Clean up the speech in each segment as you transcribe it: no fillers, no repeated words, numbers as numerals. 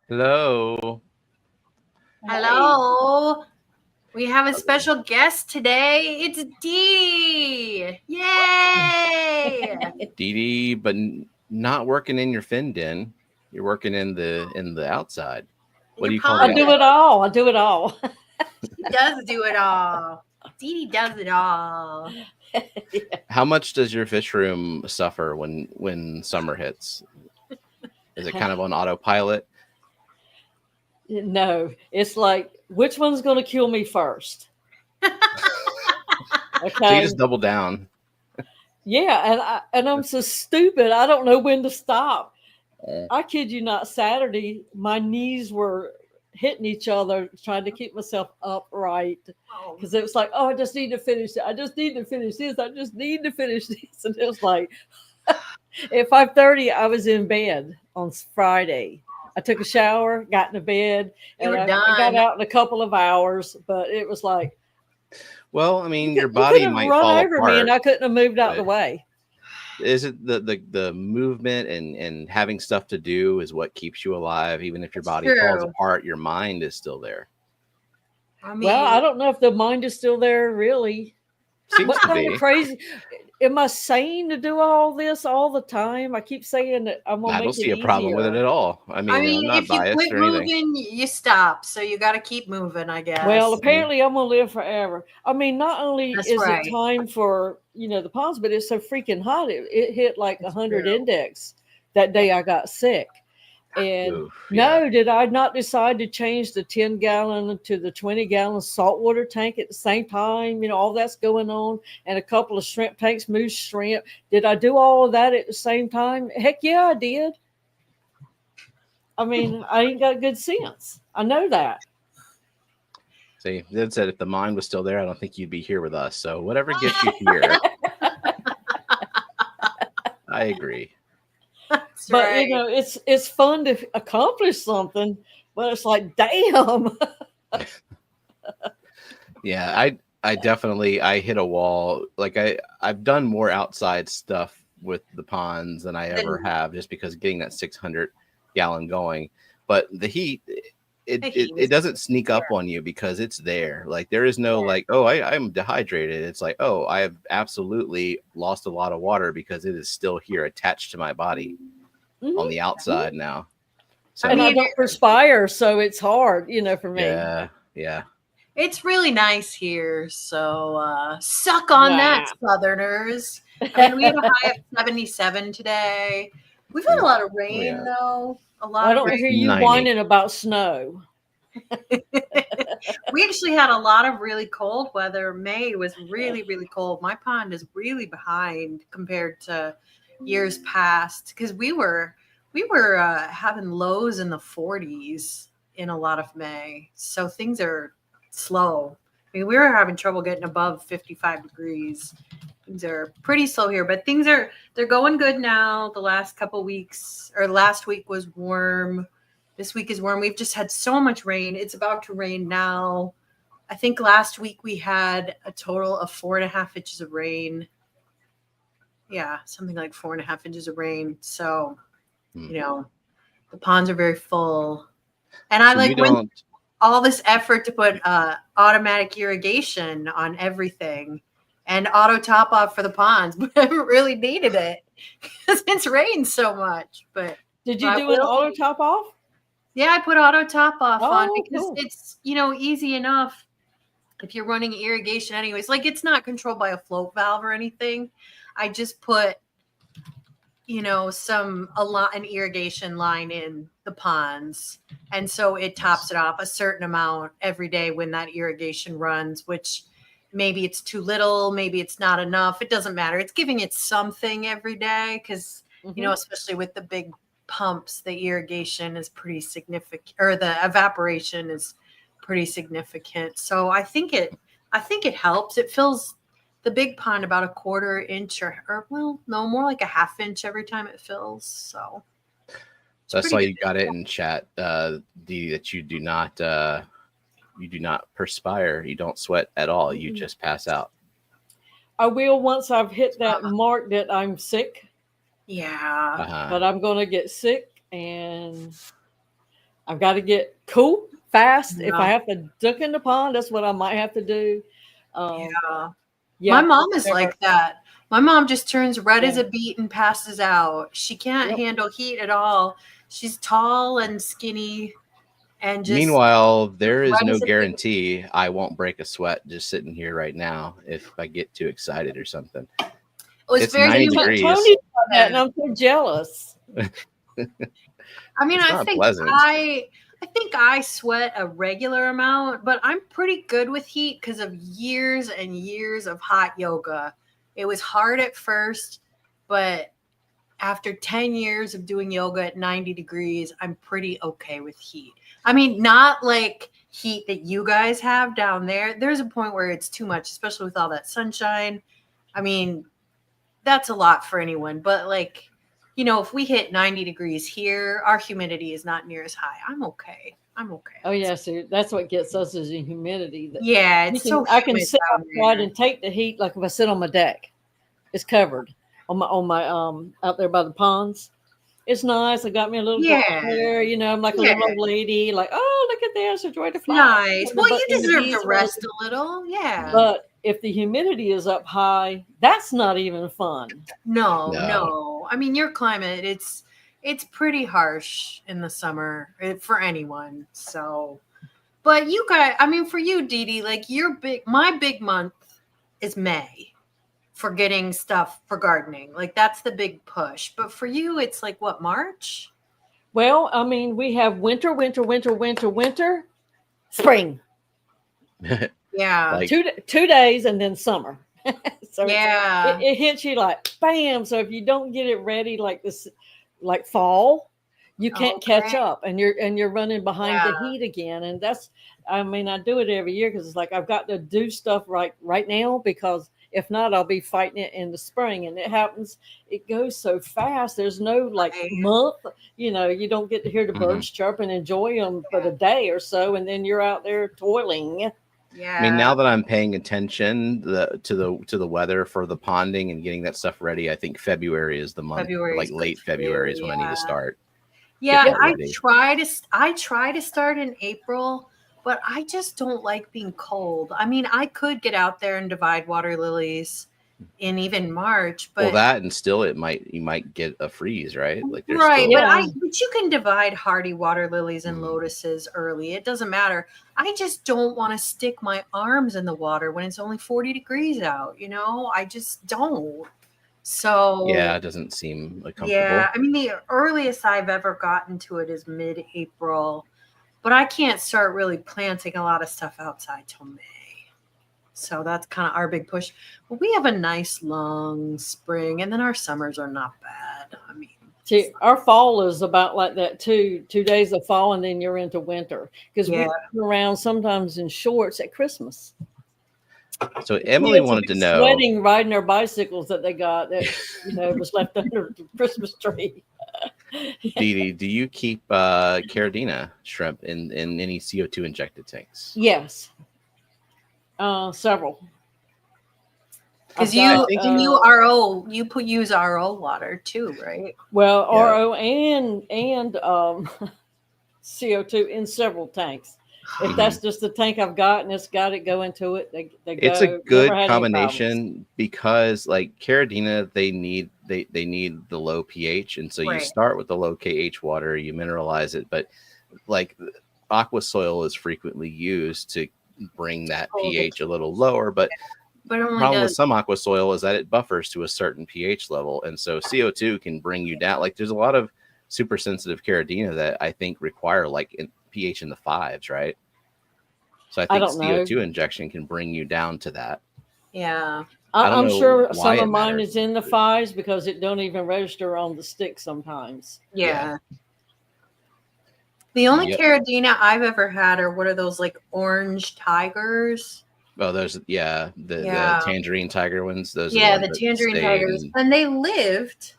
Hello. Hello. We have a special guest today. It's Didi. Yay! Didi, but not working in your fin den. You're working in the outside. What do you call pond. that? I do it all. I do it all. He does do it all. Didi does it all. How much does your fish room suffer when summer hits? Is it kind of on autopilot? No, it's like, which one's going to kill me first? So Okay. you just double down. Yeah, and I'm so stupid. I don't know when to stop. I kid you not. Saturday, my knees were hitting each other, trying to keep myself upright because it was like, oh, I just need to finish it. I just need to finish this. I just need to finish this, and it was like, at 5:30, I was in bed on Friday. I took a shower, got into bed, You and were I done. got out in a couple of hours. But it was like, Well, I mean, your you body could have might run fall over me, and apart. I couldn't have moved out but the way. Is it the movement and having stuff to do is what keeps you alive? Even if your body falls True. apart, your mind is still there. I mean, Well, I don't know if the mind is still there, really. Seems What to kind be. of crazy? Am I sane to do all this all the time? I keep saying that I'm gonna I make don't it see a problem with it easier. at all. I mean, I'm not if you biased quit or anything. moving, you stop. So you got to keep moving, I guess. Well, apparently I'm gonna live forever. I mean, not only That's is right. it time for the ponds, but it's so freaking hot. It hit like That's 100 true. index that day I got sick. And Oof, yeah. no, did I not decide to change the 10-gallon to the 20-gallon saltwater tank at the same time? All that's going on, and a couple of shrimp tanks, moose shrimp. Did I do all of that at the same time? Heck yeah, I did. I mean, I ain't got good sense. I know that. See, Ed said if the mind was still there, I don't think you'd be here with us. So whatever gets you here, I agree. That's But right. it's fun to accomplish something, but it's like, damn. Yeah, I definitely I hit a wall. Like I've done more outside stuff with the ponds than I ever have, just because getting that 600-gallon going. But the heat, it doesn't sneak up on you because it's there. Like there is no like, oh, I'm dehydrated. It's like, oh, I have absolutely lost a lot of water because it is still here attached to my body on the outside now. So And I don't perspire, so it's hard, for me. yeah. It's really nice here, so suck on that, Southerners. I mean, we had a high of 77 today. We've had a lot of rain, though. A lot I of don't rain. hear you 90. whining about snow. We actually had a lot of really cold weather. May was really, really cold. My pond is really behind compared to years past because we were having lows in the 40s in a lot of May. So things are slow. I mean, we were having trouble getting above 55 degrees. Things are pretty slow here, but they're going good now. The last couple weeks, or last week was warm. This week is warm. We've just had so much rain. It's about to rain now. I think last week we had a total of 4.5 inches of rain. Yeah, something like 4.5 inches of rain. So, the ponds are very full. And I went all this effort to put automatic irrigation on everything and auto top off for the ponds, but I haven't really needed it because it's rained so much. But did you do an auto top off? Yeah, I put auto top off on because cool. it's easy enough if you're running irrigation anyways. Like it's not controlled by a float valve or anything. I just put an irrigation line in the ponds, and so it tops it off a certain amount every day when that irrigation runs, which maybe it's too little, maybe it's not enough. It doesn't matter. It's giving it something every day because especially with the big pumps, the irrigation is pretty significant, or the evaporation is pretty significant. So I think it helps. It fills the big pond about a 1/4 inch or well, no, more like a 1/2 inch every time it fills. So that's why you got it in chat, Didi, that you do not perspire, you don't sweat at all, you just pass out. I will once I've hit that mark that I'm sick. Yeah. Uh-huh. But I'm going to get sick, and I've got to get cool fast. If Yeah. I have to duck in the pond, that's what I might have to do. Yeah. Yeah, My mom is whatever. like that. My mom just turns red as Yeah. a beet and passes out. She can't Yep. handle heat at all. She's tall and skinny and just Meanwhile, there is red no as a beet. guarantee I won't break a sweat just sitting here right now if I get too excited or something. Oh, it's It's very 90 humid. degrees. Tony said that, and I'm so jealous. I mean, It's I not think pleasant. I think I sweat a regular amount, but I'm pretty good with heat because of years and years of hot yoga. It was hard at first, but after 10 years of doing yoga at 90 degrees, I'm pretty okay with heat. I mean, not like heat that you guys have down there. There's a point where it's too much, especially with all that sunshine. I mean, that's a lot for anyone, but like, you know, if we hit 90 degrees here, our humidity is not near as high. I'm okay. I'm okay. Oh yeah, so that's what gets us is the humidity. Yeah, it's so I can humid sit down outside there. and take the heat. Like if I sit on my deck, it's covered on my out there by the ponds. It's nice. I got me a little Yeah. chair. You know, I'm like a Yeah. little old lady. Like, oh, look at this! Enjoy the flowers. Nice. and Well, you and deserve bees to are really rest a little. Yeah. But if the humidity is up high, that's not even fun. No. I mean, your climate, it's pretty harsh in the summer for anyone. So, but you guys, I mean, for you, Didi, like my big month is May for getting stuff for gardening. Like that's the big push. But for you, it's like what, March? Well, I mean, we have winter, spring. Yeah. Like, 2 days and then summer. So Yeah. it hits you like bam. So if you don't get it ready like this, like fall, you can't catch Okay. up, and you're running behind the Yeah. heat again. And that's, I mean, I do it every year because it's like I've got to do stuff right now, because if not, I'll be fighting it in the spring. And it happens, it goes so fast. There's no like Right. month, you know, you don't get to hear the birds chirp and enjoy them for the day or so, and then you're out there toiling. Yeah. I mean, now that I'm paying attention to the weather for the ponding and getting that stuff ready, I think February is the month. February Like is late good February is too, when I need yeah. to start. Yeah, that I ready. try to start in April, but I just don't like being cold. I mean, I could get out there and divide water lilies in even March, Well, but that and still you might get a freeze, right? Like there's right, still Yeah. but you can divide hardy water lilies and Mhm. lotuses early. It doesn't matter. I just don't want to stick my arms in the water when it's only 40 degrees out, you know? I just don't. So yeah, it doesn't seem like comfortable. yeah, I mean the earliest I've ever gotten to it is mid-April, but I can't start really planting a lot of stuff outside till May. So that's kind of our big push. But we have a nice long spring, and then our summers are not bad. I mean, See, our fall is about like that too. 2 days of fall, and then you're into winter, because we Yeah. run around sometimes in shorts at Christmas. So Emily Kids will wanted be to know, sweating riding their bicycles that they got that was left under the Christmas tree. Didi, do you keep Caridina shrimp in any CO2 injected tanks? Yes, several. because I've you got, you RO use RO water too, right? well, Yeah. RO and CO2 in several tanks. If that's just the tank I've got and it's got it go into it, they It's go. a good Never had any problems. combination because like Caridina, they need the low pH, and so you Right. start with the low KH water, you mineralize it, but like aquasoil is frequently used to bring that Hold it. pH a little lower, but But it only problem with does. some aquasoil is that it buffers to a certain pH level, and so CO2 can bring you down. Like there's a lot of super sensitive Caridina that I think require like pH in the 5s, right? So I think don't know. CO2 injection can bring you down to that. Yeah. I don't I'm know sure why some it of mine matters. is in the 5s because it don't even register on the stick sometimes. Yeah. The only Yep. Caridina I've ever had are what are those like orange tigers? Oh, there's the Yeah. tangerine tiger ones. Those are Yeah, ones the that tangerine stay tigers. in- And they lived,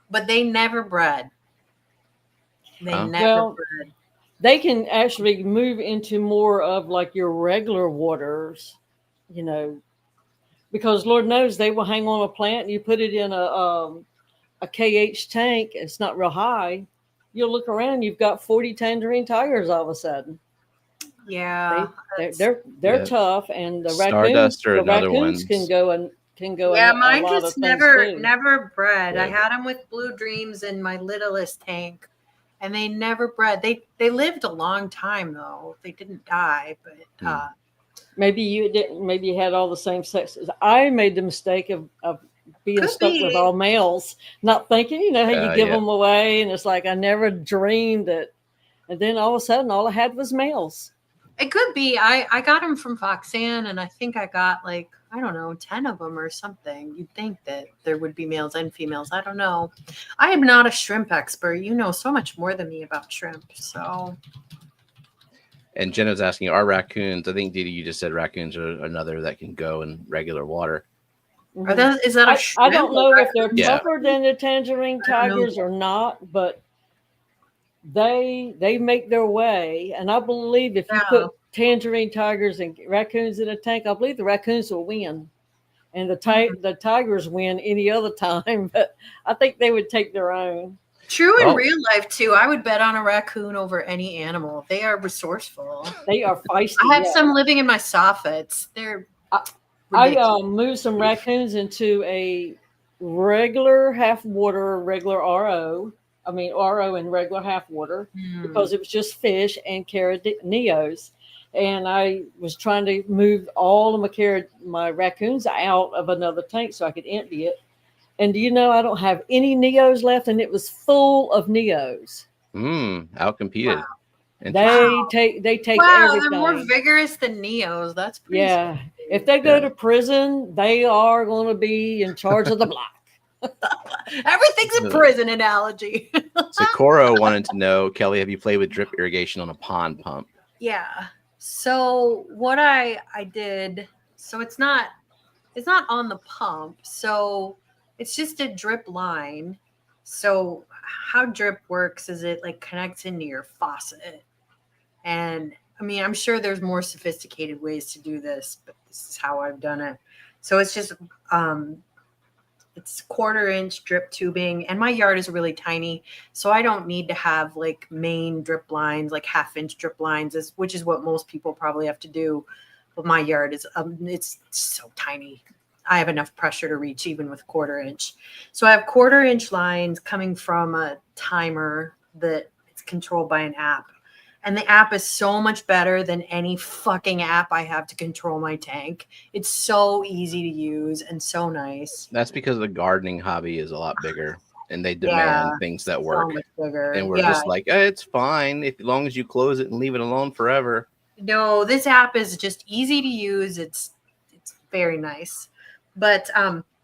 but they never bred. They Huh? never Well, bred. they can actually move into more of like your regular waters, because Lord knows they will hang on a plant and you put it in a KH tank. It's not real high. you'll look around, you've got 40 tangerine tigers all of a sudden. Yeah, They're Yeah. tough, and Stardust are the another raccoons one. can go and yeah. a Mine lot of just things never too. never bred. I Yeah. had them with Blue Dreams in my littlest tank, and they never bred. They lived a long time though. They didn't die, but Maybe you didn't. Maybe you had all the same sexes. I made the mistake of being Could stuck with be. all males, not thinking, you know, how you give Yeah. them away, and it's like I never dreamed that. And then all of a sudden, all I had was males. It could be. I got them from Foxanne, and I think I got like, I don't know, 10 of them or something. You'd think that there would be males and females. I don't know. I am not a shrimp expert. You know so much more than me about shrimp. So And Jenna's asking, are raccoons? I think Didi, you just said raccoons are another that can go in regular water. are those, is that a I shrimp? don't know if they're Yeah. tougher than the tangerine I don't know. tigers or not, but they make their way. And I believe if you Yeah. put tangerine tigers and raccoons in a tank, I believe the raccoons will win. And the tigers win any other time, but I think they would take their own. True in Well- real life too. I would bet on a raccoon over any animal. They are resourceful. They are feisty. I have yeah. some living in my soffits. They're I ridiculous. moved some raccoons into a regular half water, regular RO. I mean RO and regular half water because it was just fish and caraneos. And I was trying to move all of my raccoons out of another tank so I could empty it. And do you know I don't have any neos left, and it was full of neos. Outcompeted. Wow. They take wow, everything. they're more vigorous than neos. That's pretty Yeah. scary. If they go to prison, they are going to be in charge of the block. Everything's a prison analogy. Uh-huh. Socorro wanted to know, Kelley, have you played with drip irrigation on a pond pump? Yeah. So what I did, so it's not on the pump. So it's just a drip line. So how drip works is it like connects into your faucet. And I mean, I'm sure there's more sophisticated ways to do this, but this is how I've done it. So it's just it's 1/4-inch drip tubing, and my yard is really tiny, so I don't need to have like main drip lines, like 1/2-inch drip lines, which is what most people probably have to do. But my yard is it's so tiny. I have enough pressure to reach even with 1/4-inch. So I have 1/4-inch lines coming from a timer that it's controlled by an app. And the app is so much better than any fucking app I have to control my tank. It's so easy to use and so nice. That's because the gardening hobby is a lot bigger, and they demand things that work. So much bigger. And we're just like, it's fine as long as you close it and leave it alone forever. No, this app is just easy to use. It's very nice. But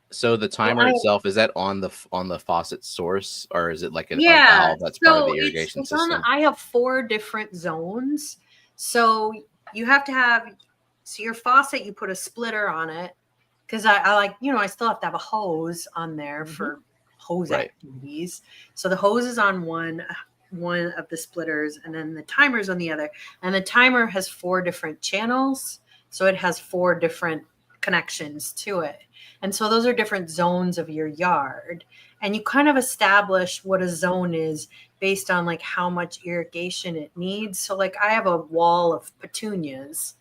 so the timer itself, is that on the faucet source, or is it like a valve that's part of the irrigation system? I have 4 different zones. So you have to have, so your faucet, you put a splitter on it, because I like, I still have to have a hose on there for hose activities. So the hose is on one of the splitters, and then the timer's on the other. And the timer has 4 different channels. So it has 4 different connections to it. And so those are different zones of your yard. And you kind of establish what a zone is based on like how much irrigation it needs. So like I have a wall of petunias,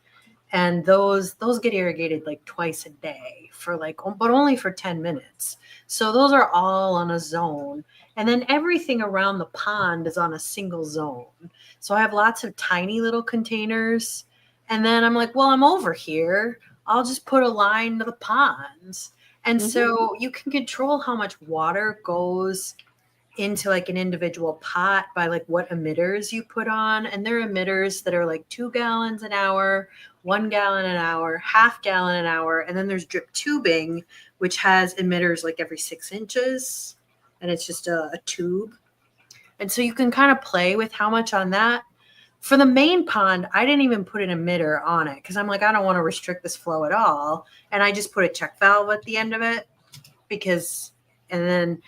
and those get irrigated like twice a day but only for 10 minutes. So those are all on a zone. And then everything around the pond is on a single zone. So I have lots of tiny little containers. And then I'm like, well, I'm over here. I'll just put a line to the ponds. And so you can control how much water goes into like an individual pot by like what emitters you put on. And there are emitters that are like 2 gallons an hour, 1 gallon an hour, 1/2 gallon an hour. And then there's drip tubing, which has emitters like every 6 inches. And it's just a tube. And so you can kind of play with how much on that. For the main pond, I didn't even put an emitter on it because I'm like, I don't want to restrict this flow at all. And I just put a check valve at the end of it and then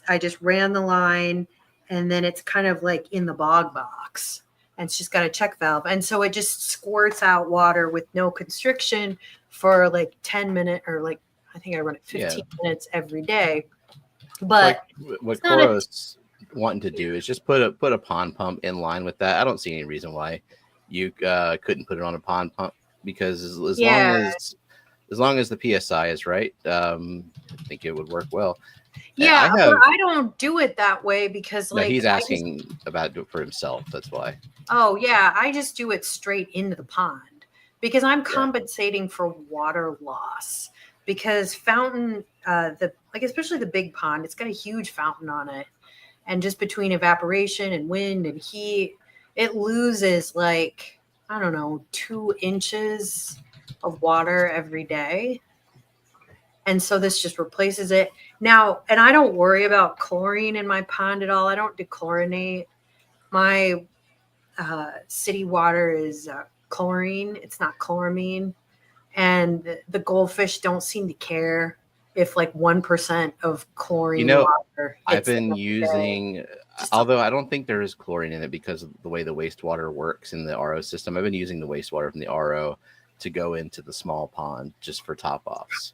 I just ran the line, and then it's kind of like in the bog box, and it's just got a check valve. And so it just squirts out water with no constriction for like 10 minutes, or like, I think I run it 15 minutes every day. But like what Koros wanting to do is just put a pond pump in line with that. I don't see any reason why you couldn't put it on a pond pump, because as long as the PSI is right, I think it would work well. Yeah, but I don't do it that way because no, he's asking about it for himself. That's why. Oh yeah, I just do it straight into the pond because I'm compensating for water loss. Because fountain, especially the big pond, it's got a huge fountain on it, and just between evaporation and wind and heat, it loses like, I don't know, 2 inches of water every day. And so this just replaces it. Now, and I don't worry about chlorine in my pond at all. I don't dechlorinate. My city water is chlorine. It's not chloramine. And the goldfish don't seem to care if like 1% of chlorine water. I've been using, although I don't think there is chlorine in it because of the way the wastewater works in the RO system. I've been using the wastewater from the RO to go into the small pond just for top offs.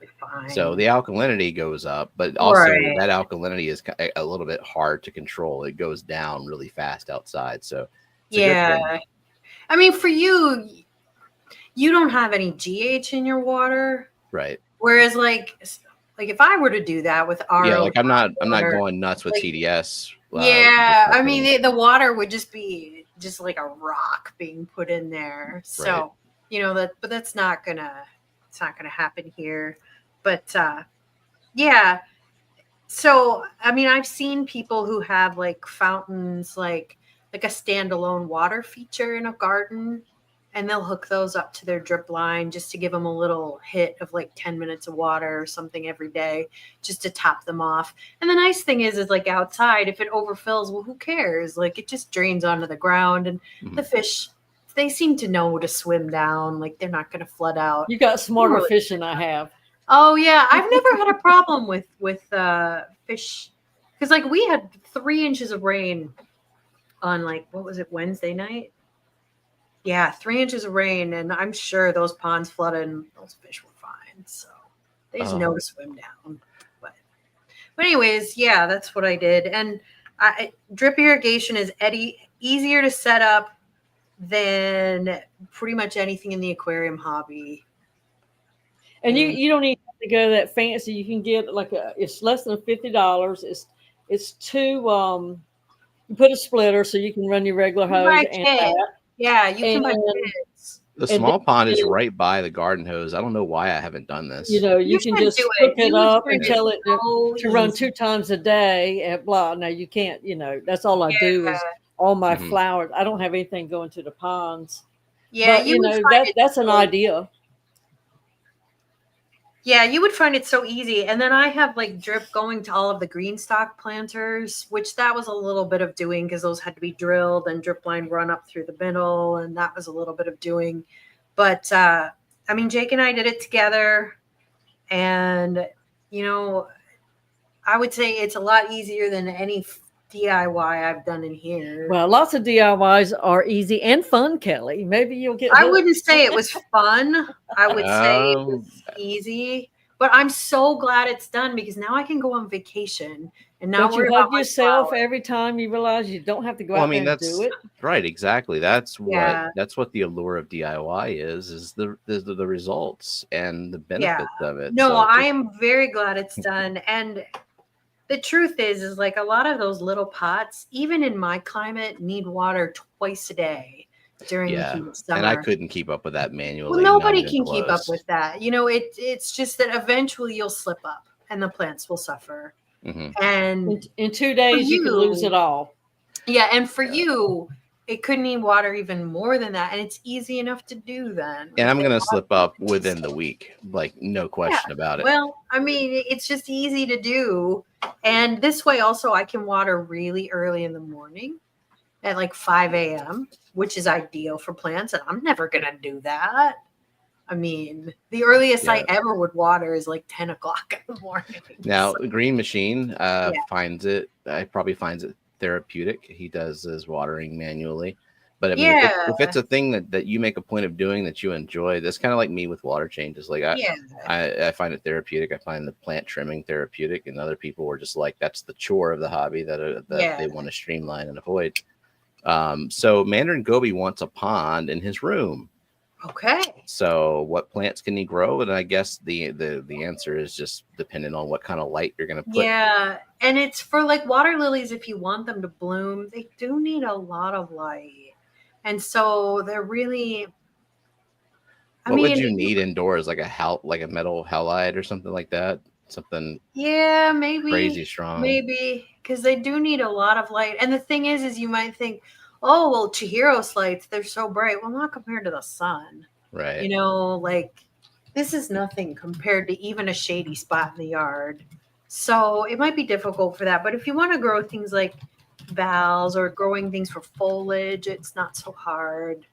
So the alkalinity goes up, but also that alkalinity is a little bit hard to control. It goes down really fast outside. So I mean, for you don't have any GH in your water, right? Whereas like if I were to do that with RO, like I'm not going nuts with TDS. I mean the water would just be just like a rock being put in there. So but that's not gonna happen here. But so I mean, I've seen people who have like fountains, like a standalone water feature in a garden, and they'll hook those up to their drip line just to give them a little hit of like 10 minutes of water or something every day, just to top them off. And the nice thing is like outside, if it overfills, well, who cares? Like it just drains onto the ground, and the fish, they seem to know to swim down. Like they're not going to flood out. You got smarter fish than I have. Oh yeah, I've never had a problem with fish, because like we had 3 inches of rain on like, what was it, Wednesday night? Yeah, 3 inches of rain, and I'm sure those ponds flooded and those fish were fine. So they just know to swim down. But anyways, that's what I did. And drip irrigation is easier to set up than pretty much anything in the aquarium hobby. And you don't even have to go that fancy. You can get like it's less than $50. It's two. You put a splitter so you can run your regular hose and that. Yeah, you can buy kits. The small pond is right by the garden hose. I don't know why I haven't done this. You can just hook it up and tell it to run 2 times a day and blah. Now you can't, that's all I do is all my flowers. I don't have anything going to the ponds. Yeah, but, that's an idea. Yeah, you would find it so easy. And then I have like drip going to all of the green stock planters, which that was a little bit of doing because those had to be drilled and drip line run up through the middle. And that was a little bit of doing. But I mean, Jake and I did it together. And, I would say it's a lot easier than any DIY I've done in here. Well, lots of DIYs are easy and fun, Kelley. Maybe you'll get. I wouldn't say it was fun. I would say it was easy. But I'm so glad it's done because now I can go on vacation and not worry about yourself every time you realize you don't have to go out there and do it. Right, exactly. That's what the allure of DIY is the results and the benefits of it. No, I am very glad it's done. And the truth is like a lot of those little pots, even in my climate, need water twice a day during the heat of summer. And I couldn't keep up with that manually. Well, nobody can keep up with that. It's just that eventually you'll slip up and the plants will suffer. Mm-hmm. And in 2 days, you can lose it all. Yeah, and for you, it could need water even more than that, and it's easy enough to do then. And I'm going to slip up within the week, like no question about it. Well, I mean, it's just easy to do. And this way also I can water really early in the morning at like 5 a.m., which is ideal for plants, and I'm never going to do that. I mean, the earliest I ever would water is like 10 o'clock in the morning. Now, the Green Machine probably finds it therapeutic. He does his watering manually. But I mean, if it's a thing that you make a point of doing that you enjoy, that's kind of like me with water changes. Like I find it therapeutic. I find the plant trimming therapeutic, and other people were just like, that's the chore of the hobby that they want to streamline and avoid. So Mandarin Gobi wants a pond in his room. Okay. So what plants can he grow? And I guess the answer is just depending on what kind of light you're going to put. Yeah. And it's for like water lilies. If you want them to bloom, they do need a lot of light. And so they're really, What would you need indoors? Like a metal halide or something like that? Something. Yeah, maybe. Crazy strong. Maybe. Because they do need a lot of light. And the thing is you might think, oh, well, Chihiro's lights, they're so bright. Well, not compared to the sun. Right. You know, like this is nothing compared to even a shady spot in the yard. So it might be difficult for that. But if you want to grow things like vals or growing things for foliage, it's not so hard.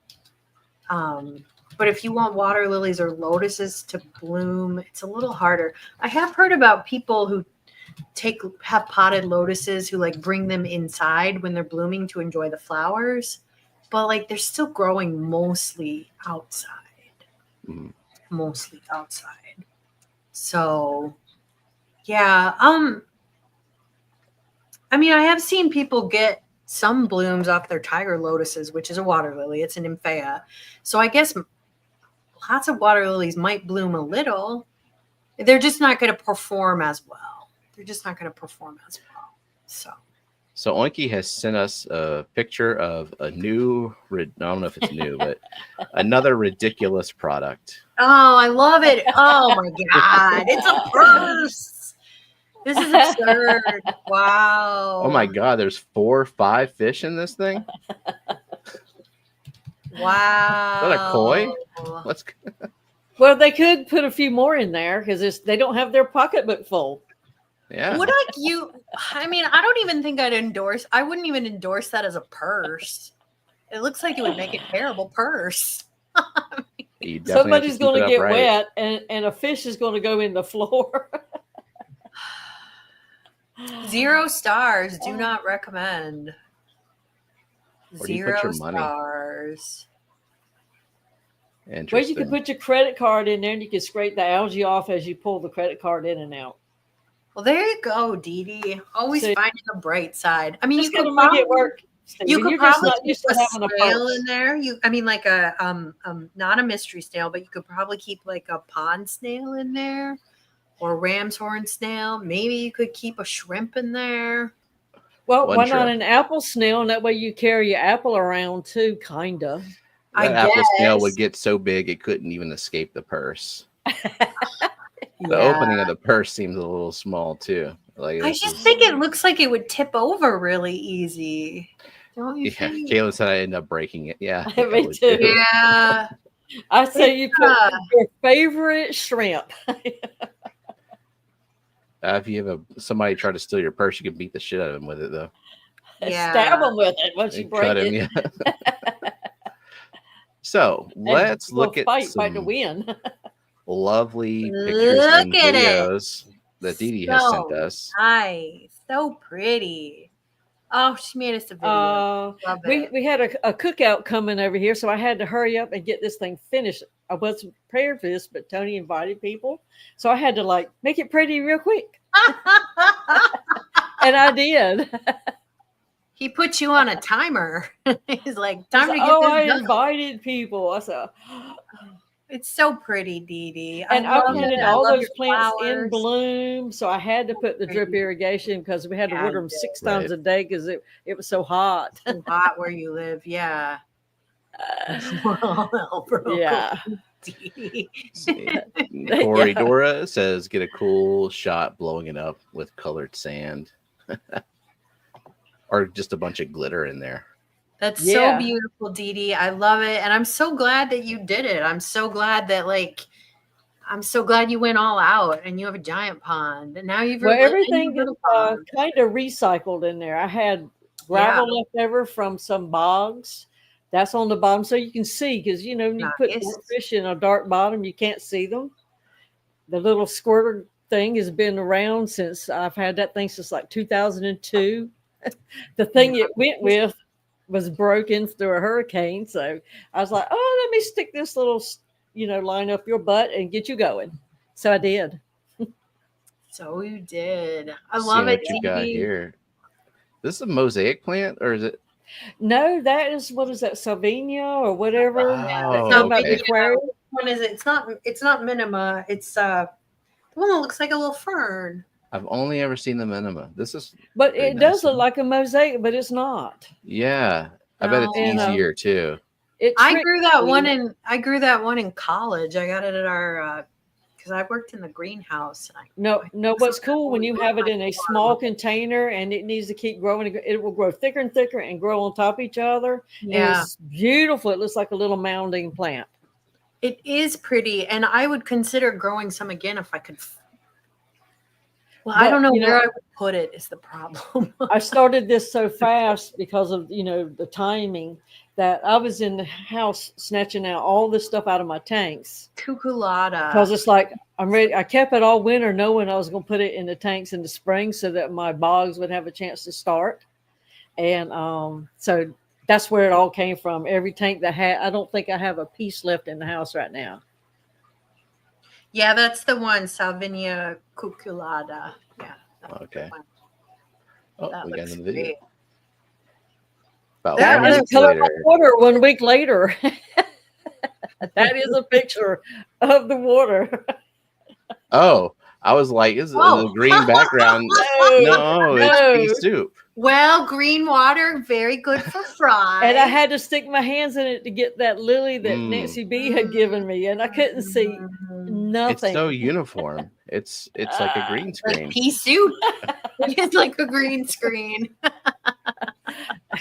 But if you want water lilies or lotuses to bloom, it's a little harder. I have heard about people who have potted lotuses who like bring them inside when they're blooming to enjoy the flowers, but like they're still growing mostly outside. Mostly outside. So yeah. I mean, I have seen people get some blooms off their tiger lotuses, which is a water lily. It's an nymphea. So I guess lots of water lilies might bloom a little. They're just not going to perform as well. So Oinky has sent us a picture of a new, I don't know if it's new, but another ridiculous product. Oh, I love it. Oh my God. It's a purse. This is absurd. Wow. Oh my God. There's 4 or 5 fish in this thing. Wow. Is that a koi? Well, they could put a few more in there because they don't have their pocketbook full. Yeah. I mean, I don't even think I wouldn't even endorse that as a purse. It looks like it would make a terrible purse. Somebody's going to get wet and a fish is going to go in the floor. 0 stars. Do not recommend. Where do you put your money? 0 stars. Well, you can put your credit card in there and you can scrape the algae off as you pull the credit card in and out. Well, there you go, Didi. Always finding the bright side. I mean, you could make it work. You could probably keep a snail in there. Like a not a mystery snail, but you could probably keep like a pond snail in there, or ram's horn snail. Maybe you could keep a shrimp in there. Well, why not an apple snail? And that way you carry your apple around too, kinda. That apple snail would get so big it couldn't even escape the purse. The opening of the purse seems a little small too. Like I just think it looks like it would tip over really easy. Don't you think? Kayla said I ended up breaking it. Yeah. Me too. Yeah. I say you put your favorite shrimp. If you have somebody try to steal your purse, you can beat the shit out of them with it though. Yeah. Stab them with it once you break it. Yeah. So let's look at fight to win. Lovely pictures and videos that Didi has sent us. Nice, so pretty. Oh, she made us a video. We had a cookout coming over here, so I had to hurry up and get this thing finished. I wasn't prepared for this, but Tony invited people, so I had to make it pretty real quick. And I did. He put you on a timer. He's like, time to get this done. I invited people. I said, it's so pretty, Didi. And I planted all those plants in bloom, so I had to put the drip irrigation because we had to water them 6 times a day because it was so hot. So hot where you live, yeah. Yeah. Corey Dora says, get a cool shot blowing it up with colored sand. Or just a bunch of glitter in there. That's so beautiful, Didi. I love it. And I'm so glad that you did it. I'm so glad that you went all out and you have a giant pond. And now everything is kind of recycled in there. I had gravel left over from some bogs. That's on the bottom. So you can see, because you put fish in a dark bottom, you can't see them. The little squirter thing has been around since I've had that thing since 2002. The thing it went with was broken through a hurricane. So I was like, oh, let me stick this little, line up your butt and get you going. So I did. So you did. I Seeing love it. what you got Didi. here. This is a mosaic plant, or is it? No, that is, what is that, Salvinia or whatever? Oh, Talking about the okay. aquarium. Which one is it? It's not minima. It's the one that looks like a little fern. I've only ever seen the minima. This is, But very it does nice. look like a mosaic, but it's not. Yeah, I bet it's And, easier too. I grew that one in college. I got it at our because I worked in the greenhouse. No, what's cool when you have it in a small container and it needs to keep growing, it will grow thicker and thicker and grow on top of each other. Yeah. And it's beautiful. It looks like a little mounding plant. It is pretty, and I would consider growing some again if I could. Well, I don't know where I would put it is the problem. I started this so fast because of, the timing, that I was in the house snatching out all this stuff out of my tanks. Cuculata. Because it's like, I'm ready. I kept it all winter knowing I was going to put it in the tanks in the spring so that my bogs would have a chance to start. And so that's where it all came from. Every tank that I don't think I have a piece left in the house right now. Yeah, that's the one, Salvinia cuculata. Yeah. Okay. That We got looks another video. great. About That 1 is week color later. water 1 week later. That is a picture of the water. Oh, I was like, is it the green background? No, it's pea soup. Well, green water, very good for fry. And I had to stick my hands in it to get that lily that Nancy B had given me, and I couldn't see nothing. It's so uniform. It's like a green screen. Like pea soup. It's like a green screen.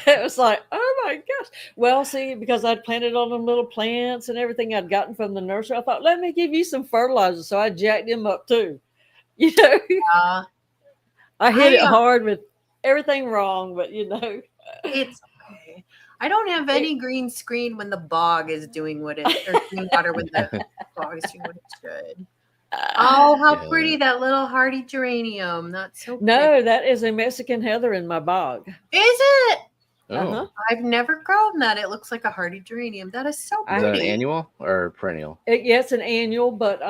It was like, oh my gosh. Well, see, because I'd planted all them little plants and everything I'd gotten from the nursery, I thought, let me give you some fertilizer. So I jacked them up too. I hit it hard with everything wrong, but it's okay. I don't have any green screen when the bog is doing what it, or green water when the bog is doing what it should. Oh, how pretty that little hardy geranium. That's so pretty. No, that is a Mexican heather in my bog. Is it? Oh. I've never grown that. It looks like a hardy geranium. That is so pretty. Is that an annual or perennial? Yes, an annual, but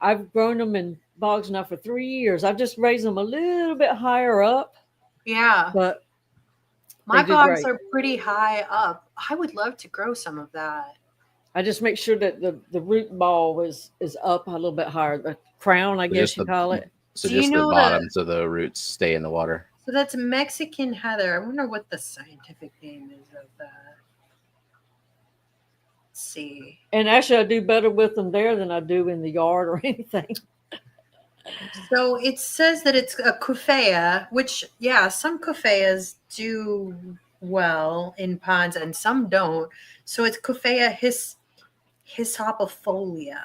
I've grown them in bogs now for 3 years. I've just raised them a little bit higher up. Yeah. But my bogs are pretty high up. I would love to grow some of that. I just make sure that the root ball is up a little bit higher. The crown, I guess you call it. So just the bottoms of the roots stay in the water. So that's Mexican heather. I wonder what the scientific name is of that. Let's see. And actually, I do better with them there than I do in the yard or anything. So it says that it's a coffea, which, some coffeas do well in ponds and some don't. So it's coffea hysopifolia.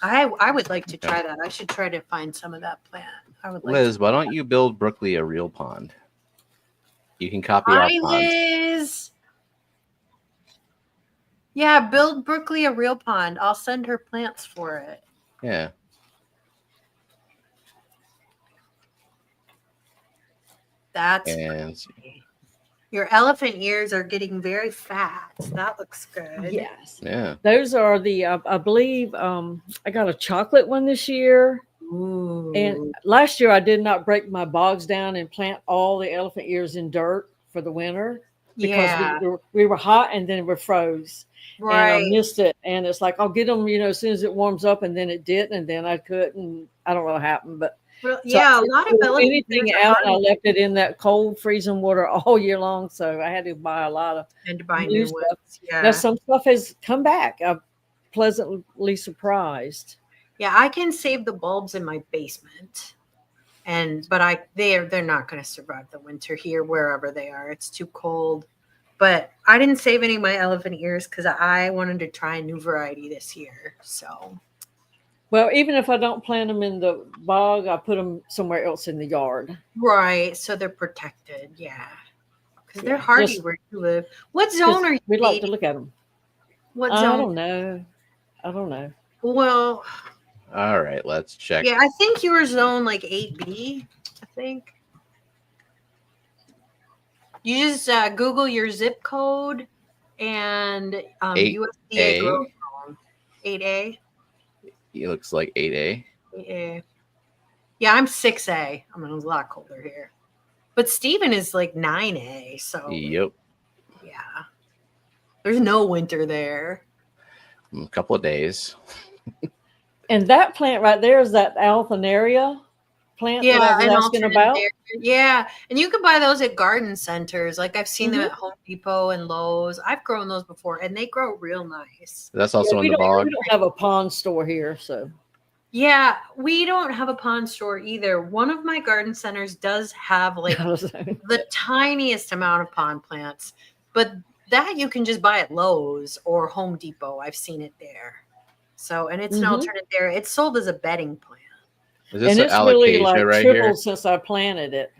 I would like to try that. I should try to find some of that plant. I would like Liz, why don't you build Brookley a real pond? You can copy our ponds. Liz. Yeah, build Brookley a real pond. I'll send her plants for it. Yeah. That's your elephant ears are getting very fat. That looks good. Yes. Yeah. Those are the I believe I got a chocolate one this year. Ooh. And last year I did not break my bogs down and plant all the elephant ears in dirt for the winter because we were hot and then we froze. Right. And I missed it. And it's like, I'll get them, as soon as it warms up, and then it didn't, and then I couldn't. I don't know what happened, but a lot of anything out, and I left it in that cold freezing water all year long. So I had to buy a lot of new stuff. Yeah. Now some stuff has come back. I'm pleasantly surprised. Yeah, I can save the bulbs in my basement, but they're not going to survive the winter here wherever they are. It's too cold. But I didn't save any of my elephant ears because I wanted to try a new variety this year. So, well, even if I don't plant them in the bog, I put them somewhere else in the yard. Right, so they're protected. Yeah, because they're hardy where you live. What zone are you? We'd like to look at them. What zone? I don't know. Well, all right, let's check. Yeah, I think you were zone like 8B. I think. You just Google your zip code and USDA 8A. growth zone. 8A. It looks like 8A. 8A. Yeah, I'm 6A. I mean, it's a lot colder here. But Stephen is like 9A. So, Yep. yeah. There's no winter there. A couple of days. And that plant right there is that Althanaria plant that I was asking about. Yeah, and you can buy those at garden centers. Like I've seen them at Home Depot and Lowe's. I've grown those before, and they grow real nice. That's also in the bog. We don't have a pond store here, so. Yeah, we don't have a pond store either. One of my garden centers does have like the tiniest amount of pond plants, but that you can just buy at Lowe's or Home Depot. I've seen it there. So, and it's an alternate there. It's sold as a bedding plant. Is this an alocasia like right here? Since I planted it.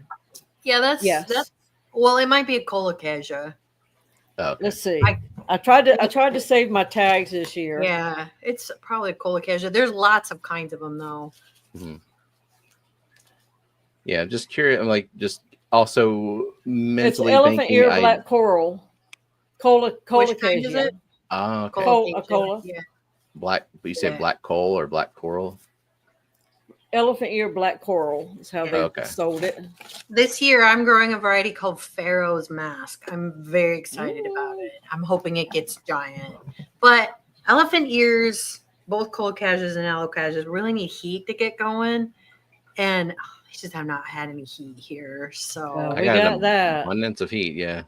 Yeah, that's well, it might be a colocasia. Oh, okay. Let's see. I tried to save my tags this year. Yeah, it's probably a colocasia. There's lots of kinds of them though. Mm-hmm. Yeah, I'm just curious. I'm like just also mentally it's elephant thinking. Ear black coral. Colocasia. Which kind is it? Ah, okay. Cola. Yeah. Black. You say black coal or black coral? Elephant ear black coral is how they sold it. This year, I'm growing a variety called Pharaoh's Mask. I'm very excited about it. I'm hoping it gets giant. But elephant ears, both colocasias and alocasias, really need heat to get going. And I just have not had any heat here. So we got that. Abundance of heat, yeah.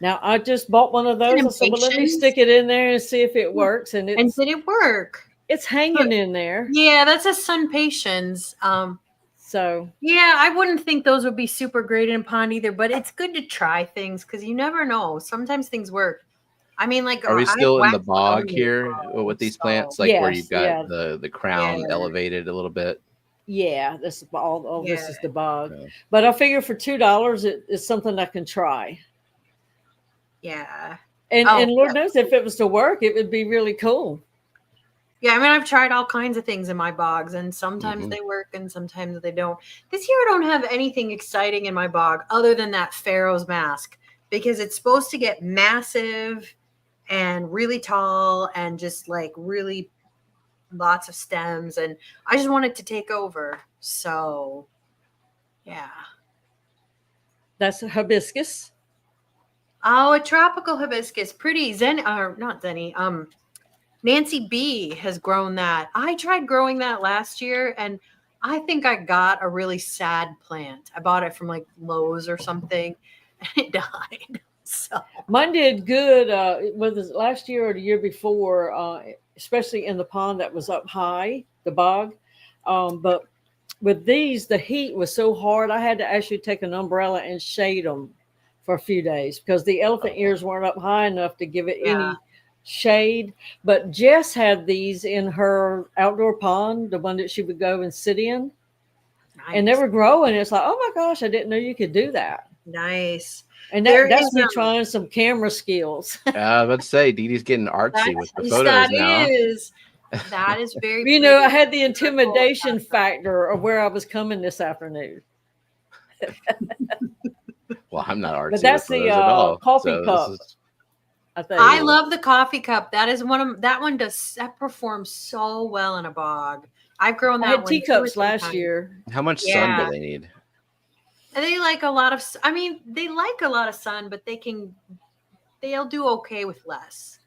Now, I just bought one of those. I said, well, let me stick it in there and see if it works. And did it work? It's hanging in there. Yeah, that's a sun patience. So yeah, I wouldn't think those would be super great in a pond either, but it's good to try things because you never know. Sometimes things work. I mean, like, are we still in the bog here with these plants? Like where you've got the crown elevated a little bit? Yeah, this is all. This is the bog. Yeah. But I figure for $2, it's something I can try. Yeah, and Lord knows if it was to work, it would be really cool. Yeah, I mean, I've tried all kinds of things in my bogs, and sometimes they work and sometimes they don't. This year, I don't have anything exciting in my bog other than that Pharaoh's Mask because it's supposed to get massive and really tall and just like really lots of stems, and I just want it to take over. So, yeah. That's a hibiscus. Oh, a tropical hibiscus. Pretty. Not Zenny. Nancy B has grown that. I tried growing that last year, and I think I got a really sad plant. I bought it from like Lowe's or something, and it died. So mine did good. Whether it last year or the year before, especially in the pond that was up high, the bog. But with these, the heat was so hard, I had to actually take an umbrella and shade them for a few days because the elephant ears weren't up high enough to give it any shade. But Jess had these in her outdoor pond, the one that she would go and sit in. Nice. And they were growing. It's like, oh my gosh, I didn't know you could do that. Nice. And that's me trying some camera skills. I was about to say, Didi's getting artsy with the photos now. That is very you know, I had the intimidation factor of where I was coming this afternoon. Well, I'm not artsy. But that's the coffee cup. I love the coffee cup. That is that one that performs so well in a bog. I've grown that. I had teacups last year. How much sun do they need? They like a lot of. I mean, they like a lot of sun, but they'll do okay with less.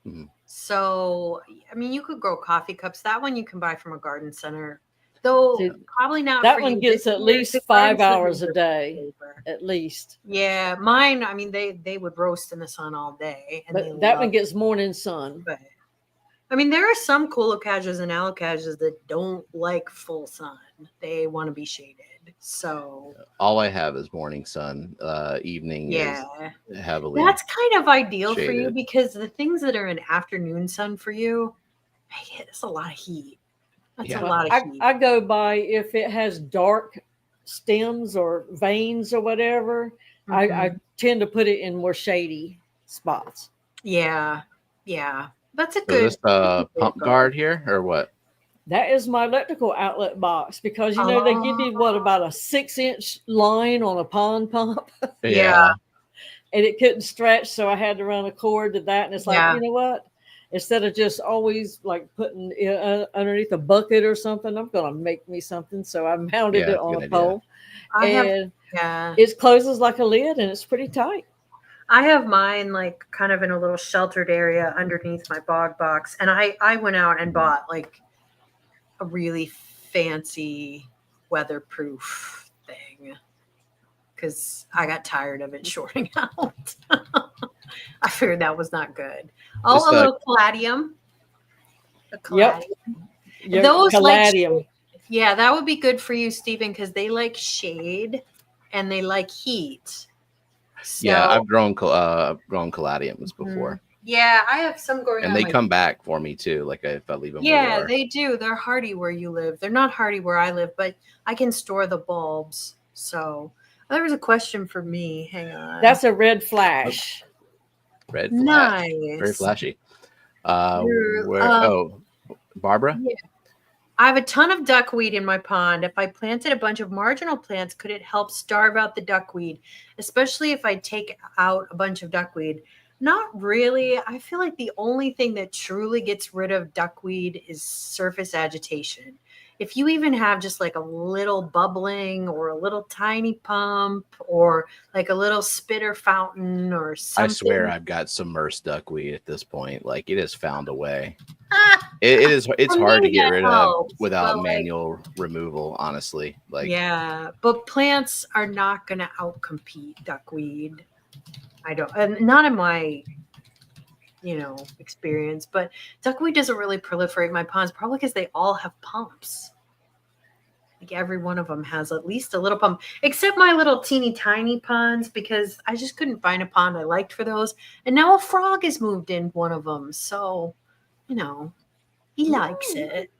Mm-hmm. So, I mean, you could grow coffee cups. That one you can buy from a garden center. Though probably not. That one gets at least 5 hours a day, at least. Yeah, mine. I mean, they would roast in the sun all day, and but that one gets morning sun. But I mean, there are some colocasias and alocasias that don't like full sun; they want to be shaded. So all I have is morning sun. Evening is heavily. That's kind of ideal shaded for you because the things that are in afternoon sun for you, it's a lot of heat. That's a lot of heat. I go by if it has dark stems or veins or whatever, I tend to put it in more shady spots. Yeah. That's a good. Is this pump guard here or what? That is my electrical outlet box because they give you about a 6-inch line on a pond pump, Yeah. and it couldn't stretch, so I had to run a cord to that. And it's like, Yeah. you know what? Instead of just always like putting it underneath a bucket or something, I'm gonna make me something. So I mounted it on a pole, and it closes like a lid, and it's pretty tight. I have mine like kind of in a little sheltered area underneath my bog box. And I went out and bought like a really fancy weatherproof thing because I got tired of it shorting out. I figured that was not good. Oh, a little caladium. A caladium. Yep. Those caladium. Yeah, that would be good for you, Stephen, because they like shade and they like heat. So, yeah, I've grown caladiums before. Yeah, I have some growing. And they come back for me too. Like if I leave them. Yeah, they do. They're hardy where you live. They're not hardy where I live, but I can store the bulbs. So there was a question for me. Hang on. That's a red flash. Red flash. Nice. Very flashy. Barbara? Yeah. I have a ton of duckweed in my pond. If I planted a bunch of marginal plants, could it help starve out the duckweed, especially if I take out a bunch of duckweed? Not really. I feel like the only thing that truly gets rid of duckweed is surface agitation. If you even have just like a little bubbling or a little tiny pump or like a little spitter fountain or something. I swear I've got submersed duckweed at this point. Like it has found a way. It's hard to get rid of without manual removal, honestly. Like yeah, but plants are not going to outcompete duckweed. I don't, and not in my experience, but duckweed doesn't really proliferate in my ponds, probably because they all have pumps. Like every one of them has at least a little pump, except my little teeny tiny ponds, because I just couldn't find a pond I liked for those. And now a frog has moved in one of them. So, he likes it.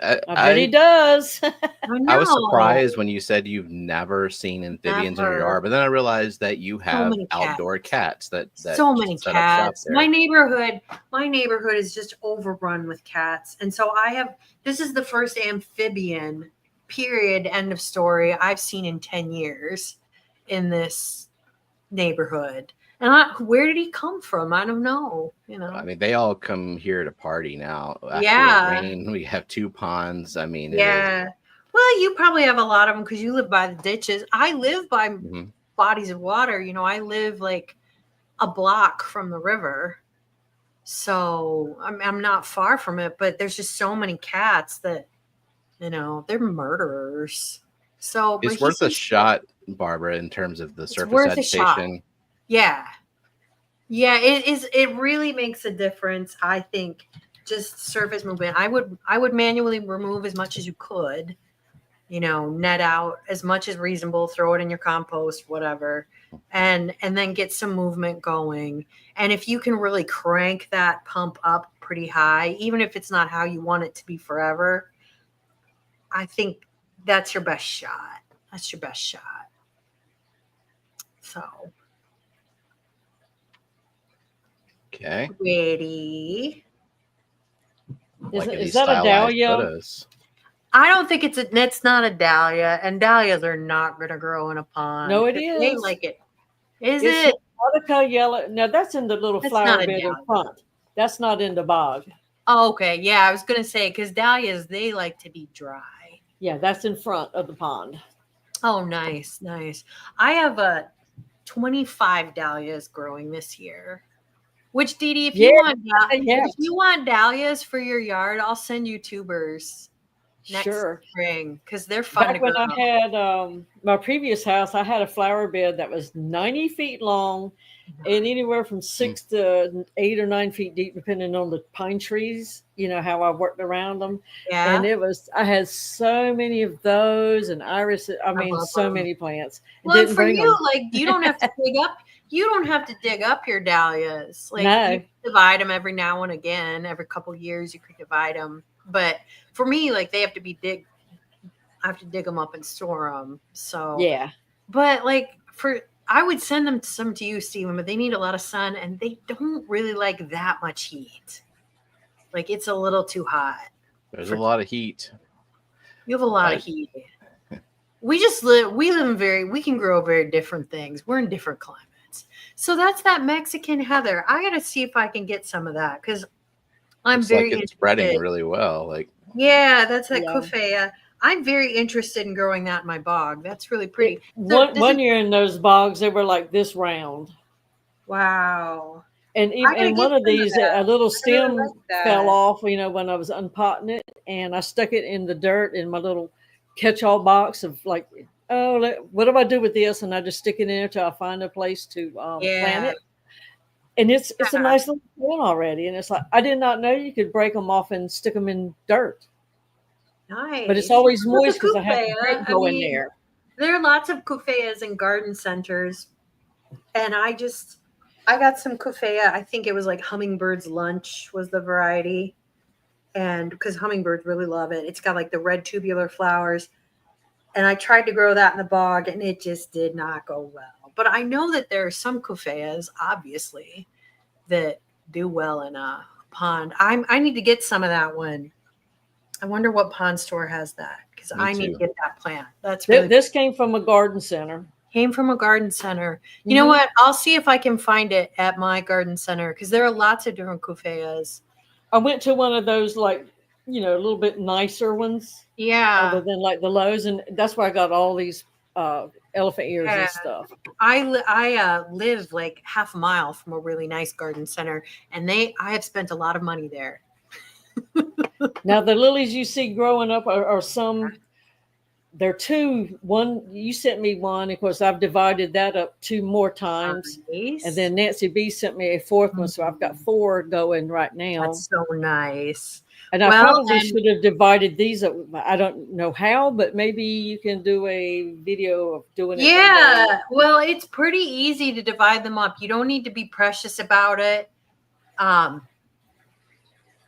I bet he does. I was surprised when you said you've never seen amphibians in your yard, but then I realized that you have outdoor cats. That so many cats. My neighborhood is just overrun with cats, and so this is the first amphibian. Period. End of story. I've seen in 10 years in this neighborhood. And where did he come from? I don't know. I mean, they all come here to party now. Yeah. Rain, we have 2 ponds. I mean, yeah. Well, you probably have a lot of them because you live by the ditches. I live by bodies of water. I live like a block from the river. So I'm not far from it, but there's just so many cats that, they're murderers. So it's worth a shot, Barbara, in terms of the surface agitation. Yeah. Yeah, it is. It really makes a difference. I think just surface movement. I would manually remove as much as you could, net out as much as reasonable, throw it in your compost, whatever, and then get some movement going. And if you can really crank that pump up pretty high, even if it's not how you want it to be forever, I think that's your best shot. That's your best shot. So. Okay. Ready. Is that a dahlia? I don't think it's not a dahlia, and dahlias are not going to grow in a pond. No, it is. They like it. Is it? Aquatic yellow. No, that's in the little flower bed in front. That's not in the bog. Oh, okay. Yeah, I was going to say, because dahlias, they like to be dry. Yeah, that's in front of the pond. Oh, nice, nice. I have 25 dahlias growing this year. Which, Didi, if you want dahlias for your yard, I'll send you tubers next spring because they're fun to grow. When I had my previous house, I had a flower bed that was 90 feet long and anywhere from 6 to 8 or 9 feet deep, depending on the pine trees. How I worked around them. Yeah. And I had so many of those and irises. I mean, so many plants. Well, for you, like, you don't have to dig up. You don't have to dig up your dahlias. Like, you divide them every now and again. Every couple of years, you could divide them. But for me, like, they have to be I have to dig them up and store them. So yeah. But like I would send some to you, Stephen. But they need a lot of sun, and they don't really like that much heat. Like, it's a little too hot. There's a lot of heat. You have a lot of heat. We can grow very different things. We're in different climates. So that's that Mexican heather. I got to see if I can get some of that because I'm Looks very like it's spreading really well. Like, yeah, that's that coffea. I'm very interested in growing that in my bog. That's really pretty. One year in those bogs, they were like this round. Wow. And one of these, a little stem really like fell off, when I was unpotting it, and I stuck it in the dirt in my little catch-all box of like, what do I do with this? And I just stick it in there till I find a place to plant it. And it's a nice little plant already. And it's like, I did not know you could break them off and stick them in dirt. Nice. But it's always moist because I have to go in there. There are lots of coffeas in garden centers. And I got some coffea. I think it was like Hummingbird's Lunch was the variety. And because hummingbirds really love it. It's got like the red tubular flowers. And I tried to grow that in the bog and it just did not go well. But I know that there are some coffeas, obviously, that do well in a pond. I need to get some of that one. I wonder what pond store has that because I need to get that plant. That's really this came from a garden center. Came from a garden center. You know what? I'll see if I can find it at my garden center because there are lots of different coffeas. I went to one of those like, a little bit nicer ones. Yeah. Other than like the Lowe's, and that's where I got all these elephant ears and stuff. I live like half a mile from a really nice garden center, and I have spent a lot of money there. Now the lilies you see growing up are some. There are two. One you sent me one. Of course, I've divided that up 2 more times, nice. And then Nancy B sent me a 4th one, so I've got 4 going right now. That's so nice. And I probably should have divided these up. I don't know how, but maybe you can do a video of doing it. Yeah, well, it's pretty easy to divide them up. You don't need to be precious about it.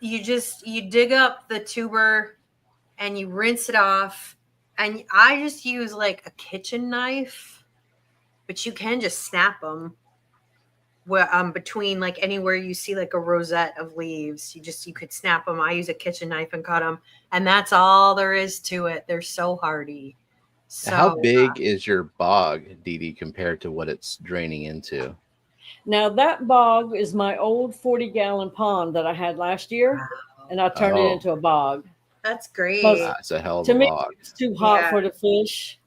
You dig up the tuber and you rinse it off. And I just use like a kitchen knife, but you can just snap them between like anywhere you see like a rosette of leaves. You could snap them. I use a kitchen knife and cut them. And that's all there is to it. They're so hardy. So, how big is your bog, Didi, compared to what it's draining into? Now that bog is my old 40-gallon pond that I had last year, and I turned it into a bog. That's great. It's a hell of a bog. It's too hot for the fish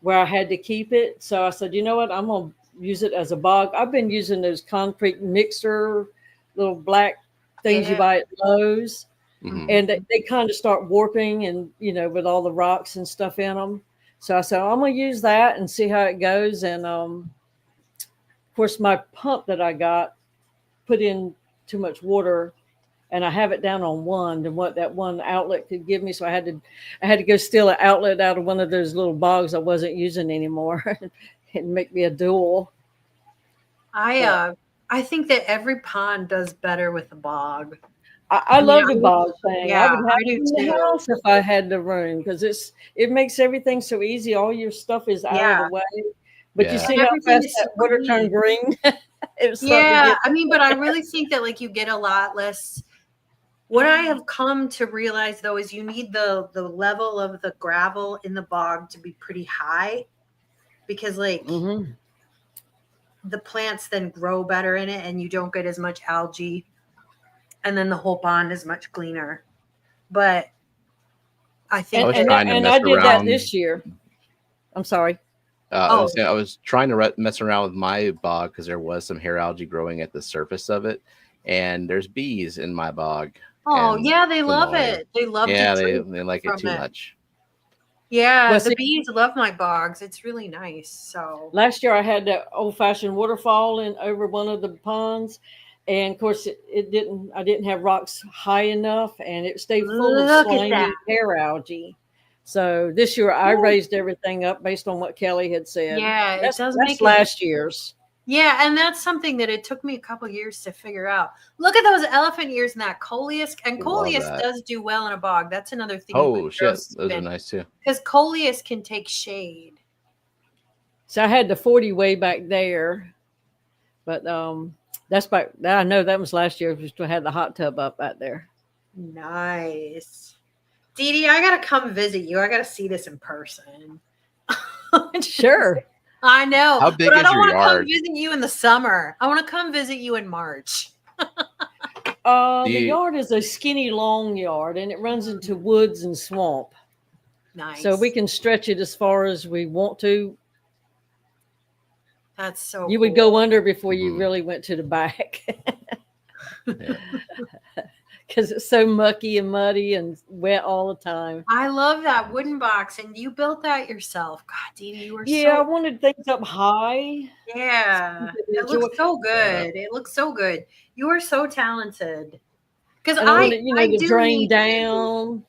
where I had to keep it. So I said, you know what? I'm going to use it as a bog. I've been using those concrete mixer, little black things you buy at Lowe's. And they kind of start warping and, with all the rocks and stuff in them. So I said, I'm going to use that and see how it goes. And, of course, my pump that I got put in too much water, and I have it down on 1 than what that one outlet could give me. So I had to go steal an outlet out of one of those little bogs I wasn't using anymore and make me a dual. I think that every pond does better with a bog. I love the bog thing. Yeah, I would have I do it in the house if I had the room because it makes everything so easy. All your stuff is out of the way. But you see how fast that water turned green? But I really think that like you get a lot less. What I have come to realize though is you need the level of the gravel in the bog to be pretty high because like the plants then grow better in it and you don't get as much algae and then the whole pond is much cleaner. But I think I did that this year. I'm sorry. I was trying to mess around with my bog because there was some hair algae growing at the surface of it, and there's bees in my bog. Oh yeah, they love it. They love it. Yeah, they like it too much. Yeah, the bees love my bogs. It's really nice. So last year I had that old-fashioned waterfall in over one of the ponds, and of course I didn't have rocks high enough, and it stayed full of slimy hair algae. So this year I raised everything up based on what Kelley had said. Yeah, that's last year's. Yeah, and that's something that it took me a couple years to figure out. Look at those elephant ears and that coleus. And coleus does do well in a bog. That's another thing. Oh, shit. Those are nice too. Because coleus can take shade. So I had the 40 way back there. But that's back. I know that was last year. We still had the hot tub up out there. Nice. Didi, I gotta come visit you. I gotta see this in person. Sure. I know. How big but I is don't your want to come yard? visit you in the summer. I want to come visit you in March. The yard is a skinny, long yard, and it runs into woods and swamp. Nice. So we can stretch it as far as we want to. That's so You cool. would go under before you really went to the back. Because it's so mucky and muddy and wet all the time. I love that wooden box, and you built that yourself. God, Didi, you were I wanted things up high. Yeah, it looks so good. It looks so good. You are so talented. Because I wanted, I to do drain need down.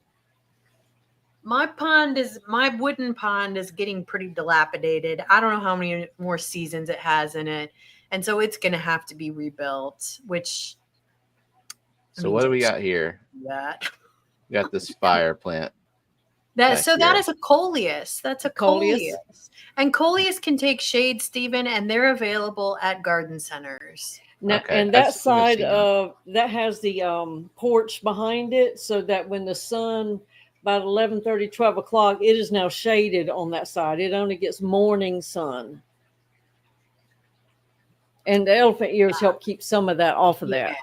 My wooden pond is getting pretty dilapidated. I don't know how many more seasons it has in it, and so it's going to have to be rebuilt. Which. So what do we got here? That. We got this fire plant. That is a coleus. That's a coleus. And coleus can take shade, Stephen, and they're available at garden centers. Now, and that side of that has the porch behind it, so that when the sun about 11:30, 12 o'clock, it is now shaded on that side. It only gets morning sun. And the elephant ears help keep some of that off of that.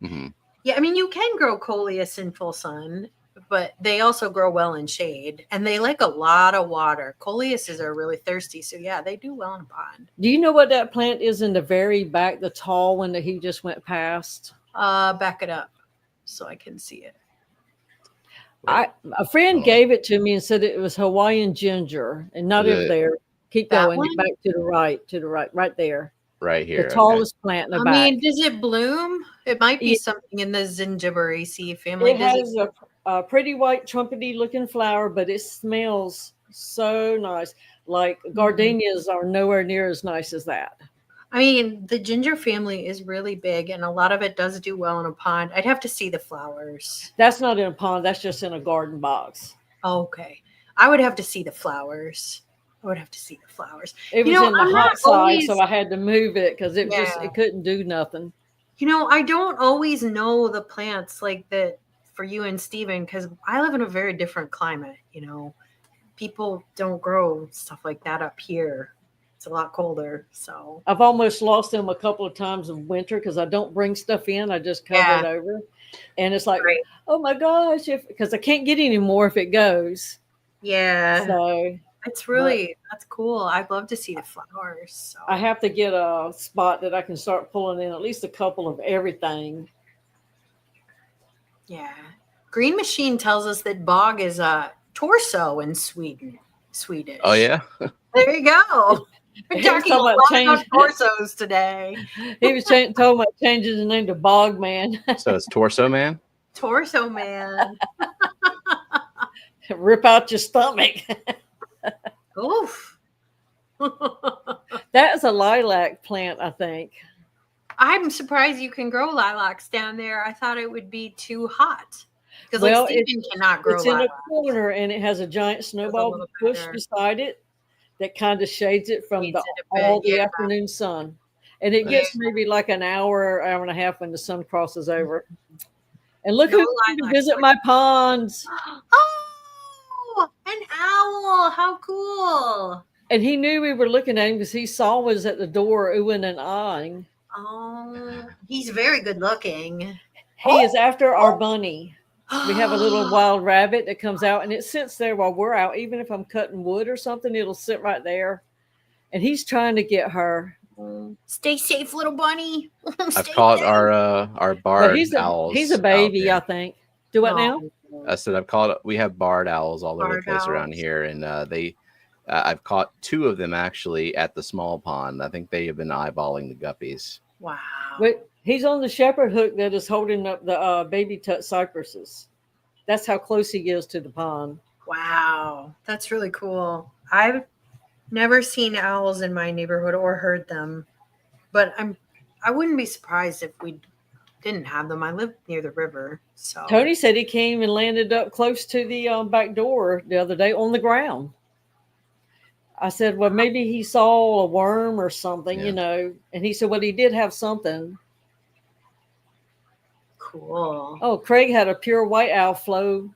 Mm-hmm. Yeah, I mean, you can grow coleus in full sun, but they also grow well in shade, and they like a lot of water. Coleuses are really thirsty, so yeah, they do well in a pond. Do you know what that plant is in the very back, the tall one that he just went past? Back it up so I can see it. A friend gave it to me and said it was Hawaiian ginger, and not over there. Keep going, get back to the right, right there. Right here. The tallest plant in the back. I mean, does it bloom? It might be something in the Zingiberaceae family. It has a pretty white trumpety looking flower, but it smells so nice. Like gardenias are nowhere near as nice as that. I mean, the ginger family is really big, and a lot of it does do well in a pond. I'd have to see the flowers. That's not in a pond. That's just in a garden box. Okay. I would have to see the flowers. It was in the hot side, so I had to move it because it couldn't do nothing. I don't always know the plants like that for you and Stephen, because I live in a very different climate. People don't grow stuff like that up here. It's a lot colder. So I've almost lost them a couple of times in winter because I don't bring stuff in. I just cover it over. And it's like, oh my gosh, because I can't get any more if it goes. Yeah. So that's cool. I'd love to see the flowers. So. I have to get a spot that I can start pulling in at least a couple of everything. Yeah. Green Machine tells us that bog is a torso in Swedish. Oh, yeah? There you go. We're talking about torsos today. He was told about changing the name to Bog Man. So it's Torso Man? Torso Man. Rip out your stomach. Oof. That is a lilac plant, I think. I'm surprised you can grow lilacs down there. I thought it would be too hot. Because Stephen cannot grow lilacs. It's in a corner, and it has a giant snowball bush beside it that kind of shades it from all the afternoon sun. And it gets maybe like an hour and a half when the sun crosses over. And look who came to visit my ponds. Oh, an owl. How cool. And he knew we were looking at him because he saw us at the door, oohing and eyeing. Oh, he's very good looking. He is after our bunny. We have a little wild rabbit that comes out, and it sits there while we're out. Even if I'm cutting wood or something, it'll sit right there. And he's trying to get her. Stay safe, little bunny. I've caught our barred owls. He's a baby, I think. Do what now? I said we have barred owls all over the place around here, and I've caught 2 of them actually at the small pond. I think they have been eyeballing the guppies. Wow. But he's on the shepherd hook that is holding up the baby tut cypresses. That's how close he is to the pond. Wow. That's really cool. I've never seen owls in my neighborhood or heard them, but I wouldn't be surprised if we didn't have them. I live near the river. So Tony said he came and landed up close to the back door the other day on the ground. I said, well, maybe he saw a worm or something, and he said, well, he did have something. Cool. Oh, Craig had a pure white owl flow.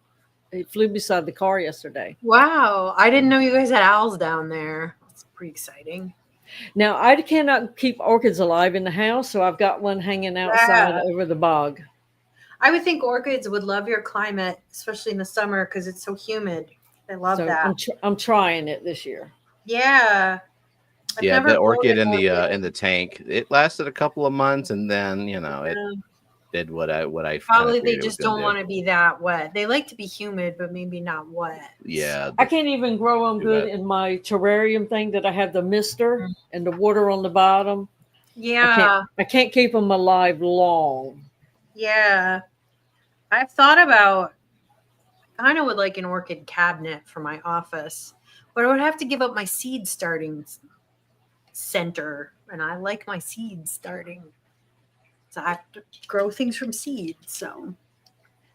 He flew beside the car yesterday. Wow. I didn't know you guys had owls down there. That's pretty exciting. Now, I cannot keep orchids alive in the house, so I've got one hanging outside over the bog. I would think orchids would love your climate, especially in the summer because it's so humid. They love that. I'm trying it this year. Yeah. Yeah, that orchid in the tank, it lasted a couple of months, and then it did what I probably they just don't want to be that wet. They like to be humid, but maybe not wet. Yeah, I can't even grow them good in my terrarium thing that I have the mister and the water on the bottom. Yeah, I can't keep them alive long. Yeah, I've thought about. I kind of would like an orchid cabinet for my office, but I would have to give up my seed starting center, and I like my seeds starting. So I have to grow things from seeds. So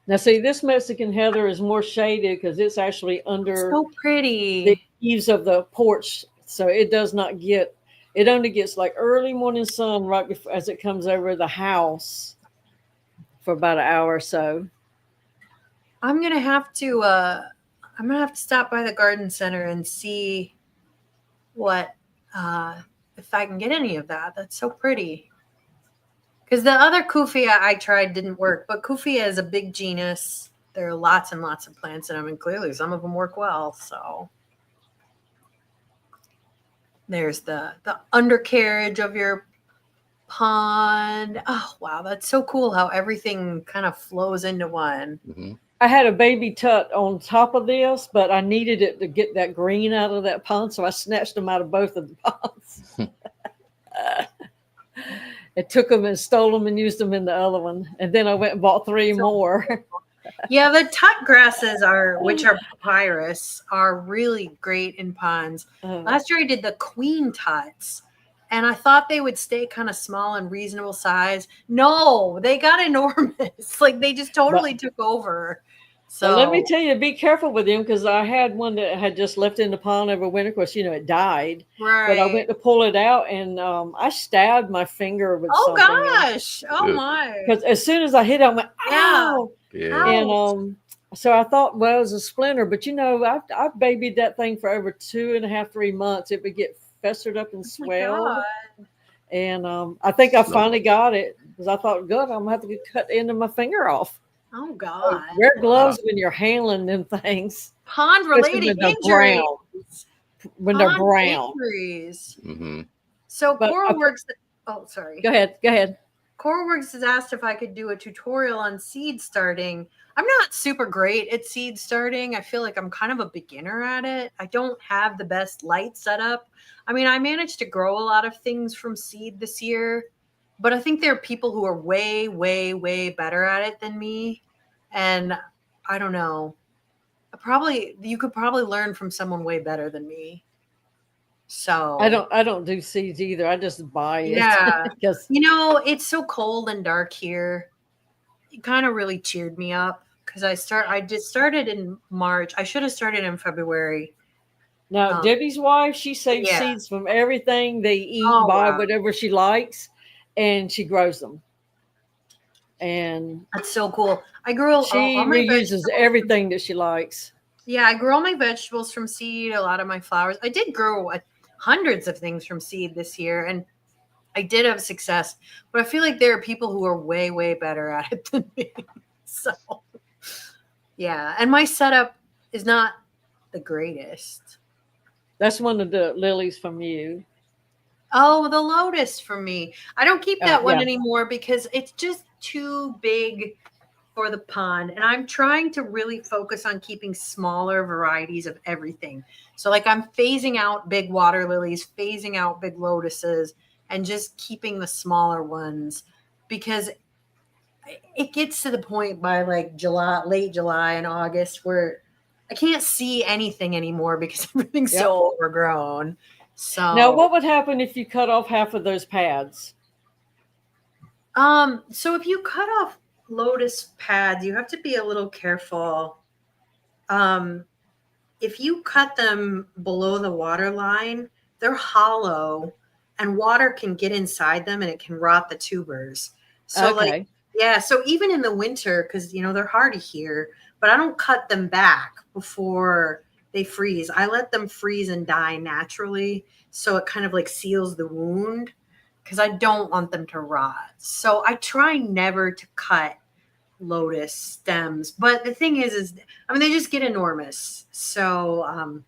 now, see, this Mexican heather is more shaded because it's actually under so pretty the eaves of the porch, so it does not get. It only gets like early morning sun right before as it comes over the house for about an hour or so. I'm gonna have to stop by the garden center and see what if I can get any of that. That's so pretty. Because the other Kufia I tried didn't work, but Kufia is a big genus. There are lots and lots of plants in them, and clearly some of them work well. So there's the undercarriage of your pond. Oh, wow. That's so cool how everything kind of flows into one. Mm-hmm. I had a baby tut on top of this, but I needed it to get that green out of that pond, so I snatched them out of both of the ponds. It took them and stole them and used them in the other one. And then I went and bought 3 more. Yeah, the tut grasses which are papyrus, are really great in ponds. Last year I did the queen tuts, and I thought they would stay kind of small and reasonable size. No, they got enormous. Like they just totally took over. So let me tell you, be careful with them because I had one that had just left in the pond over winter. Of course, it died. Right. But I went to pull it out and I stabbed my finger with something. Oh gosh! Oh my! Because as soon as I hit it, I went, ow! Yeah. And so I thought, well, it was a splinter. But I've babied that thing for over 2.5, 3 months. It would get festered up and swelled. And I think I finally got it because I thought, good, I'm gonna have to cut the end of my finger off. Oh God! Wear gloves when you're handling them things. Pond-related injuries. When they're brown. Injuries. Mm-hmm. So CoralWorks. Oh, sorry. Go ahead. CoralWorks has asked if I could do a tutorial on seed starting. I'm not super great at seed starting. I feel like I'm kind of a beginner at it. I don't have the best light setup. I mean, I managed to grow a lot of things from seed this year, but I think there are people who are way, way, way better at it than me. And I don't know. You could probably learn from someone way better than me. So I don't do seeds either. I just buy it. Yeah. Because it's so cold and dark here. It kind of really cheered me up because I just started in March. I should have started in February. Now Debbie's wife, she saves seeds from everything they eat, whatever she likes, and she grows them. And that's so cool. She reuses everything that she likes. Yeah, I grew all my vegetables from seed, a lot of my flowers. I did grow hundreds of things from seed this year, and I did have success. But I feel like there are people who are way, way better at it than me. So, yeah. And my setup is not the greatest. That's one of the lilies from you. Oh, the lotus for me. I don't keep that one anymore because it's just too big for the pond. And I'm trying to really focus on keeping smaller varieties of everything. So like I'm phasing out big water lilies, phasing out big lotuses, and just keeping the smaller ones because it gets to the point by like late July and August where I can't see anything anymore because everything's so overgrown. So now what would happen if you cut off half of those pads? So if you cut off lotus pads, you have to be a little careful. If you cut them below the water line, they're hollow and water can get inside them and it can rot the tubers. So like Yeah, so even in the winter, because they're hardy here, but I don't cut them back before they freeze. I let them freeze and die naturally, so it kind of like seals the wound, because I don't want them to rot. So I try never to cut lotus stems, but the thing is I mean, they just get enormous. So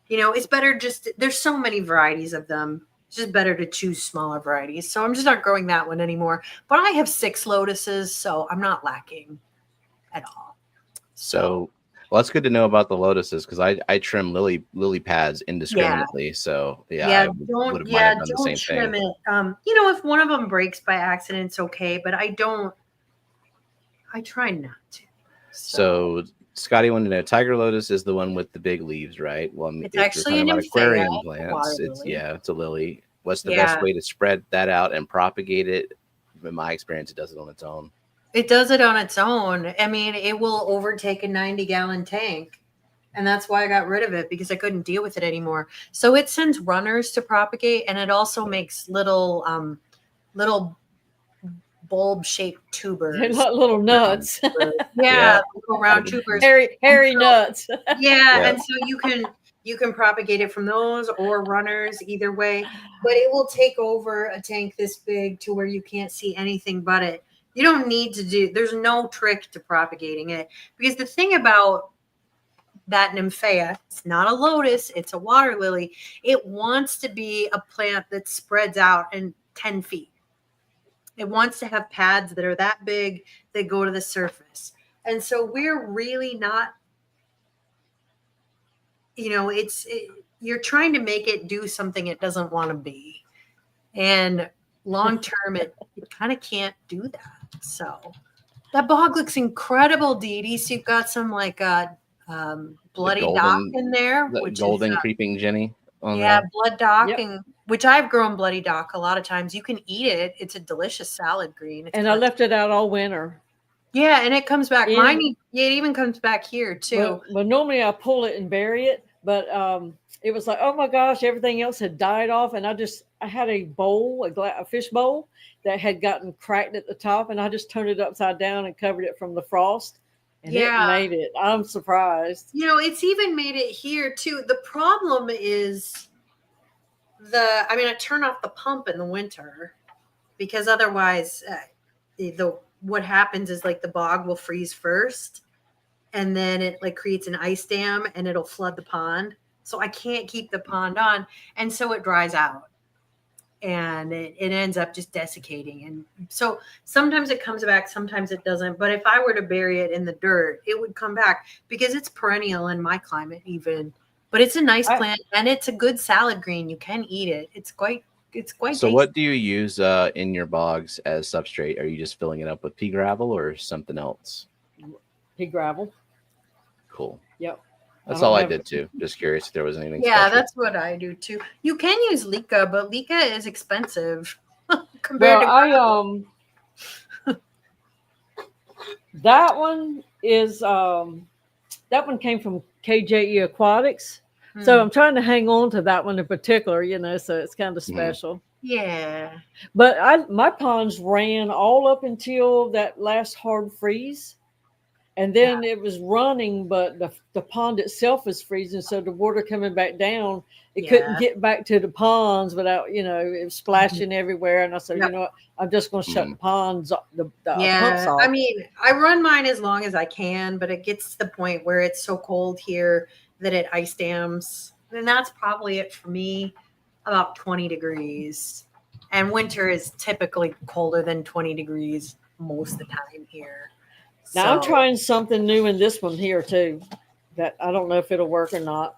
it's better there's so many varieties of them. It's just better to choose smaller varieties. So I'm just not growing that one anymore. But I have 6 lotuses, so I'm not lacking at all. So well, that's good to know about the lotuses, because I trim lily pads indiscriminately. Yeah. So I would might have done the same trim thing. It. If one of them breaks by accident, it's okay, but I try not to. So Scotty wanted to know, tiger lotus is the one with the big leaves, right? Well, it's actually an aquarium plants. It's a lily. What's the best way to spread that out and propagate it? In my experience, it does it on its own. It does it on its own. I mean, it will overtake a 90-gallon tank. And that's why I got rid of it, because I couldn't deal with it anymore. So it sends runners to propagate, and it also makes little bulb-shaped tubers. They're like little nuts. Little round tubers. Hairy nuts. And so you can propagate it from those or runners, either way. But it will take over a tank this big to where you can't see anything but it. You don't need to there's no trick to propagating it, because the thing about that nymphea, it's not a lotus, it's a water lily. It wants to be a plant that spreads out in 10 feet. It wants to have pads that are that big that go to the surface. And so we're really not, you're trying to make it do something it doesn't want to be. And long term, it kind of can't do that. So that bog looks incredible, Didi. So you've got some like bloody dock in there, which golden creeping Jenny. Blood dock, which I've grown bloody dock a lot of times. You can eat it. It's a delicious salad green. I left it out all winter. Yeah, and it comes back. Mine, it even comes back here too. But normally I pull it and bury it. But it was like, oh my gosh, everything else had died off, and I had a bowl, a fish bowl that had gotten cracked at the top, and I just turned it upside down and covered it from the frost. And it made it. I'm surprised. It's even made it here too. The problem is I turn off the pump in the winter, because otherwise what happens is like the bog will freeze first, and then it like creates an ice dam and it'll flood the pond. So I can't keep the pond on. And so it dries out. And it ends up just desiccating. And so sometimes it comes back, sometimes it doesn't. But if I were to bury it in the dirt, it would come back, because it's perennial in my climate even. But it's a nice plant, and it's a good salad green. You can eat it. It's quite So tasty. What do you use in your bogs as substrate? Are you just filling it up with pea gravel or something else? Pea gravel. Cool. Yep. That's all I did too. Just curious if there was anything. Yeah, that's what I do too. You can use leca, but leca is expensive compared to. That one is that one came from KJE Aquatics, so I'm trying to hang on to that one in particular. So it's kind of special. Yeah. But my ponds ran all up until that last hard freeze. And then it was running, but the pond itself was freezing. So the water coming back down, it couldn't get back to the ponds without, it was splashing everywhere. And I said, you know what, I'm just going to shut the ponds, the pumps off. I mean, I run mine as long as I can, but it gets to the point where it's so cold here that it ice dams. And that's probably it for me, about 20 degrees. And winter is typically colder than 20 degrees most of the time here. Now I'm trying something new in this one here too, that I don't know if it'll work or not.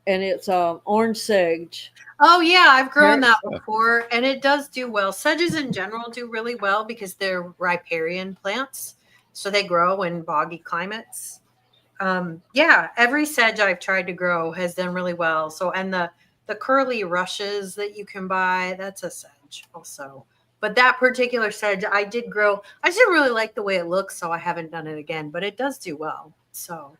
And it's orange sage. Oh yeah, I've grown that before, and it does do well. Sedges in general do really well because they're riparian plants, so they grow in boggy climates. Every sedge I've tried to grow has done really well. So, and the curly rushes that you can buy, that's a sedge also. But that particular sedge I did grow. I just didn't really like the way it looks, so I haven't done it again. But it does do well. So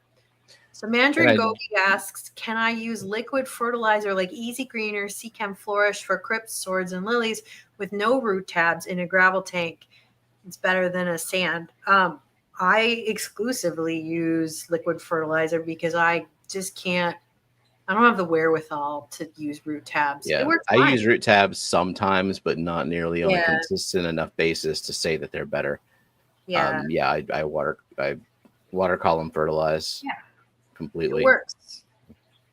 Mandarin Gogi asks, can I use liquid fertilizer like Easy Green or Seachem Flourish for crypts, swords, and lilies with no root tabs in a gravel tank? It's better than a sand. I exclusively use liquid fertilizer because I just can't. I don't have the wherewithal to use root tabs. It Yeah, works I fine. use root tabs sometimes, but not nearly on a Yeah. consistent enough basis to say that they're better. Yeah. I water column fertilize Yeah. completely. It works.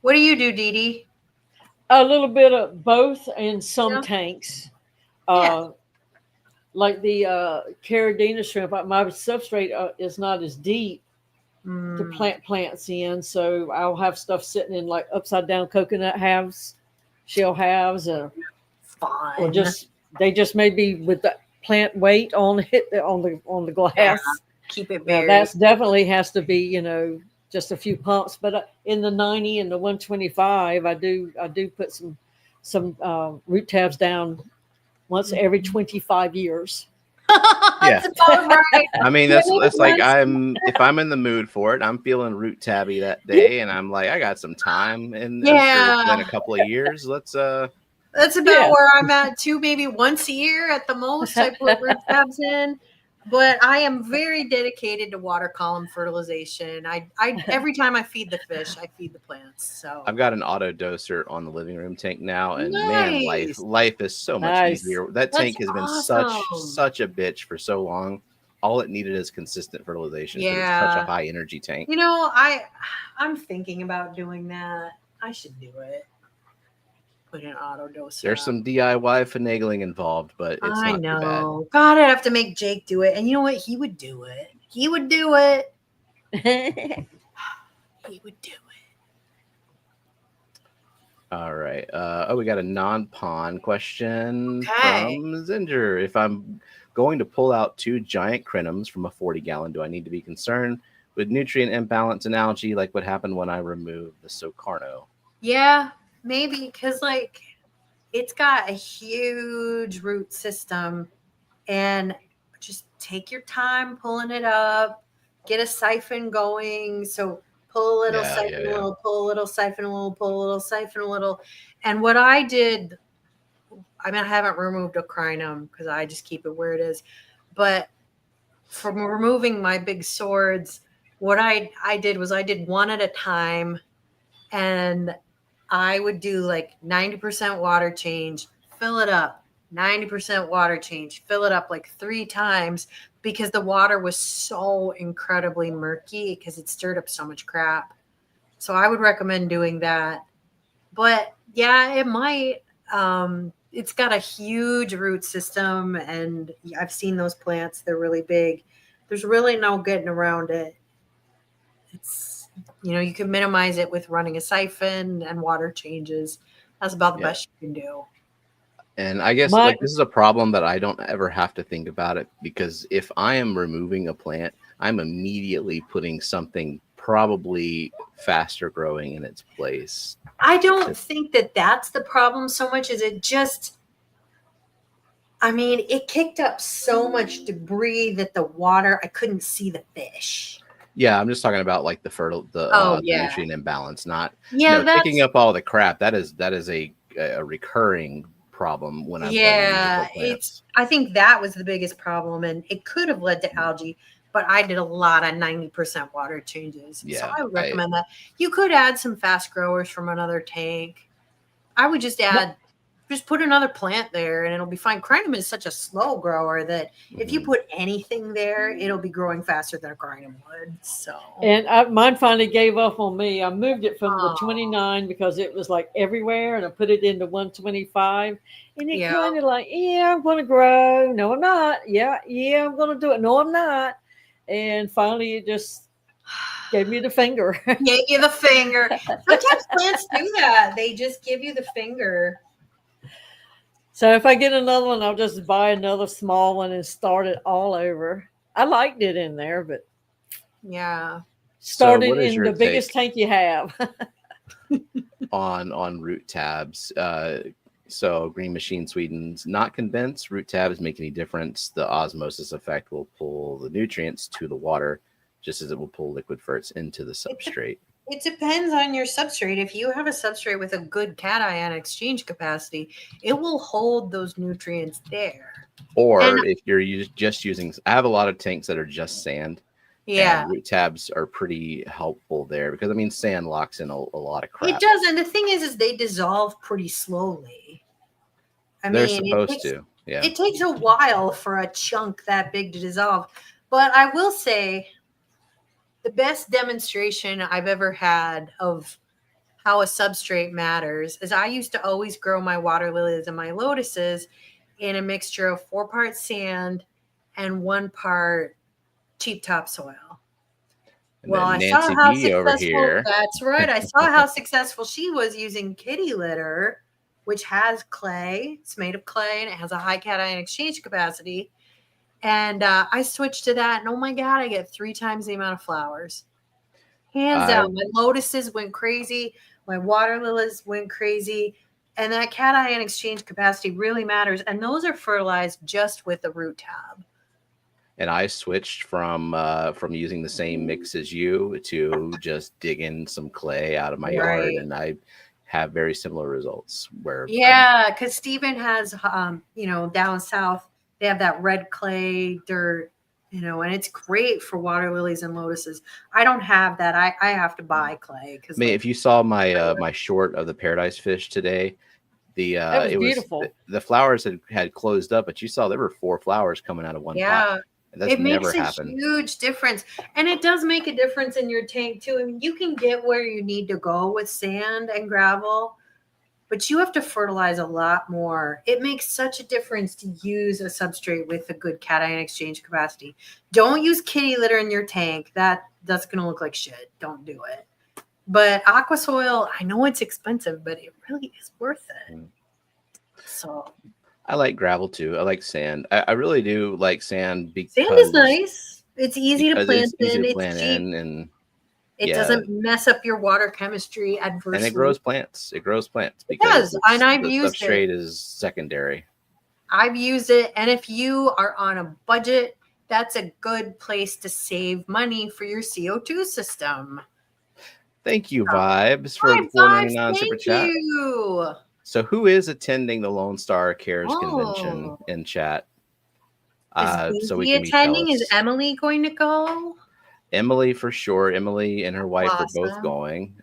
What do you do, Didi? A little bit of both and some Yeah. tanks. Yeah. Like the Caridina shrimp, my substrate is not as deep to plant plants in, so I'll have stuff sitting in like upside down coconut halves, shell halves, or just they just may be with the plant weight on it on the glass. Yeah. Keep it buried. That's definitely has to be just a few pumps, but in the 90 and the 125, I do put some root tabs down once every 25 years. Yeah. That's about right. I mean, that's like if I'm in the mood for it, I'm feeling root tabby that day, and I'm like, I got some time, and Yeah. in a couple of years, let's That's about where I'm at too. Maybe once a year at the most, I put root tabs in. But I am very dedicated to water column fertilization. I every time I feed the fish, I feed the plants. So I've got an auto doser on the living room tank now, and Nice. man, life is so much Nice. easier. That That's tank has been awesome. such a bitch for so long. All it needed is consistent fertilization. Because it's such a high energy tank. You know, I'm thinking about doing that. I should do it. Put an auto doser. There's some DIY finagling involved, but it's I not too bad. know. God, I'd have to make Jake do it. And you know what? He would do it. He would do it. He would do it. All right. We got a non-pond question Okay. from Zinger. If I'm going to pull out 2 giant crinums from a 40-gallon, do I need to be concerned with nutrient imbalance and algae like what happened when I removed the Socarno? Yeah, maybe because like it's got a huge root system, and just take your time pulling it up. Get a siphon going. So pull a little, siphon a little, pull a little, siphon a little, pull a little, siphon a little. And what I did, I mean, I haven't removed a crinum because I just keep it where it is. But from removing my big swords, what I did was I did one at a time, and I would do like 90% water change, fill it up, 90% water change, fill it up like 3 times because the water was so incredibly murky because it stirred up so much crap. So I would recommend doing that. But yeah, it might. It's got a huge root system, and I've seen those plants. They're really big. There's really no getting around it. It's, you can minimize it with running a siphon and water changes. That's about the best you can do. And I guess like this is a problem that I don't ever have to think about it, because if I am removing a plant, I'm immediately putting something probably faster growing in its place. I don't think that that's the problem so much as it just, I mean, it kicked up so much debris that the water, I couldn't see the fish. Yeah, I'm just talking about like the nutrient imbalance, not picking up all the crap. That is a recurring problem when I'm it's I think that was the biggest problem, and it could have led to algae, but I did a lot of 90% water changes. So I would recommend that. You could add some fast growers from another tank. I would just put another plant there and it'll be fine. Crinum is such a slow grower that if you put anything there, it'll be growing faster than a crinum would. So, and mine finally gave up on me. I moved it from the 29 because it was like everywhere, and I put it into 125, and it kind of like, I'm going to grow. No, I'm not. Yeah, I'm going to do it. No, I'm not. And finally, it just gave me the finger. Gave you the finger. Sometimes plants do that. They just give you the finger. So if I get another one, I'll just buy another small one and start it all over. I liked it in there, but start it in the biggest tank you have. on root tabs. So Green Machine Sweden's not convinced root tabs make any difference. The osmosis effect will pull the nutrients to the water, just as it will pull liquid ferts into the substrate. It depends on your substrate. If you have a substrate with a good cation exchange capacity, it will hold those nutrients there. Or And if you're just using, I have a lot of tanks that are just sand. yeah, And root tabs are pretty helpful there because I mean sand locks in a lot of crap. it does. And the thing is they dissolve pretty slowly. They're supposed to. Yeah. It takes a while for a chunk that big to dissolve. But I will say the best demonstration I've ever had of how a substrate matters is I used to always grow my water lilies and my lotuses in a mixture of 4 parts sand and 1 part cheap topsoil. And Well, I saw Nancy how B over successful. here. That's right. I saw how successful she was using kitty litter, which has clay. It's made of clay and it has a high cation exchange capacity. And I switched to that, and oh my god, I get 3 times the amount of flowers. Hands down, my lotuses went crazy. My water lilies went crazy. And that cation exchange capacity really matters. And those are fertilized just with the root tab. And I switched from using the same mix as you to just digging some clay out of my yard, and I have very similar results. Because Stephen has, down south, they have that red clay dirt, and it's great for water lilies and lotuses. I don't have that. I have to buy clay. Because if you saw my my short of the paradise fish today, it was beautiful. The flowers had closed up, but you saw there were 4 flowers coming out of one pot. It makes a huge difference. And it does make a difference in your tank too. I mean, you can get where you need to go with sand and gravel, but you have to fertilize a lot more. It makes such a difference to use a substrate with a good cation exchange capacity. Don't use kitty litter in your tank. That's going to look like shit. Don't do it. But aquasoil, I know it's expensive, but it really is worth it. So I like gravel too. I like sand. I really do like sand because sand is nice. It's easy to plant in. It's cheap. And it doesn't mess up your water chemistry adversely. And it grows plants. It does. And I've used it. Substrate is secondary. I've used it. And if you are on a budget, that's a good place to save money for your CO2 system. Thank you, Vibes, for the $4.99 super chat. Thank you. So who is attending the Lone Star Cares convention in chat? So we can attending? Is Emily going to go? Emily for sure. Emily and her wife are both going.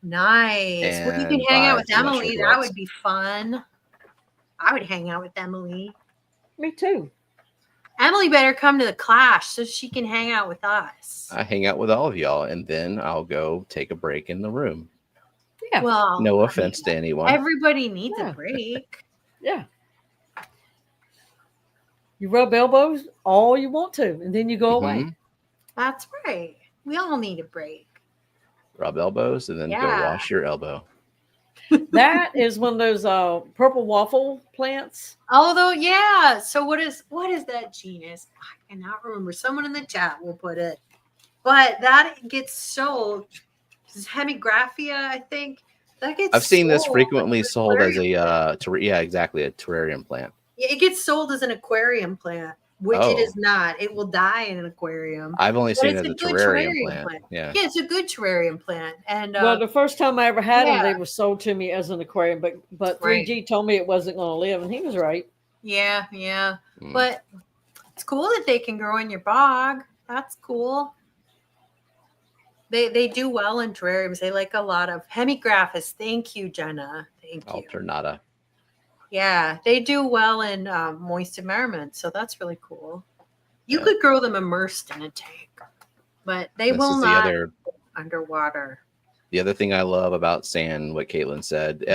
Nice. Well, you can hang out with Emily. That would be fun. I would hang out with Emily. Me too. Emily better come to the clash so she can hang out with us. I hang out with all of y'all, and then I'll go take a break in the room. Yeah. Well, no offense to anyone. Everybody needs a break. Yeah. You rub elbows all you want to, and then you go away. That's right. We all need a break. Rub elbows and then go wash your elbow. That is one of those purple waffle plants. Although, yeah. So what is that genus? I cannot remember. Someone in the chat will put it. But that gets sold. This is hemigraphia, I think. That gets. I've seen this frequently sold as a exactly, a terrarium plant. Yeah, it gets sold as an aquarium plant, which it is not. It will die in an aquarium. I've only seen it as a terrarium plant. Yeah, it's a good terrarium plant. And well, the first time I ever had them, they were sold to me as an aquarium, but 3G told me it wasn't going to live, and he was right. Yeah. But it's cool that they can grow in your bog. That's cool. They do well in terrariums. They like a lot of hemigraphis. Thank you, Jenna. Thank you. Alternata. Yeah, they do well in moist environments, so that's really cool. You could grow them immersed in a tank, but they will not underwater. The other thing I love about sand, what Caitlin said,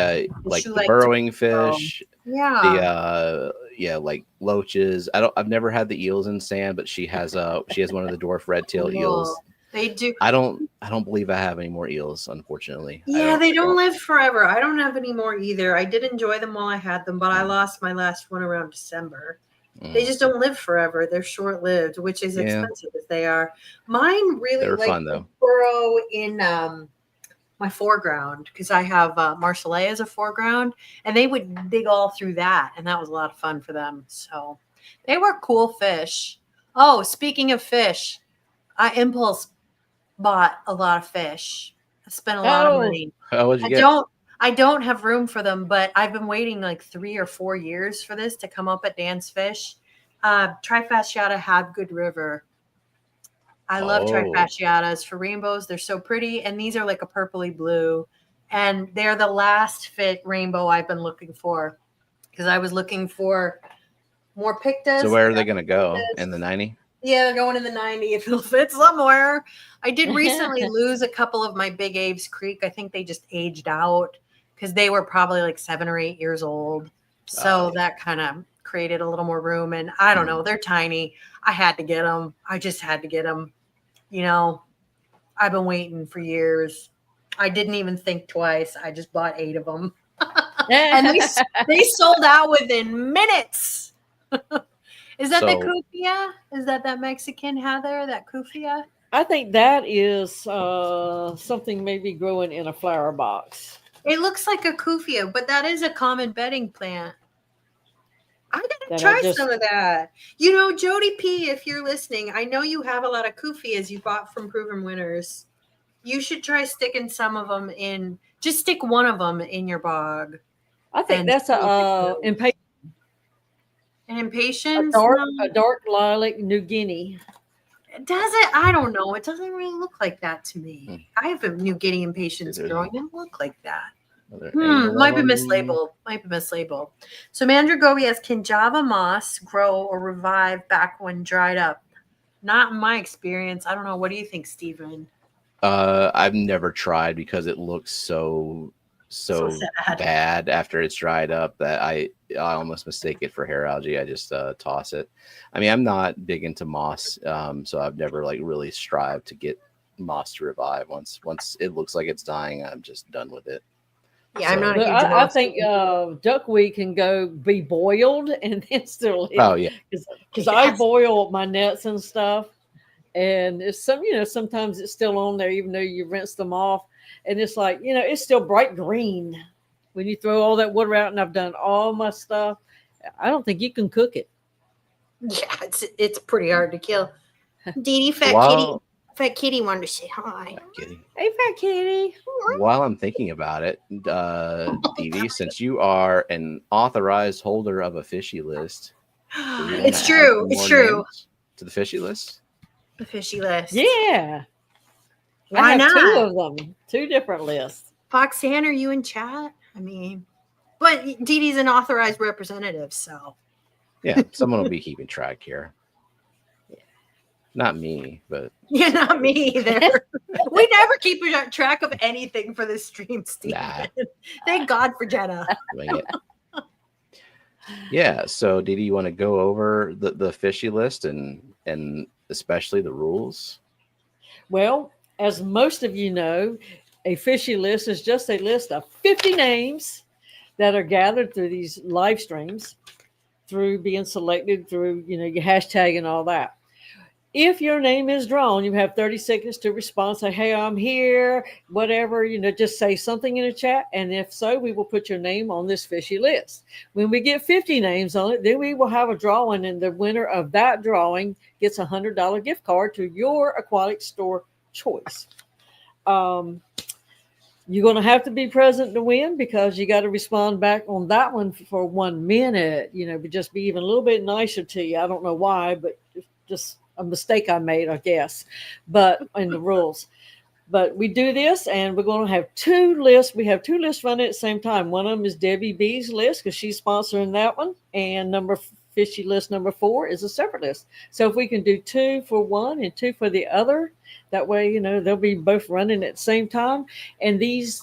like the burrowing fish, like loaches. I've never had the eels in sand, but she has one of the dwarf red tail eels. They do. I don't believe I have any more eels, unfortunately. Yeah, they don't live forever. I don't have any more either. I did enjoy them while I had them, but I lost my last one around December. They just don't live forever. They're short-lived, which is expensive as they are. Mine really like to burrow in my foreground because I have Marseillais as a foreground, and they would dig all through that, and that was a lot of fun for them. So they were cool fish. Oh, speaking of fish, Impulse bought a lot of fish spent a lot of money. What'd you get? I don't have room for them, but I've been waiting like 3 or 4 years for this to come up at Dan's Fish. Trifasciata have good river. I love trifasciatas for rainbows. They're so pretty. And these are like a purpley blue. And they're the last fit rainbow I've been looking for, because I was looking for more pictas. So where are they going to go? In the 90? Yeah, they're going in the 90 if it'll fit somewhere. I did recently lose a couple of my Big Aves Creek. I think they just aged out because they were probably like 7 or 8 years old. So that kind of created a little more room. And I don't know, they're tiny. I had to get them. I just had to get them. You know, I've been waiting for years. I didn't even think twice. I just bought 8 of them. And they sold out within minutes. Is that the kufia? Is that Mexican heather, that kufia? I think that is something maybe growing in a flower box. It looks like a kufia, but that is a common bedding plant. I'm going to try some of that. You know, Jody P., if you're listening, I know you have a lot of kufias you bought from Proven Winners. You should try sticking some of them in. Just stick one of them in your bog. I think that's impatient. An impatience? A dark lilac New Guinea. Does it? I don't know. It doesn't really look like that to me. I have a New Guinea impatiens growing. It doesn't look like that. Might be mislabeled. So Mandragoby asks, can Java moss grow or revive back when dried up? Not in my experience. I don't know. What do you think, Stephen? I've never tried because it looks so bad after it's dried up that I almost mistake it for hair algae. I just toss it. I mean, I'm not big into moss, so I've never like really strived to get moss to revive. Once it looks like it's dying, I'm just done with it. Yeah, I'm not a huge I think duckweed can go be boiled and then still live. Oh yeah, because I boil my nets and stuff, and it's sometimes it's still on there even though you rinse them off, and it's like it's still bright green when you throw all that water out. And I've done all my stuff. I don't think you can cook it. Yeah, it's pretty hard to kill. Didi, Fat Kitty wanted to say hi. Hey, Fat Kitty. While I'm thinking about it, Didi, since you are an authorized holder of a fishy list, it's true. It's true. To the fishy list. The fishy list. Yeah. Why not? 2 of them. 2 different lists. Foxanne, are you in chat? I mean, but Didi's an authorized representative, so. Yeah, someone will be keeping track here. Not me, but yeah, not me either. We never keep track of anything for this stream, Steve. Nah. Thank God for Jenna. Yeah. So, Didi, you want to go over the fishy list and especially the rules? Well, as most of you know, a fishy list is just a list of 50 names that are gathered through these live streams, through being selected, through your hashtag and all that. If your name is drawn, you have 30 seconds to respond. Say, hey, I'm here, whatever, just say something in the chat. And if so, we will put your name on this fishy list. When we get 50 names on it, then we will have a drawing, and the winner of that drawing gets a $100 gift card to your aquatic store choice. You're going to have to be present to win, because you got to respond back on that one for 1 minute, but just be even a little bit nicer to you. I don't know why, but just a mistake I made, I guess, but in the rules. But we do this, and we're going to have 2 lists. We have 2 lists running at the same time. One of them is Debbie B's list, because she's sponsoring that one, and fishy list number 4 is a separate list. So if we can do 2 for one and 2 for the other, that way they'll be both running at the same time. And these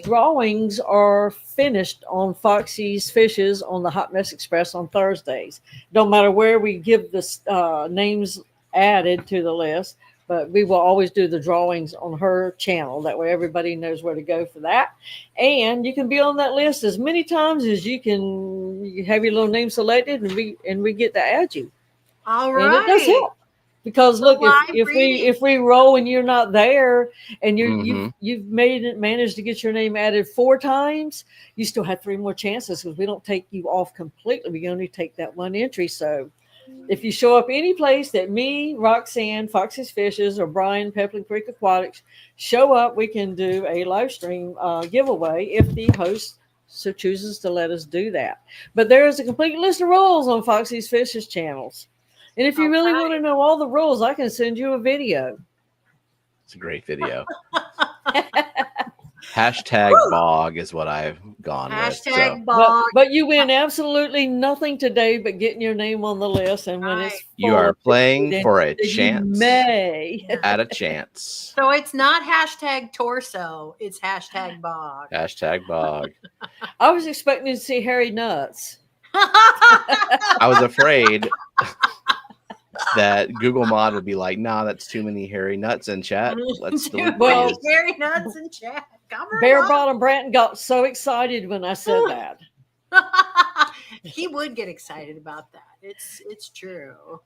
drawings are finished on Foxy's Fishes on the Hot Mess Express on Thursdays. Don't matter where we give the names added to the list, but we will always do the drawings on her channel. That way everybody knows where to go for that. And you can be on that list as many times as you have your little name selected, and we get to add you. All right. And it does help. Because look, if we roll and you're not there, and you've managed to get your name added 4 times, you still have 3 more chances, because we don't take you off completely. We only take that 1 entry. So If you show up any place that me, Roxanne, Foxy's Fishes, or Brian, Pepperland Creek Aquatics show up, we can do a live stream giveaway if the host so chooses to let us do that. But there is a complete list of rules on Foxy's Fishes channels. And if you really want to know all the rules, I can send you a video. It's a great video. Hashtag bog is what I've gone Hashtag with. bog. But you win absolutely nothing today but getting your name on the list. And when it's you are playing for a you chance. May. At a chance. So it's not hashtag torso. It's hashtag bog. Hashtag bog. I was expecting to see hairy nuts. I was afraid that Google Mod would be like, nah, that's too many hairy nuts in chat. Let's delete Well, these. hairy nuts in chat. Bear Bottom Bratton got so excited when I said that. He would get excited about that. It's true.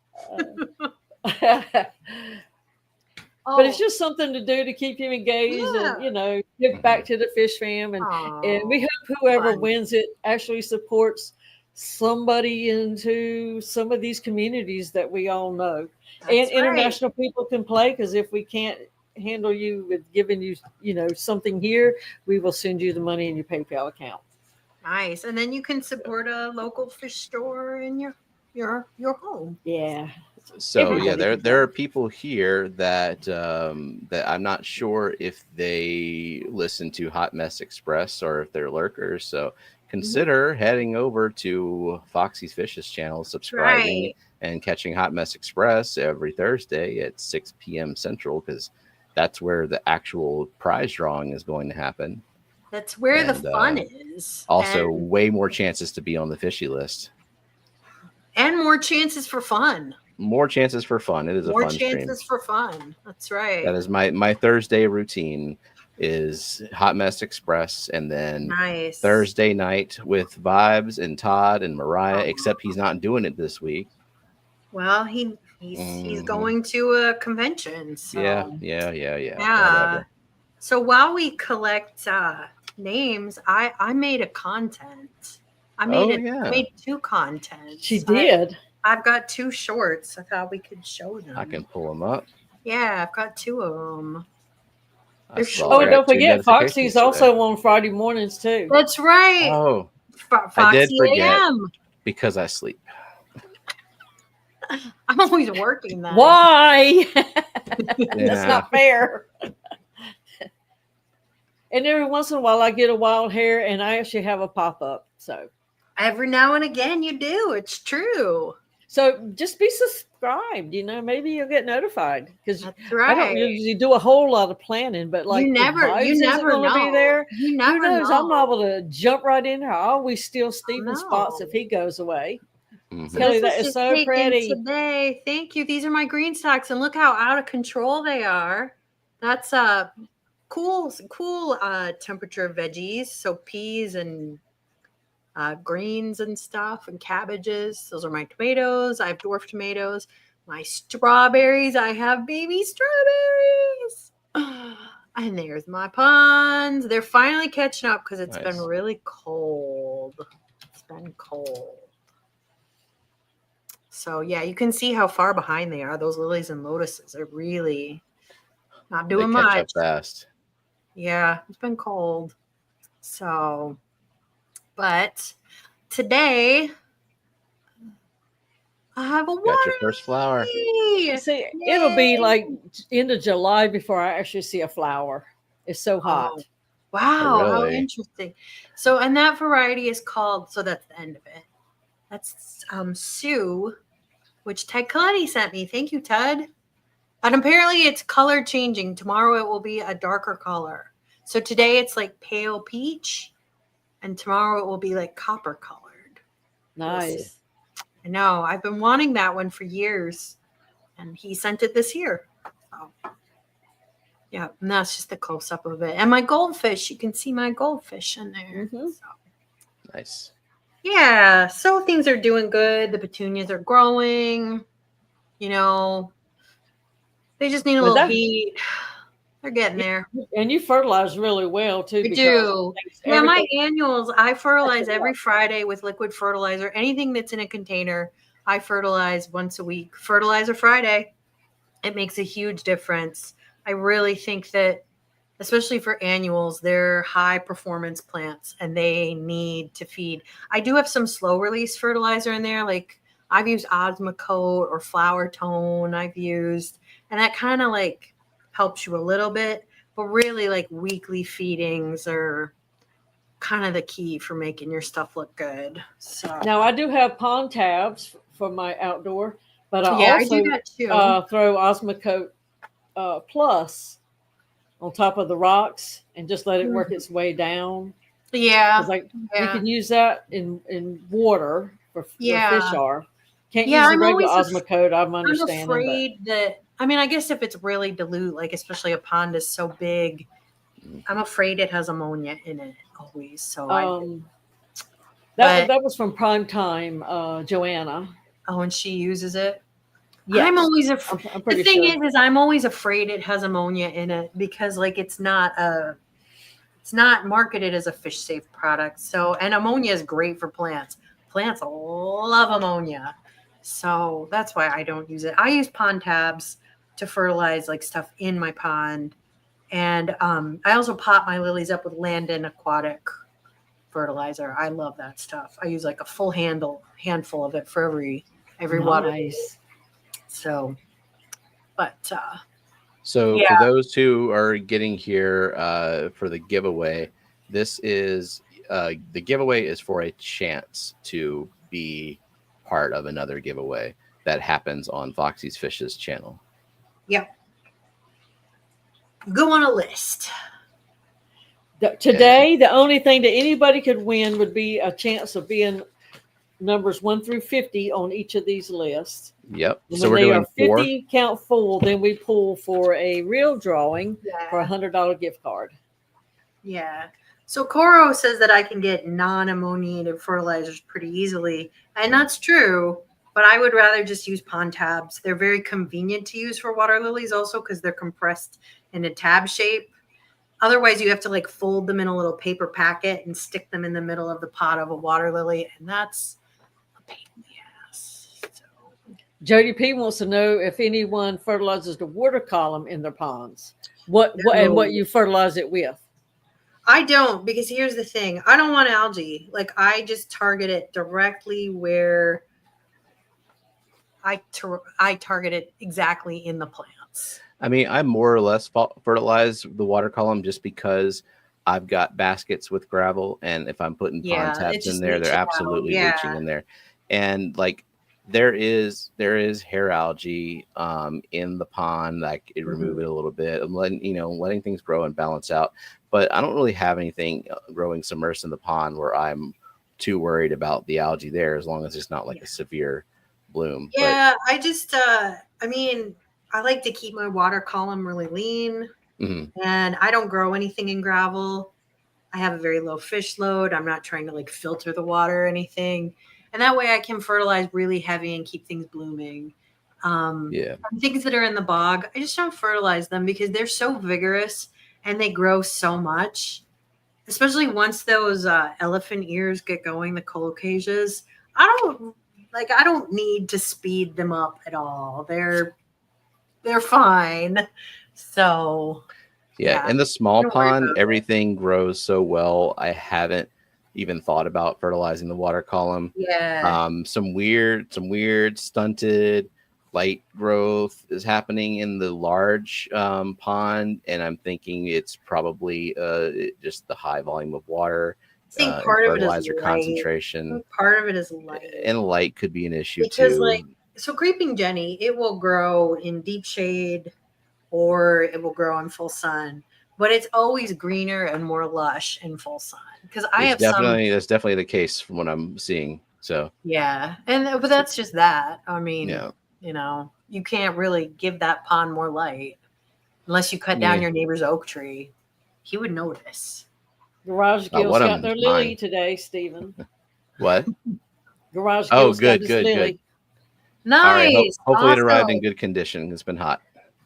But it's just something to do to keep you engaged and, you know, give back to the Fishfam. And we hope whoever wins it actually supports somebody into some of these communities that we all know. And international people can play, because if we can't handle you with giving you, you know, something here, we will send you the money in your PayPal account. Nice. And then you can support a local fish store in your home. Yeah. So yeah, there are people here that that I'm not sure if they listen to Hot Mess Express or if they're lurkers. So consider heading over to Foxy's Fishes channel, subscribing, and catching Hot Mess Express every Thursday at 6 p.m. Central, because that's where the actual prize drawing is going to happen. That's where the fun is. Also, way more chances to be on the fishy list. And more chances for fun. More chances for fun. It is a fun stream. More chances for fun. That's right. That is my Thursday routine is Hot Mess Express, and then Thursday night with Vibes and Todd and Mariah, except he's not doing it this week. Well, he's going to a convention. So. Yeah. Whatever. So while we collect names, I made a content. I made two contents. She did. I've got two shorts. I thought we could show them. I can pull them up. Yeah, I've got two of them. And don't forget, Foxy's also on Friday mornings too. That's right. Oh, Foxy I did forget AM. because I sleep. I'm always working then. Why? That's not fair. And every once in a while I get a wild hair and I actually have a pop-up. So every now and again you do. It's true. So just be subscribed, you know, maybe you'll get notified, because I don't usually do a whole lot of planning, but like you never know. Be there. You never Who knows? know. I'm able to jump right in there. I always steal Stephen's spots if he goes away. Mm-hmm. Kelley, that is so pretty. Today. Thank you. These are my green stocks, and look how out of control they are. That's cool temperature veggies. So peas and greens and stuff, and cabbages. Those are my tomatoes. I have dwarf tomatoes. My strawberries. I have baby strawberries. And there's my ponds. They're finally catching up because it's been really cold. It's been cold. So yeah, you can see how far behind they are. Those lilies and lotuses are really not doing much. Catch up fast. Yeah, it's been cold. So, but today I have a got your first flower. See, it'll be like end of July before I actually see a flower. It's so hot. Oh, wow, really? How interesting. So, and that variety is called, so that's the end of it. That's Sue, which Ted Coletti sent me. Thank you, Ted. And apparently it's color changing. Tomorrow it will be a darker color. So today it's like pale peach, and tomorrow it will be like copper colored. Nice. I know. I've been wanting that one for years, and he sent it this year. So, yeah, and that's just a close up of it. And my goldfish, you can see my goldfish in there. Mm-hmm. So. Nice. Yeah, so things are doing good. The petunias are growing. You know, they just need a little heat. They're getting there. And you fertilize really well, too. I do. Yeah, my annuals, I fertilize every Friday with liquid fertilizer. Anything that's in a container, I fertilize once a week. Fertilizer Friday. It makes a huge difference. I really think that, especially for annuals, they're high performance plants and they need to feed. I do have some slow release fertilizer in there. Like I've used Osmocote or Flower Tone I've used, and that kind of like helps you a little bit, but really like weekly feedings are kind of the key for making your stuff look good. So Now I do have pond tabs for my outdoor, but I yeah, I also do that too. throw Osmocote Plus on top of the rocks and just let it work its way down. Yeah. It's like you can use that in water where fish are. Can't use the regular Osmocote. I'm understanding. I'm afraid that, I mean, I guess if it's really dilute, like especially a pond is so big, I'm afraid it has ammonia in it always. So that was from Prime Time, Joanna. Oh, and she uses it. Yes. I'm always I'm pretty the thing sure. is I'm always afraid it has ammonia in it because like it's not marketed as a fish safe product. So, and ammonia is great for plants. Plants love ammonia. So that's why I don't use it. I use pond tabs to fertilize like stuff in my pond. And I also pot my lilies up with Landon aquatic fertilizer. I love that stuff. I use like a full handful of it for every water. So, but so for those who are getting here for the giveaway, this is the giveaway is for a chance to be part of another giveaway that happens on Foxy's Fishes channel. Yep. Go on a list. Today, the only thing that anybody could win would be a chance of being numbers 1 through 50 on each of these lists. Yep. And so when we're they doing are 50 count full, then we pull for a real drawing for $100 gift card. Yeah. So Coro says that I can get non-ammoniated fertilizers pretty easily. And that's true. But I would rather just use pond tabs. They're very convenient to use for water lilies also because they're compressed in a tab shape. Otherwise, you have to like fold them in a little paper packet and stick them in the middle of the pot of a water lily. And that's a pain in the ass. So. Jody P wants to know if anyone fertilizes the water column in their ponds. What you fertilize it with. I don't, because here's the thing. I don't want algae. Like I just target it directly where I target it exactly in the plants. I mean, I more or less fertilize the water column just because I've got baskets with gravel, and if I'm putting pond tabs in there, they're absolutely leaching in there. And like there is hair algae in the pond. I could remove it a little bit. I'm letting things grow and balance out. But I don't really have anything growing submersed in the pond where I'm too worried about the algae there, as long as it's not like a severe bloom. Yeah, but I just I like to keep my water column really lean, and I don't grow anything in gravel. I have a very low fish load. I'm not trying to like filter the water or anything. And that way I can fertilize really heavy and keep things blooming. Things that are in the bog, I just don't fertilize them because they're so vigorous and they grow so much, especially once those elephant ears get going, the colocasias. I don't need to speed them up at all. They're fine. So in the small pond, everything grows so well. I haven't even thought about fertilizing the water column. Some weird stunted light growth is happening in the large pond, and I'm thinking it's probably just the high volume of water. I think part of it is fertilizer concentration. Part of it is light, and light could be an issue because too. So creeping Jenny, it will grow in deep shade or it will grow in full sun, but it's always greener and more lush in full sun. Because that's definitely the case from what I'm seeing. So but that's just that. I mean, you can't really give that pond more light unless you cut down your neighbor's oak tree. He would notice. Garage Gills got their lily today, Stephen. What? Garage Gills good. Nice. All right, hopefully it arrived in good condition. It's been hot.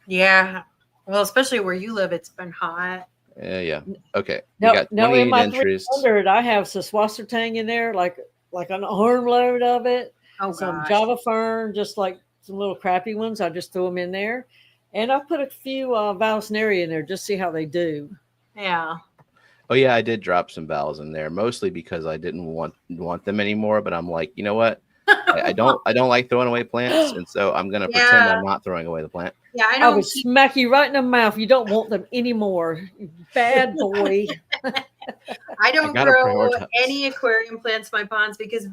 Yeah. Well, especially where you live, it's been hot. Yeah. Okay. No, in my 300, I have Saswassertang in there, like an armload of it. some gosh. Java fern, just like some little crappy ones. I just threw them in there. And I put a few Vallisneria in there just see how they do. Yeah. Oh yeah, I did drop some vowels in there, mostly because I didn't want them anymore. But I'm like, you know what? I don't like throwing away plants, and so I'm gonna pretend I'm not throwing away the plant. Yeah, I would smack you right in the mouth. You don't want them anymore, you bad boy. I don't grow any aquarium plants in my ponds because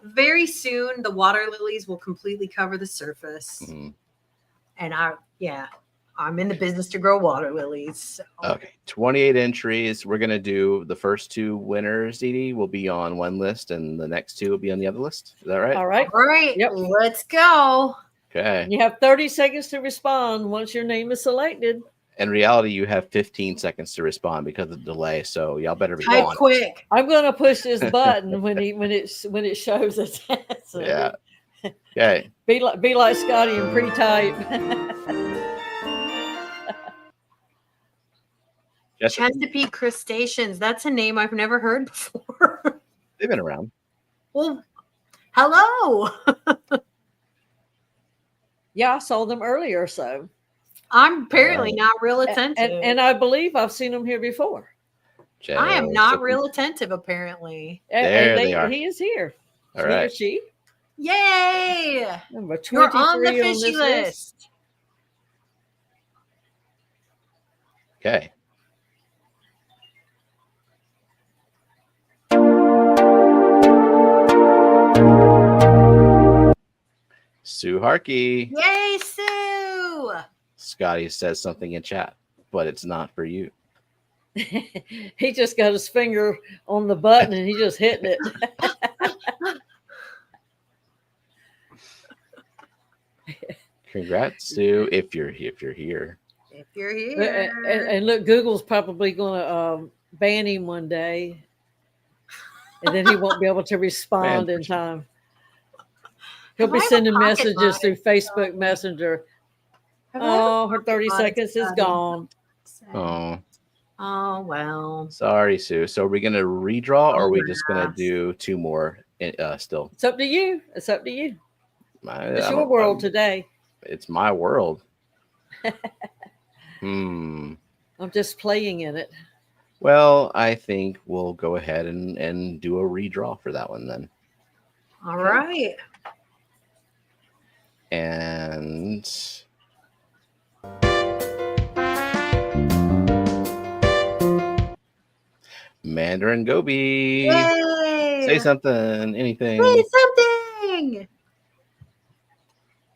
very soon the water lilies will completely cover the surface. Mm-hmm. And I'm in the business to grow water lilies. So. Okay, 28 entries. We're gonna do the first 2 winners. Didi will be on one list, and the next 2 will be on the other list. Is that right? All right. All right. Yep. Let's go. Okay. You have 30 seconds to respond once your name is selected. In reality, you have 15 seconds to respond because of the delay. So y'all better be type quick. I'm gonna push this button when it shows it. So yeah. Okay. Be like Scotty and pre-type. Chesapeake crustaceans. That's a name I've never heard before. They've been around. Well, hello. Yeah, I saw them earlier. So I'm apparently not real attentive. And I believe I've seen them here before. I am not real attentive, apparently. There they are. He is here. All right. He or she. Yay! Number 23 You're on the fishy list. Okay. Sue Harkey. Yay, Sue! Scotty says something in chat, but it's not for you. He just got his finger on the button and he just hitting it. Congrats, Sue, if you're here. If you're here. And look, Google's probably going to ban him one day, and then he won't be able to respond in time. He'll be sending messages through Facebook Messenger. Oh, her 30 seconds is gone. Oh, well. Sorry, Sue. So are we going to redraw, or are we just going to do 2 more still? It's up to you. It's up to you. It's your world today. It's my world. I'm just playing in it. Well, I think we'll go ahead and do a redraw for that one then. All right. And Mandarin Gobi. Yay! Say something. Anything. Say something.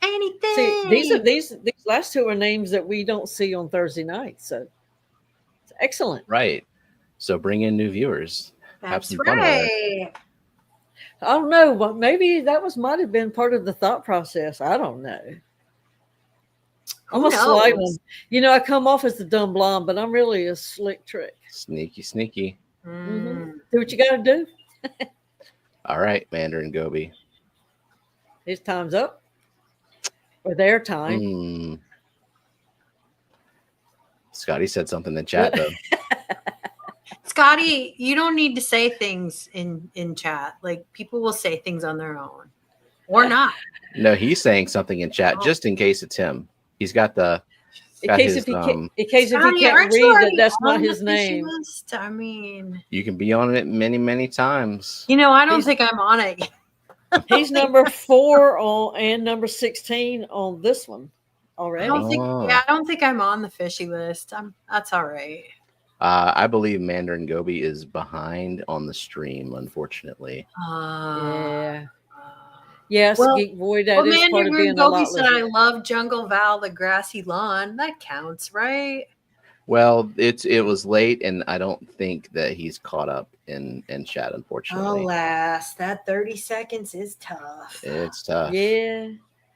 Anything. See, these last 2 are names that we don't see on Thursday night. So it's excellent. Right. So bring in new viewers. Have some fun with it. I don't know. Well, maybe that might have been part of the thought process. I don't know. I'm a slight one. You know, I come off as the dumb blonde, but I'm really a slick trick. Sneaky. Mm-hmm. Do what you got to do. All right, Mandarin Gobi. His time's up. Or their time. Scotty said something in the chat, though. Scotty, you don't need to say things in chat. Like, people will say things on their own. Or not. No, he's saying something in chat just in case it's him. He's got the... In case if he can't read that's not his name. List? I mean... You can be on it many, many times. You know, I don't think I'm on it. He's number 4 and number 16 on this one already. I don't think I'm on the fishy list. That's all right. I believe Mandarin Gobi is behind on the stream, unfortunately. Yes, well, Geek Void, that is part of being a lot. Said, I love Jungle Val, the grassy lawn. That counts, right? Well, it was late, and I don't think that he's caught up in chat, unfortunately. Alas, that 30 seconds is tough. It's tough. Yeah.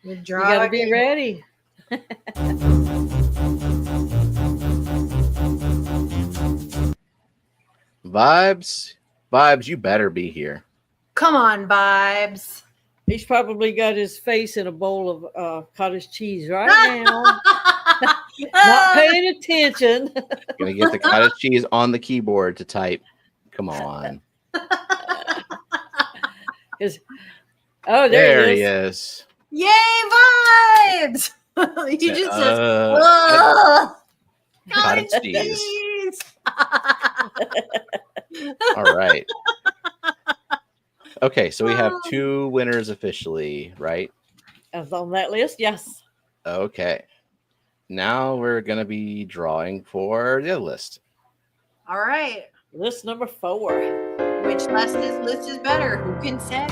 You got to be ready. Vibes, you better be here. Come on, Vibes. He's probably got his face in a bowl of cottage cheese right now. Not paying attention. Gonna get the cottage cheese on the keyboard to type. Come on. Oh, There he he is. is. Yay, vibes! He just says, "Ugh, cottage cottage cheese. cheese." All right. Okay, so we have 2 winners officially, right? As on that list, yes. Okay. Now we're going to be drawing for the other list. All right. List number 4. Which list is better? Who can say?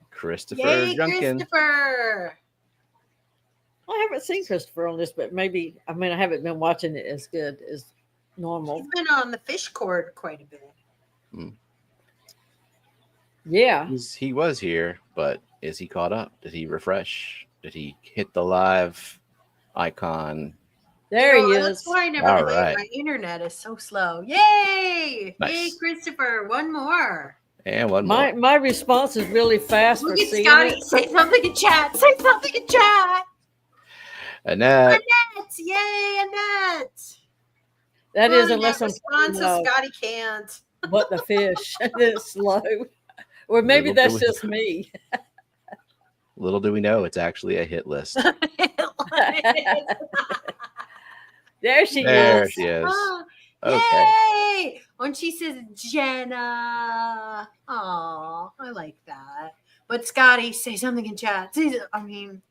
Christopher Yay, Junkin. Christopher! I haven't seen Christopher on this, but maybe, I mean, I haven't been watching it as good as normal. He's been on the fish cord quite a bit. Yeah. He was here, but is he caught up? Did he refresh? Did he hit the live icon? There he That's is. why I never All play. right. My internet is so slow. Yay! Nice. Yay, Christopher! One more. And one more. My response is really fast Look for at seeing Scotty. it. Say something in chat. Say something in chat. Annette. Annette! Yay, Annette! That Well, is, unless I'm response, so Scotty can't. what the fish. It's slow. Or maybe Little that's do we- just me. Little do we know, it's actually a hit list. There she There is. she is. Oh, Okay. yay! When she says Jenna. Oh, I like that. But Scotty, say something in chat. I mean,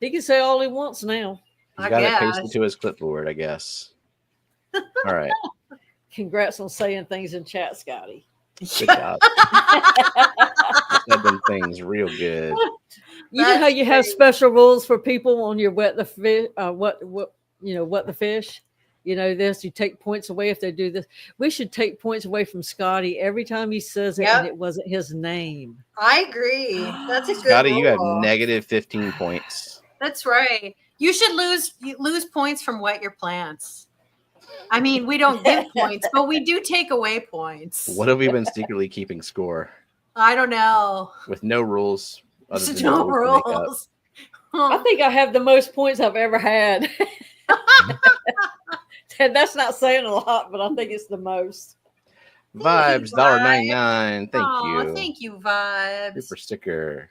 He can say all he wants now. He's I got it guess. pasted to his clipboard, I guess. All right. Congrats on saying things in chat, Scotty. Good job. Said them things real good. You know how you have special rules for people on your what the fish, what the fish. You know this. You take points away if they do this. We should take points away from Scotty every time he says it, and it wasn't his name. I agree. That's a good Scotty, you have rule. negative 15 points. That's right. You should lose points from wet your plants. I mean, we don't give points, but we do take away points. What have we been secretly keeping score? I don't know. With no rules. Other than No the rules we make up. rules. I think I have the most points I've ever had. And that's not saying a lot, but I think it's the most. Vibes, Vibes. $1.99. Thank you. Thank you, Vibes. Super sticker.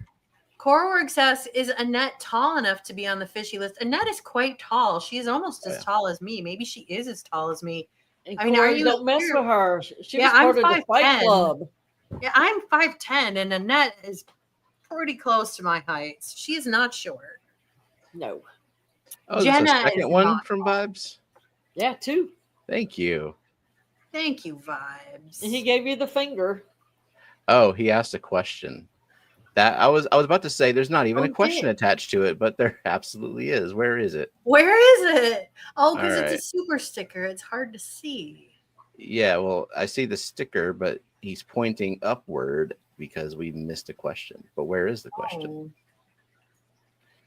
Corework says, is Annette tall enough to be on the fishy list? Annette is quite tall. She's almost as tall as me. Maybe she is as tall as me. And I mean, are Corey, you don't mess here? with her. She Yeah, was part I'm of the Fight 5'10". Club. Yeah, I'm 5'10", and Annette is pretty close to my height. She is not short. No. Oh, Jenna this is the is second one not from Vibes. Yeah, 2. Thank you. Thank you, Vibes. And he gave you the finger. Oh, he asked a question. That I was about to say there's not even a question Okay. attached to it, but there absolutely is. Where is it? Where is it? Oh, because All it's a right. super sticker. It's hard to see. Yeah, well, I see the sticker, but he's pointing upward because we missed a question. But where is the question? Oh.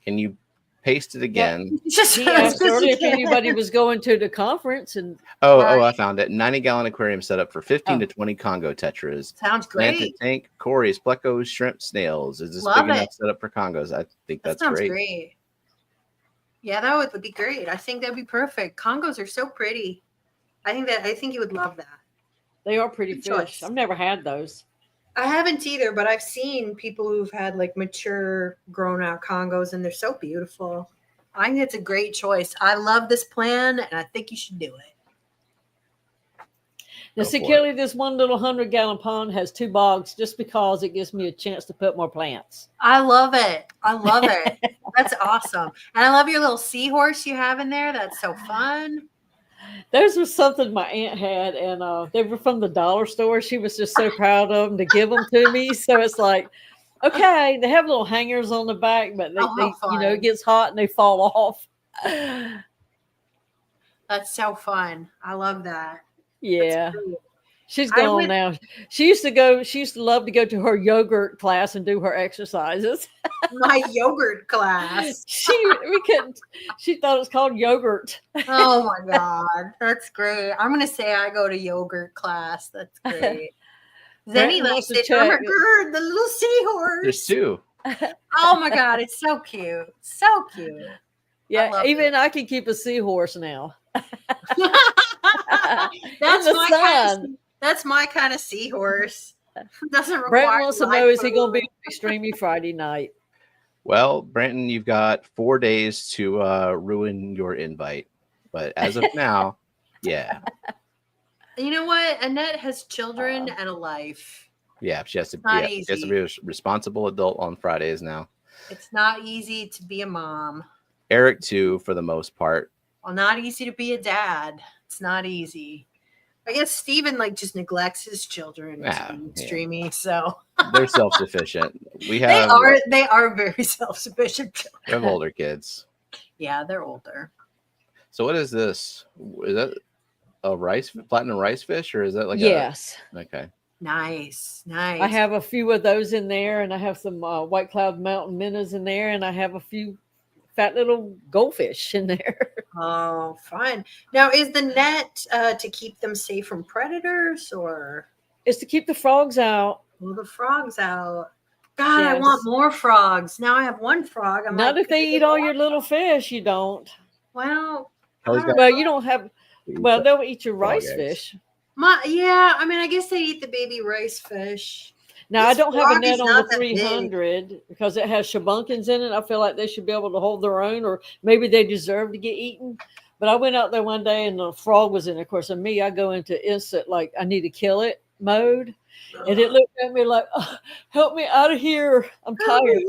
Can you paste it again? Just He asked earlier if anybody was going to the conference, and Oh, Right. I found it. 90-gallon aquarium set up for 15 to 20 Congo tetras. Sounds Planted great. tank, Corys, plecos, shrimp, snails. Is this Love big enough it. set up for Congos? I think That that's sounds great. great. Yeah, that would be great. I think that'd be perfect. Congos are so pretty. I think you would love that. they are pretty Good fish. choice. I've never had those. I haven't either, but I've seen people who've had like mature, grown out Congos, and they're so beautiful. I think it's a great choice. I love this plan, and I think you should do it. Now, Go see, for Kelly, this one little 100-gallon pond has 2 bogs just because it gives me a chance to put more plants. I love it. I love it. That's awesome. And I love your little seahorse you have in there. That's so fun. Those were something my aunt had, and they were from the dollar store. She was just so proud of them to give them to me. So it's like, okay, they have little hangers on the back, but Oh, how they fun. it gets hot and they fall off. That's so fun. I love that. Yeah. That's great. She's I gone would- now. She used to love to go to her yogurt class and do her exercises. My yogurt class. She thought it was called yogurt. Oh my God. That's great. I'm going to say I go to yogurt class. That's great. Zenny Brandon likes wants to it. Oh my check. God, the little seahorse. There's 2. Oh my God. It's so cute. So cute. Yeah, love even I can keep a seahorse now. That's the my sun. that's my kind of seahorse. Doesn't require. Brent wants to know, is he going to food. be streamy Friday night? Well, Branton, you've got 4 days to ruin your invite. But as of now, yeah. You know what? Annette has children and a life. Yeah, she has to, Not she has to easy. be a responsible adult on Fridays now. It's not easy to be a mom. Eric, too, for the most part. Well, not easy to be a dad. It's not easy. I guess Stephen just neglects his children to be streamy, so they're self-sufficient. We have they are very self-sufficient children. We have older kids. Yeah, they're older. So what is this? Is that a platinum rice fish, or is that yes? Okay. Nice. I have a few of those in there, and I have some white cloud mountain minnows in there, and I have a few fat little goldfish in there. Oh, fun. Now, is the net to keep them safe from predators, or? It's to keep the frogs out. Well, the frogs out. God, Yes. I want more frogs. Now I have one frog. I'm Not if they eat all your little fish, you don't. Well, you don't have. Well, they'll eat your rice fish. I guess they eat the baby rice fish. Now, I don't have a net on the 300 because it has shabunkins in it. I feel like they should be able to hold their own, or maybe they deserve to get eaten. But I went out there one day and the frog was in it. Of course, and me, I go into instant, I need to kill it mode. And it looked at me like, oh, help me out of here. I'm tired.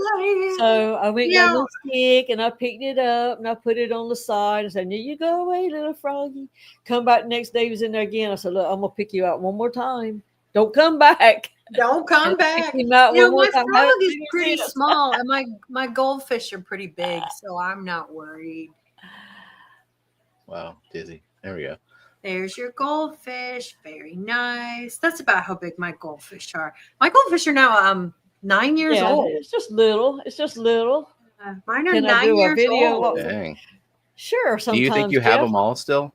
So I went down the stick and I picked it up and I put it on the side and said, "Now you go away, little froggy." Come back the next day, he was in there again. I said, "Look, I'm going to pick you out one more time. Don't come back." Don't come back. My frog is pretty small and my goldfish are pretty big, so I'm not worried. Wow, Dizzy. There we go. There's your goldfish. Very nice. That's about how big my goldfish are. My goldfish are now 9 years old. It's just little. Mine are 9 years old. Dang. Sure. Sometimes. Do you think you have them all still?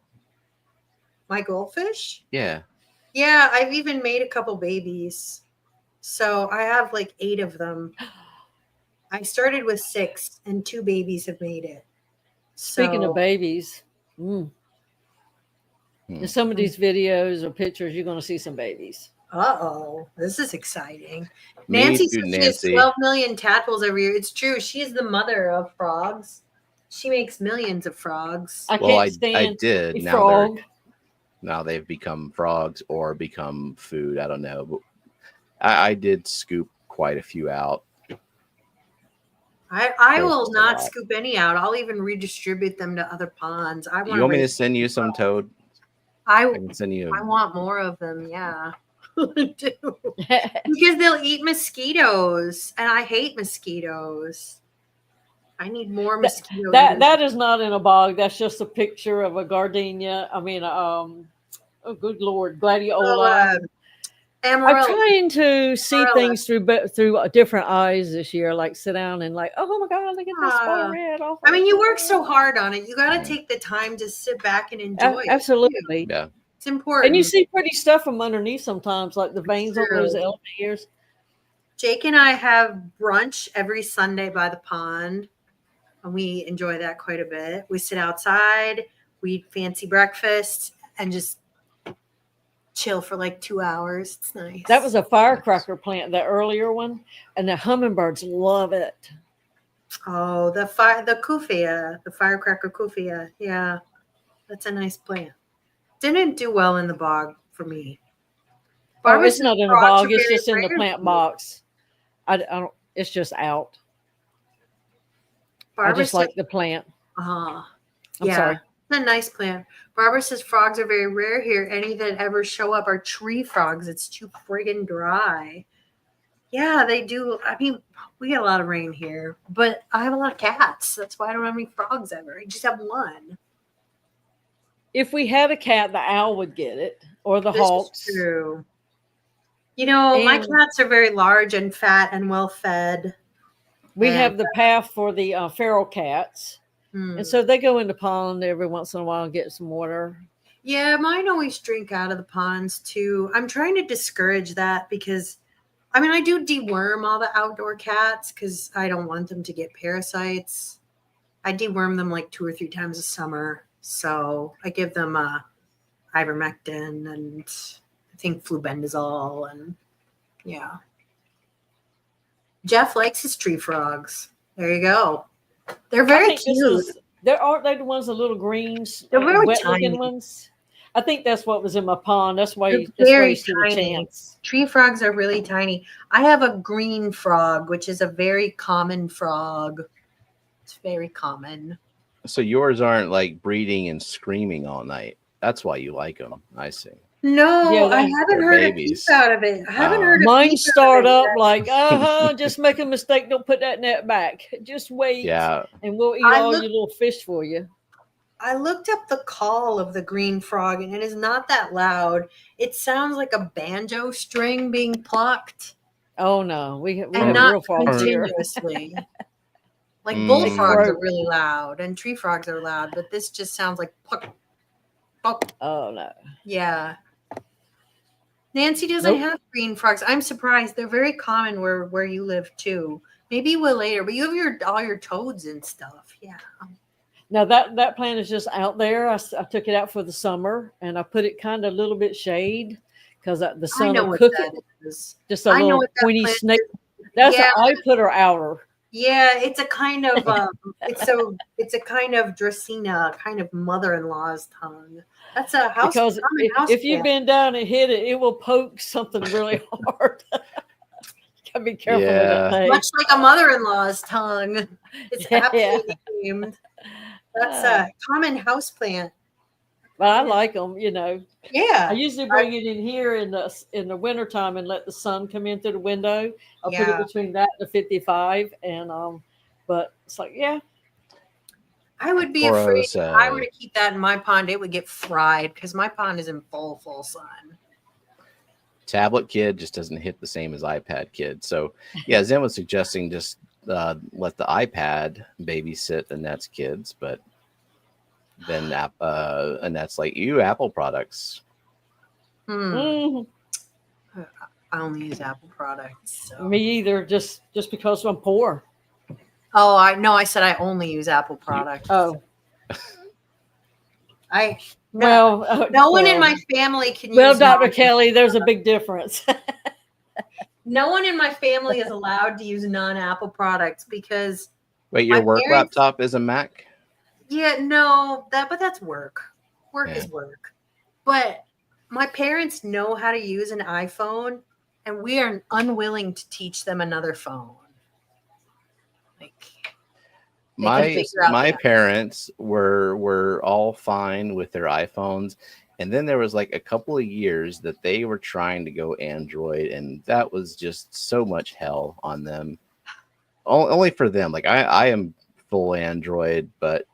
My goldfish? Yeah. Yeah, I've even made a couple babies. So I have 8 of them. I started with 6 and 2 babies have made it. Speaking of babies, in some of these videos or pictures, you're going to see some babies. Uh-oh. This is exciting. Nancy says she has 12 million tadpoles every year. It's true. She is the mother of frogs. She makes millions of frogs. I can't stand did. Now they've become frogs or become food. I don't know. But I did scoop quite a few out. I will not scoop any out. I'll even redistribute them to other ponds. You want me to send you some, Toad? I can send you. I want more of them. Yeah, I do. Because they'll eat mosquitoes, and I hate mosquitoes. I need more mosquitoes. That is not in a bog. That's just a picture of a gardenia. I mean, oh, good Lord, gladiola. I'm trying to see things through different eyes this year. Sit down and oh my God, look at this spot red. I mean, you work so hard on it. You got to take the time to sit back and enjoy it. Absolutely. Yeah. It's important. And you see pretty stuff from underneath sometimes, like the veins on those elephant ears. Jake and I have brunch every Sunday by the pond, and we enjoy that quite a bit. We sit outside, we eat fancy breakfast, and just chill for 2 hours. It's nice. That was a firecracker plant, the earlier one, and the hummingbirds love it. Oh, the kufia, the firecracker kufia. Yeah, that's a nice plant. Didn't do well in the bog for me. It's not in the bog. It's just in the plant box. I don't. It's just out. I just like the plant. I'm sorry. It's a nice plant. Barbara says frogs are very rare here. Any that ever show up are tree frogs. It's too friggin' dry. Yeah, they do. I mean, we get a lot of rain here, but I have a lot of cats. That's why I don't have any frogs ever. I just have one. If we had a cat, the owl would get it, or the hawks. This is true. My cats are very large and fat and well fed. We have the path for the feral cats. And so they go in the pond every once in a while and get some water. Yeah, mine always drink out of the ponds too. I'm trying to discourage that because, I do deworm all the outdoor cats because I don't want them to get parasites. I deworm them 2 or 3 times a summer. So I give them ivermectin and I think flubendazole and Yeah. Jeff likes his tree frogs. There you go. They're very cute. Aren't they the ones, the little greens, They're very wet tiny. looking ones? I think that's what was in my pond. That's why They're you very stood a tiny. chance. Tree frogs are really tiny. I have a green frog, which is a very common frog. It's very common. So yours aren't like breeding and screaming all night. That's why you like them. I see. No, Yeah, I haven't they're heard babies. a peep out of it. I haven't heard a Mine peep start out of up it like, just make a mistake. Don't put that net back. Just wait. Yeah. And we'll eat all your little fish for you. I looked up the call of the green frog, and it is not that loud. It sounds like a banjo string being plucked. Oh no, we have not real frogs here. continuously. Like bullfrogs are really loud, and tree frogs are loud, but this just sounds like pluck, pluck. Oh no. Yeah. Nancy doesn't have green frogs. I'm surprised. They're very common where you live too. Maybe you will later, but you have all your toads and stuff. Yeah. Now that plant is just out there. I took it out for the summer, and I put it kind of a little bit shade because the sun will cook it. Just a little pointy snake. That's I put her outer. Yeah, it's a kind of it's a kind of Dracaena, kind of mother-in-law's tongue. That's a house. Because if you bend down and hit it, it will poke something really hard. Gotta be careful with that thing. Much like a mother-in-law's tongue. It's absolutely named. That's a common house plant. But I like them, Yeah. I usually bring it in here in the wintertime and let the sun come in through the window. I'll put it between that and the 55. And but it's like, I would be afraid if I were to keep that in my pond, it would get fried because my pond is in full sun. Tablet kid just doesn't hit the same as iPad kid. So yeah, Zen was suggesting just let the iPad babysit Annette's kids, but then Annette's like, you Apple products. I only use Apple products. So. Me either, just because I'm poor. Oh, I said I only use Apple products. Oh. No one in my family can use. Well, Dr. Kelley, there's a big difference. No one in my family is allowed to use non-Apple products because. Wait, your work laptop is a Mac? Yeah, no, but that's work. Work is work. But my parents know how to use an iPhone, and we are unwilling to teach them another phone. My parents were all fine with their iPhones, and then there was like a couple of years that they were trying to go Android, and that was just so much hell on them. Only for them. Like I am full Android, but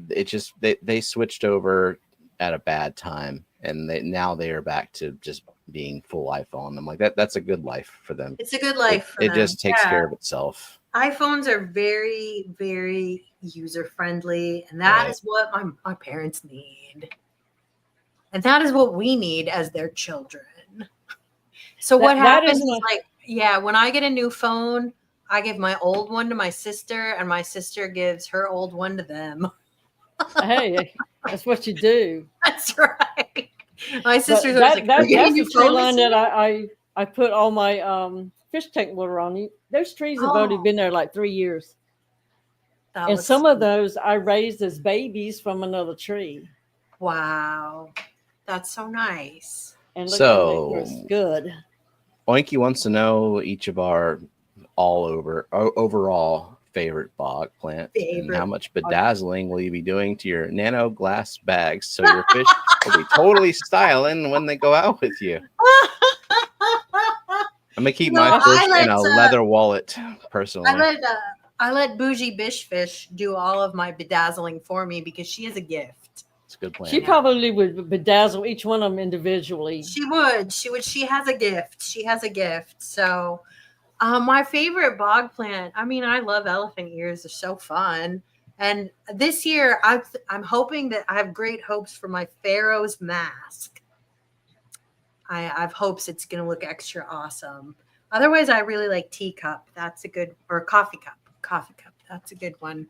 it just they switched over at a bad time, and now they are back to just being full iPhone. I'm like that's a good life for them. It's a good life for them. It just takes care of itself. iPhones are very, very user friendly, and that is what my parents need, and that is what we need as their children. So what happens is when I get a new phone, I give my old one to my sister, and my sister gives her old one to them. Hey, that's what you do. That's right. My sister's that's the tree line that I put all my fish tank water on. Those trees have only been there like 3 years. And some of those I raised as babies from another tree. Wow. That's so nice. And look so it's good. Oinky wants to know each of our overall favorite bog plant and how much bedazzling will you be doing to your nano glass bags so your fish will be totally styling when they go out with you. I'm gonna keep my fish in a leather wallet personally. I let Bougie Bishfish do all of my bedazzling for me because she has a gift. It's a good plan. She probably would bedazzle each one of them individually. She would. She has a gift. She has a gift. So my favorite bog plant, I mean, I love elephant ears. They're so fun. And this year, I'm hoping that I have great hopes for my Pharaoh's mask. I have hopes it's going to look extra awesome. Otherwise, I really like teacup. That's a good, or coffee cup. Coffee cup. That's a good one.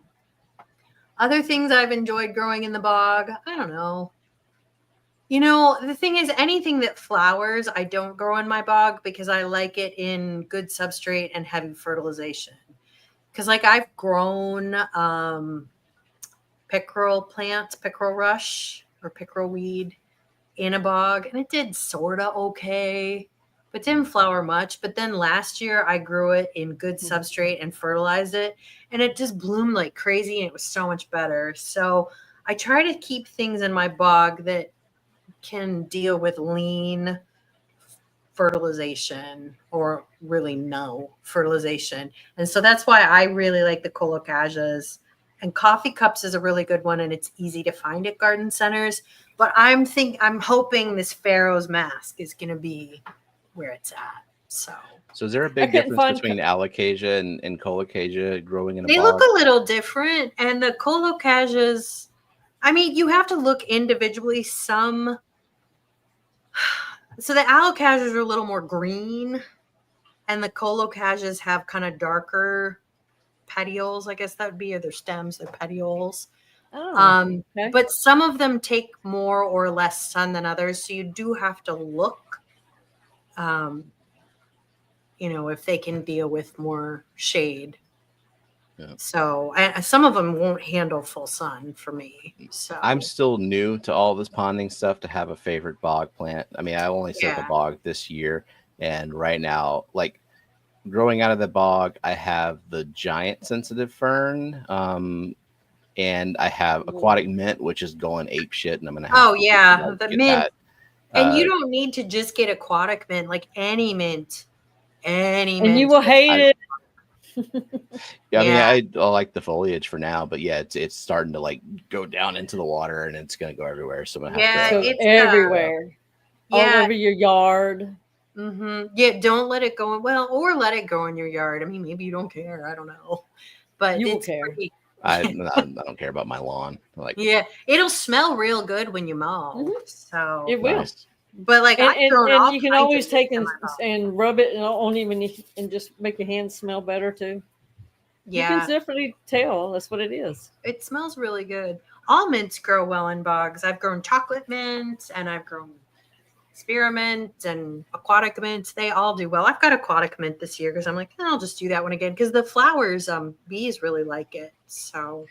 Other things I've enjoyed growing in the bog, I don't know. You know, the thing is, anything that flowers, I don't grow in my bog because I like it in good substrate and heavy fertilization. Because, like, I've grown pickerel plants, pickerel rush or pickerel weed in a bog, and it did sort of okay, but didn't flower much. But then last year, I grew it in good substrate and fertilized it, and it just bloomed like crazy, and it was so much better. So I try to keep things in my bog that can deal with lean fertilization or really no fertilization. And so that's why I really like the colocasias. And coffee cups is a really good one, and it's easy to find at garden centers. But I'm hoping this Pharaoh's mask is going to be where it's at. So is there a big difference between alocasia and colocasia growing in a bog? They look a little different, and the colocasias, I mean, you have to look individually. So the alocasias are a little more green, and the colocasias have kind of darker petioles, I guess that would be, or their stems, their petioles. Okay. But some of them take more or less sun than others, so you do have to look, if they can deal with more shade. Yeah. So some of them won't handle full sun for me. So I'm still new to all this ponding stuff to have a favorite bog plant. I mean, I only set the bog this year, and right now, like, growing out of the bog, I have the giant sensitive fern, and I have aquatic mint, which is going ape shit, and I'm gonna have the mint. And you don't need to just get aquatic mint, like any mint, and you will hate it. I mean, I like the foliage for now, but it's starting to like go down into the water, and it's gonna go everywhere. So I'm gonna have to it's everywhere, all over your yard. Mm-hmm. Yeah, don't let it go. Well, or let it go in your yard. I mean, maybe you don't care. I don't know, but you will care. I don't care about my lawn. Like, it'll smell real good when you mow. Mm-hmm. So it will. Nice. But like, and you can always take and rub it on even and just make your hands smell better too. Yeah, you can definitely tell that's what it is. It smells really good. All mints grow well in bogs. I've grown chocolate mint, and I've grown spearmint and aquatic mint. They all do well. I've got aquatic mint this year because I'm like, I'll just do that one again because the flowers, bees really like it. So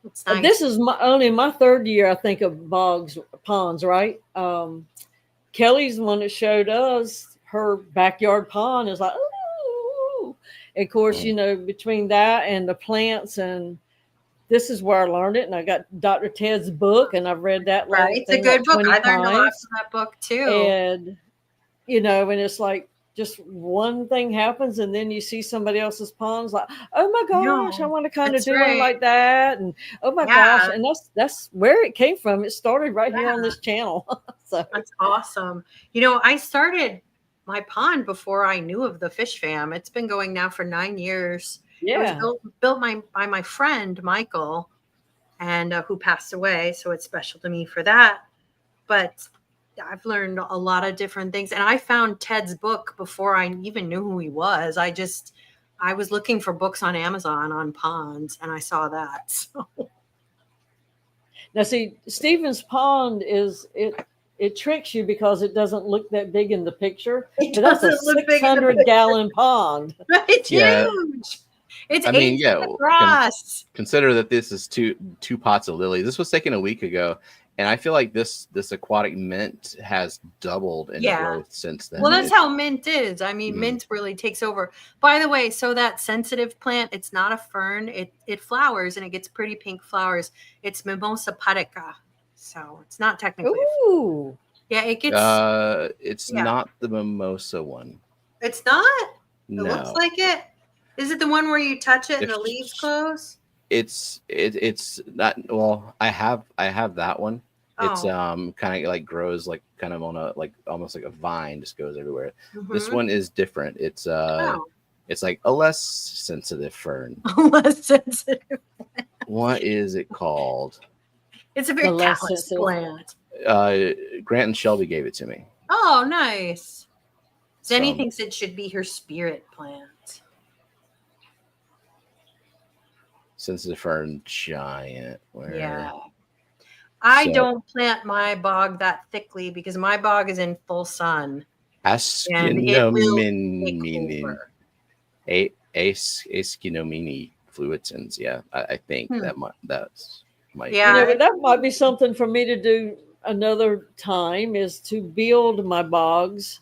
it's nice. This is only my third year, I think, of ponds, right? Kelly's the one that showed us her backyard pond is like, ooh. Of course, between that and the plants, and this is where I learned it. And I got Dr. Ted's book, and I've read that. It's a good book. I learned a lot from that book too. And and it's like just one thing happens, and then you see somebody else's ponds, like, oh my gosh, I want to kind of do it like that, and oh my gosh, and that's where it came from. It started right here on this channel. So that's awesome. I started my pond before I knew of the Fishfam. It's been going now for 9 years. Yeah, it was built by my friend Michael, and who passed away. So it's special to me for that. But I've learned a lot of different things, and I found Ted's book before I even knew who he was. I was looking for books on Amazon on ponds, and I saw that. So. Now, see, Stephen's pond it tricks you because it doesn't look that big in the picture. But that's a 600-gallon pond. It's huge. It's across. Consider that this is two pots of lilies. This was taken a week ago, and I feel like this aquatic mint has doubled in growth since then. Well, that's how mint is. I mean, mint really takes over. By the way, so that sensitive plant, it's not a fern. It flowers, and it gets pretty pink flowers. It's Mimosa pudica, so it's not technically. Ooh. Yeah, it gets. It's not the mimosa one. It's not. No. It looks like it. Is it the one where you touch it and the leaves close? It's not. Well, I have that one. It's kind of like grows like kind of on a like almost like a vine, just goes everywhere. Mm-hmm. This one is different. It's it's like a less sensitive fern. Less sensitive. What is it called? It's a very callous plant. Grant and Shelby gave it to me. Oh, nice. Zenny thinks it should be her spirit plant. Sensitive fern giant. I So, don't plant my bog that thickly because my bog is in full sun and it will take Askinomini, over. Askinomini fluitins. Yeah, I think Hmm. that's might You Yeah, know, but that might be something for me to do another time, is to build my bogs.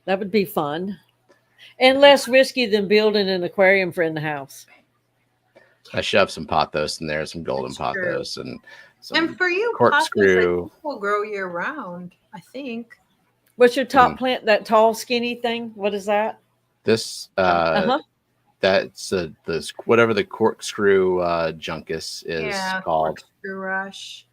That would be fun and less risky than building an aquarium for in the house. I shoved some pothos in there, some golden that's true. pothos, and And some for you, pothos, I corkscrew. think will grow year round. I think. What's your top Mhm. plant? That tall, skinny thing? What is that? This Uh-huh. that's this whatever the corkscrew juncus is Yeah, called. corkscrew rush.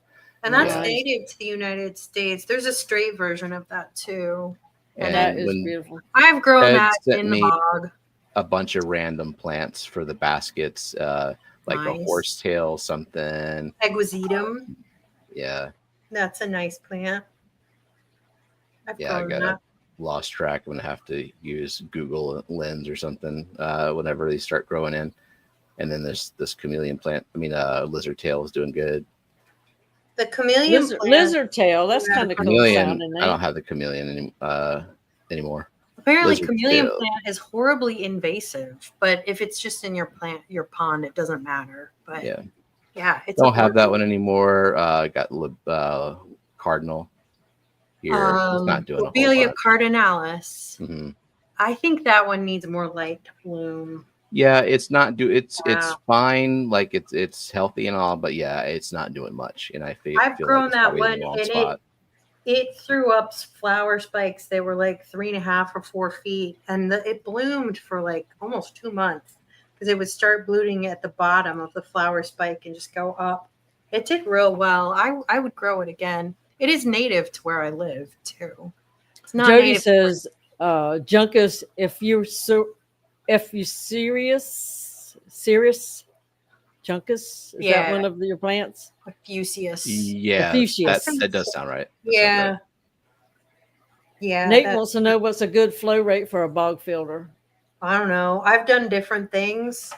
And that's Yeah, Nice. native to the United States. There's a straight version of that too. And and That then is when beautiful. I've grown Ed that sent in the me bog. a bunch of random plants for the baskets, like a Nice. horsetail something. Eguisetum. Yeah, That's a nice plant. I've yeah, I grown got that. lost track. I'm gonna have to use Google Lens or something whenever they start growing in. And then this chameleon plant. I mean, lizard tail is doing good. The chameleon plant. Lizard tail. That's Yeah, kind of cool Chameleon. sounding. I don't have the chameleon anymore. Apparently, Lizard chameleon tail. plant is horribly invasive, but if it's just in your pond, it doesn't matter. But Yeah, it's don't have that horrible. one anymore. Got cardinal here. It's not doing a whole Lobelia lot. cardinalis. Mhm. I think that one needs more light to bloom. Yeah, it's not it's Wow. fine, like it's healthy and all, but yeah, it's not doing much, and I feel I've like grown it's that probably in one, the wrong and spot. it threw up flower spikes. They were like 3.5 or 4 feet, and it bloomed for like almost 2 months because it would start blooming at the bottom of the flower spike and just go up. It did real well. I would grow it again. It is native to where I live too. It's not Jody native. says, Juncus, if you serious Juncus, is that one of your plants? Fusius. Yeah, Fuchsias. that does sound right. That sounds Yeah. right. Yeah. Nate wants to know what's a good flow rate for a bog filter. I don't know. I've done different things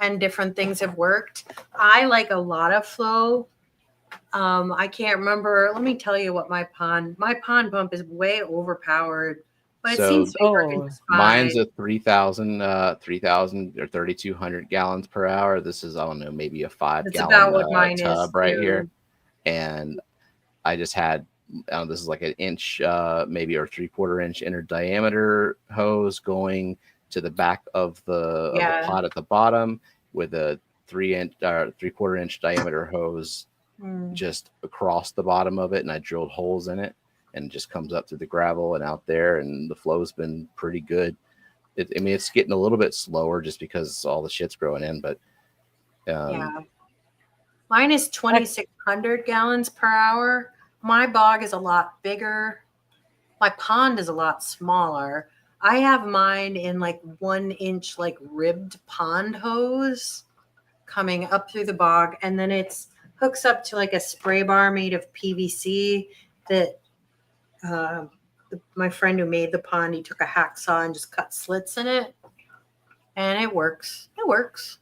and different things have worked. I like a lot of flow. I can't remember. Let me tell you what my pond pump is way overpowered, but it So seems to be working just fine. mine's a 3,000 or 3,200 gallons per hour. This is, I don't know, maybe a 5 That's gallon about what mine tub is right too. here. And I just had this is like an inch, maybe or 3/4 inch inner diameter hose going to the back of the pot at the bottom with a 3/4 inch diameter hose just across the bottom of it, and I drilled holes in it, and it just comes up through the gravel and out there, and the flow's been pretty good. I mean, it's getting a little bit slower just because all the shit's growing in, but mine is 2,600 gallons per hour. My bog is a lot bigger. My pond is a lot smaller. I have mine in like 1 inch, like ribbed pond hose coming up through the bog, and then it's hooks up to like a spray bar made of PVC that my friend who made the pond, he took a hacksaw and just cut slits in it, and it works. It works.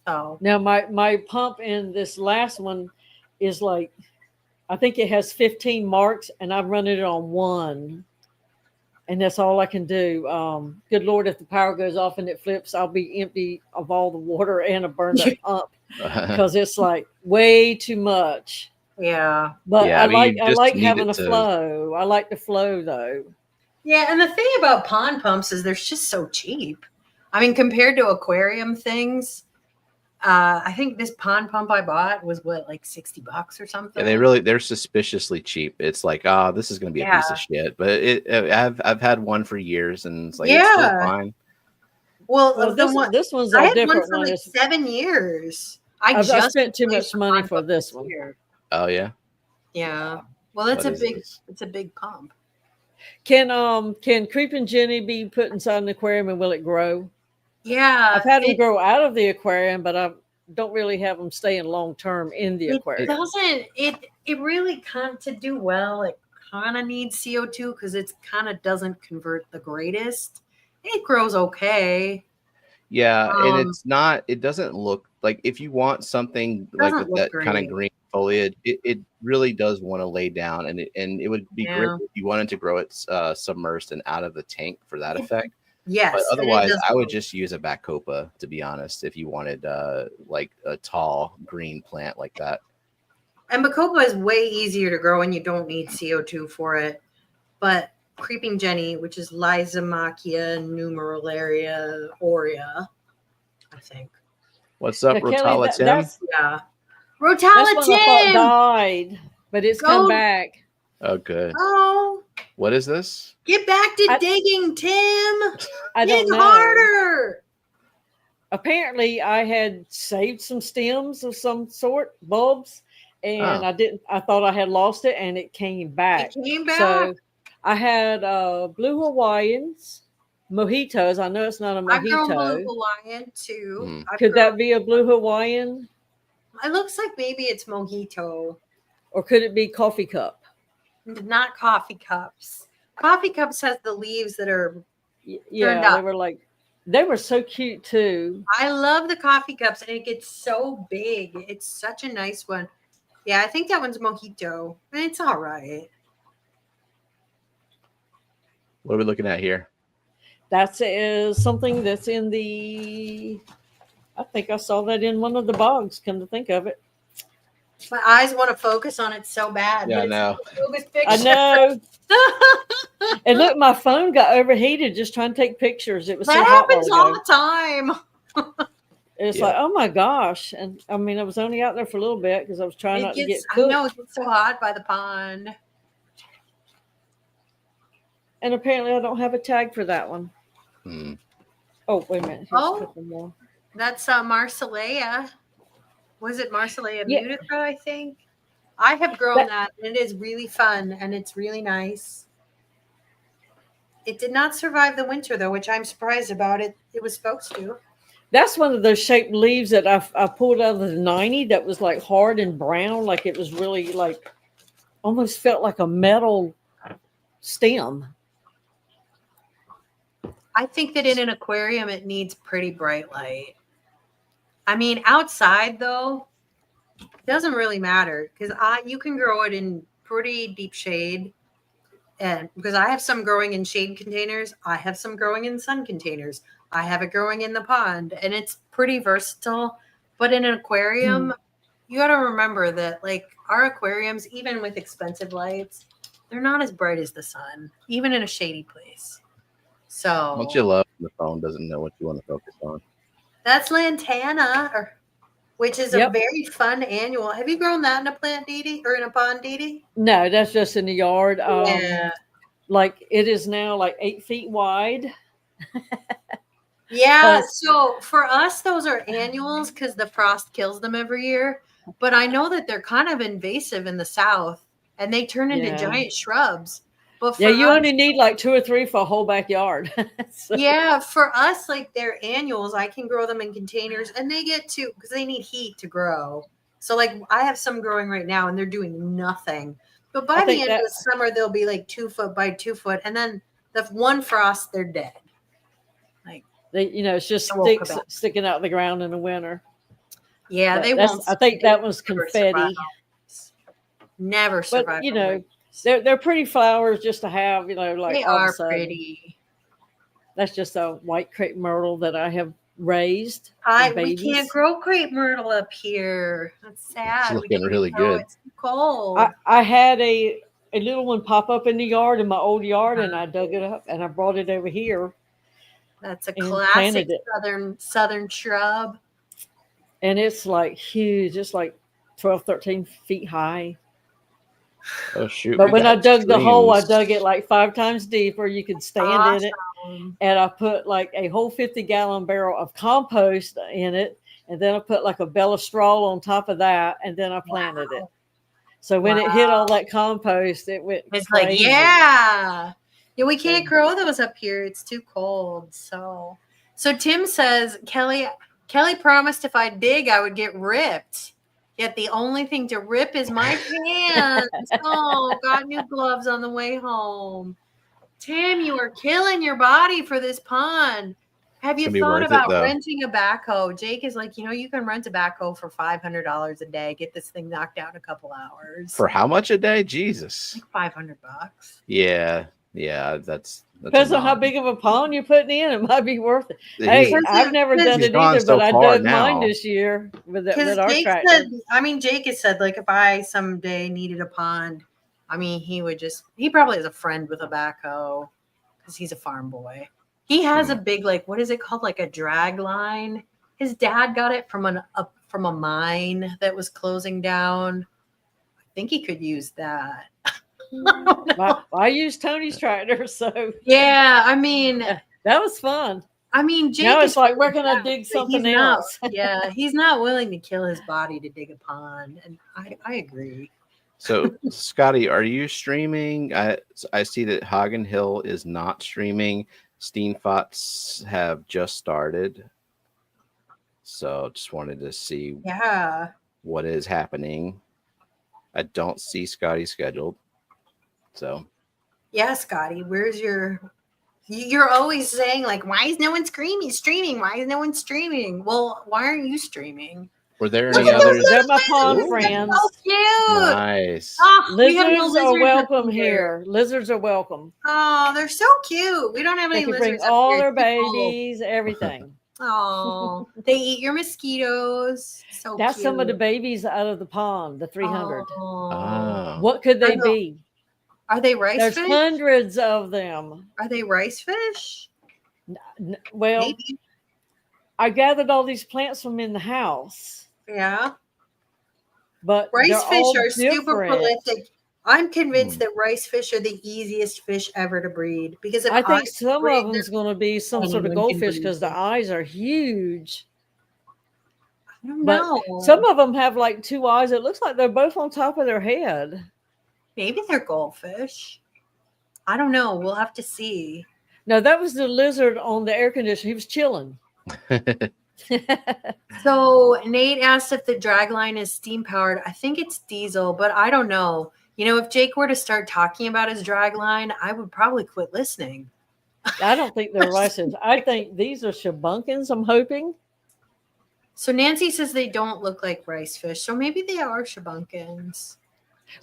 So now my pump in this last one is like, I think it has 15 marks, and I'm running it on 1. And that's all I can do. Good Lord, if the power goes off and it flips, I'll be empty of all the water and a burned up pump because it's like way too much. Yeah. But yeah, I like need having a to flow. I like the flow though. Yeah, and the thing about pond pumps is they're just so cheap. I mean, compared to aquarium things, I think this pond pump I bought was what, like $60 or something. Yeah, they're suspiciously cheap. It's like, this is going to be a piece of shit. But I've had one for years, and it's like it's still fine. Well, this one's I a had different one for one. like 7 years. I spent too much money for this one. Oh yeah. Yeah. Well, it's a big pump. Can Creeping Jenny be put inside an aquarium and will it grow? Yeah. I've had them grow out of the aquarium, but I don't really have them staying long term in the aquarium. It really to do well, it kind of needs CO2 because it kind of doesn't convert the greatest. It grows okay. Yeah, and it doesn't look like, if you want something like Doesn't with look that kind of great. green foliage, it really does want to lay down, and it would be great Yeah. if you wanted to grow it submersed and out of the tank for that effect. But Yes, and it otherwise, does I would look. just use a bacopa, to be honest, if you wanted like a tall green plant like that. And Bacopa is way easier to grow, and you don't need CO2 for it. But Creeping Jenny, which is Lysomachia numeralaria aurea, I think. What's up, Yeah, Kelley, Rotala Tim? that's Yeah. one I thought Rotala died, but it's come Go- back. Oh, good. Oh, What is this? get back to digging, Tim. I Dig don't know. harder. Apparently, I had saved some stems of some sort, bulbs, and I thought I had lost it, and it came back. It came back. So I had blue Hawaiians, mojitos. I know it's not a I've grown mojito. blue Hawaiian too. Could that be a blue Hawaiian? It looks like maybe it's mojito. Or could it be coffee cup? Not coffee cups. Coffee cups has the leaves that are Yeah, they were so cute too. I love the coffee cups, and it gets so big. It's such a nice one. Yeah, I think that one's mojito. And it's all right. What are we looking at here? That is something that's in the. I think I saw that in one of the bogs. Come to think of it, My eyes want to focus on it so bad. Yeah, but I know. I know. And look, my phone got overheated just trying to take pictures. It was that so hot happens while all ago. the time. It's like, oh my gosh! And I mean, I was only out there for a little bit because I was trying not to get cooked. I know it gets so hot by the pond. And apparently, I don't have a tag for that one. Oh, wait a minute. Here's a couple more. That's Marsilea. Was it Marsilea Mutica, I think? I have grown that, and it is really fun, and it's really nice. It did not survive the winter, though, which I'm surprised about. It was supposed to. That's one of those shaped leaves that I pulled out of the 90 that was like hard and brown, like it was really like almost felt like a metal stem. I think that in an aquarium, it needs pretty bright light. I mean, outside, though, it doesn't really matter because you can grow it in pretty deep shade. And because I have some growing in shade containers, I have some growing in sun containers. I have it growing in the pond, and it's pretty versatile. But in an aquarium, you got to remember that, like, our aquariums, even with expensive lights, they're not as bright as the sun, even in a shady place. So, don't you love when the phone doesn't know what you want to focus on? That's lantana, which is a very fun annual. Have you grown that in a plant, Didi, or in a pond, Didi? No, that's just in the yard. Yeah. Like it is now like 8 feet wide. Yeah, so for us, those are annuals because the frost kills them every year. But I know that they're kind of invasive in the south, and they turn into giant shrubs. But for you only need like 2 or 3 for a whole backyard. So. Yeah, for us, like they're annuals. I can grow them in containers, and they get to because they need heat to grow. So like I have some growing right now, and they're doing nothing. But by the end of the summer, they'll be like 2 foot by 2 foot, and then the one frost, they're dead. Like it's just sticking out of the ground in the winter. Yeah, but they won't. I think that was confetti. Never survive. But they're pretty flowers just to have. Like they are pretty. That's just a white crepe myrtle that I have raised. We can't grow crepe myrtle up here. That's sad. It's looking really good. It's too cold. I had a little one pop up in the yard, in my old yard, and I dug it up and I brought it over here. That's a classic southern shrub. And it's like huge. It's like 12, 13 feet high. Oh, shoot. But when I dug the hole, I dug it like 5 times deeper. You could stand in it. And I put like a whole 50-gallon barrel of compost in it. And then I put like a bale of straw on top of that. And then I planted it. So when it hit all that compost, it went crazy. Like, yeah, we can't grow those up here. It's too cold. So Tim says, Kelley promised if I dig, I would get ripped. Yet the only thing to rip is my hands. Oh, got new gloves on the way home. Tim, you are killing your body for this pond. Have you thought about renting a backhoe? Jake is like, you can rent a backhoe for $500 a day. Get this thing knocked out in a couple hours. For how much a day? Jesus. Like $500. Yeah. That's depends on how big of a pond you're putting in. It might be worth it. Hey, I've never done it either, so but I dug mine this year with our Jake tractor. Jake has said, like, if I someday needed a pond, he probably has a friend with a backhoe because he's a farm boy. He has a big, like, what is it called? Like a drag line. His dad got it from a mine that was closing down. I think he could use that. I used Tony's tractor, so yeah, that was fun. Jake, now it's like, where can I dig something else? He's not willing to kill his body to dig a pond, and I agree. So, Scotty, are you streaming? I see that Hagen Hill is not streaming. Steenfots have just started, so just wanted to see what is happening. I don't see Scotty scheduled, so Scotty, where's you're always saying, like, why is no one streaming? Why is no one streaming? Well, why aren't you streaming? Were there any others? They're my pond friends. So cute. Nice. Oh, lizards are welcome here. Lizards are welcome. Oh, they're so cute. We don't have any lizards. They can bring all their babies, everything. Oh, they eat your mosquitoes. So that's cute. Some of the babies out of the pond, the 300. Oh. What could they be? Are they rice fish? There's hundreds of them. Are they rice fish? Well, maybe. I gathered all these plants from in the house. Yeah. But rice fish are different. super prolific. I'm convinced that rice fish are the easiest fish ever to breed because I think some of them is going to be some sort of goldfish because the eyes are huge. I don't know. Some of them have like two eyes. It looks like they're both on top of their head. Maybe they're goldfish. I don't know. We'll have to see. No, that was the lizard on the air conditioner. He was chilling. So Nate asked if the drag line is steam powered. I think it's diesel, but I don't know. If Jake were to start talking about his drag line, I would probably quit listening. I don't think they're licensed. I think these are shabunkins, I'm hoping. So Nancy says they don't look like rice fish. So maybe they are shabunkins.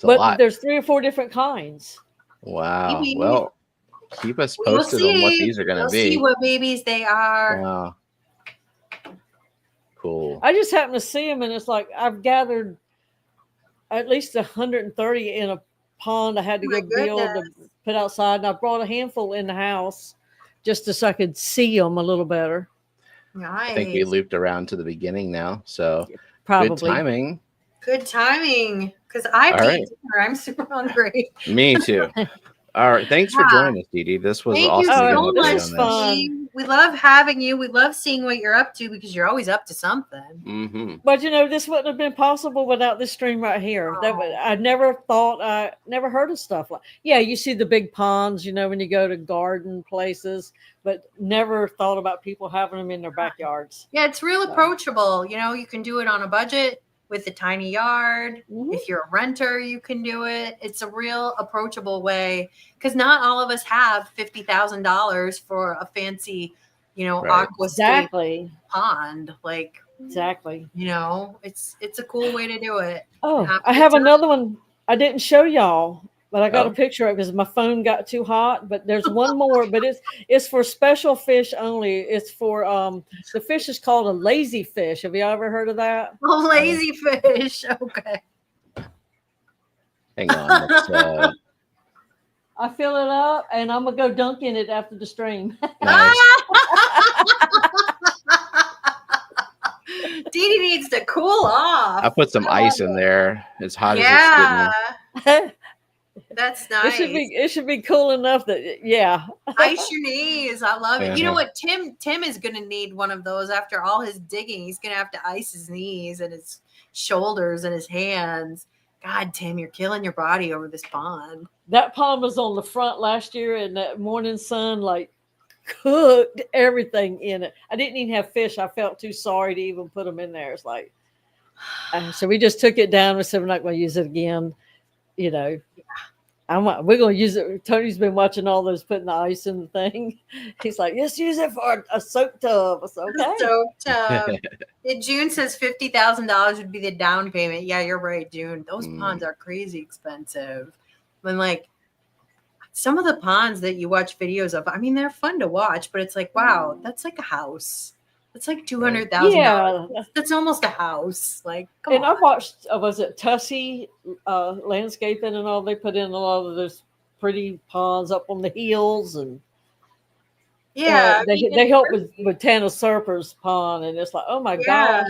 But there's 3 or 4 different kinds. Wow. Maybe. Well, keep us posted on what these are going to be. See what babies they are. Wow. Cool. I just happened to see them, and it's like I've gathered at least 130 in a pond I had to go build to put outside, and I brought a handful in the house just so I could see them a little better. Nice. I think we looped around to the beginning now, so probably good timing. Good timing, because I ate dinner. I'm super hungry. Me too. All right. Thanks for joining us, Didi. This was awesome. Thank you so much, fun. We love having you. We love seeing what you're up to because you're always up to something. Mm-hmm. But this wouldn't have been possible without this stream right here. I never heard of stuff like. Yeah, you see the big ponds, when you go to garden places, but never thought about people having them in their backyards. Yeah, it's real approachable. You can do it on a budget. With a tiny yard. Mm-hmm. If you're a renter, you can do it. It's a real approachable way because not all of us have $50,000 for a fancy, aquascape pond. Like exactly. It's a cool way to do it. Oh, I have another one I didn't show y'all, but I got a picture of it because my phone got too hot. But there's one more, but it's for special fish only. It's for the fish is called a lazy fish. Have you ever heard of that? Oh, lazy fish. Okay. Hang on. I fill it up and I'm gonna go dunk in it after the stream. Nice. Didi needs to cool off. I put some ice in there. As hot as it's getting. That's nice. It should be cool enough that ice your knees. I love it. You know what? Tim is gonna need one of those after all his digging. He's gonna have to ice his knees and his shoulders and his hands. God, Tim, you're killing your body over this pond. That pond was on the front last year, and that morning sun cooked everything in it. I didn't even have fish. I felt too sorry to even put them in there. It's like, so we just took it down. We said we're not going to use it again. We're gonna use it. Tony's been watching all those putting the ice in the thing. He's like, just use it for a soap tub. It's okay. Soap tub. June says $50,000 would be the down payment. Yeah, you're right, June. Those ponds are crazy expensive. When like some of the ponds that you watch videos of, I mean, they're fun to watch, but it's like, wow, that's like a house. It's like $200,000. Yeah, that's almost a house. Like, and I watched, was it Tussie Landscaping and all? They put in a lot of those pretty ponds up on the hills, and yeah, they help with Tana Serper's pond, and it's like, oh my gosh.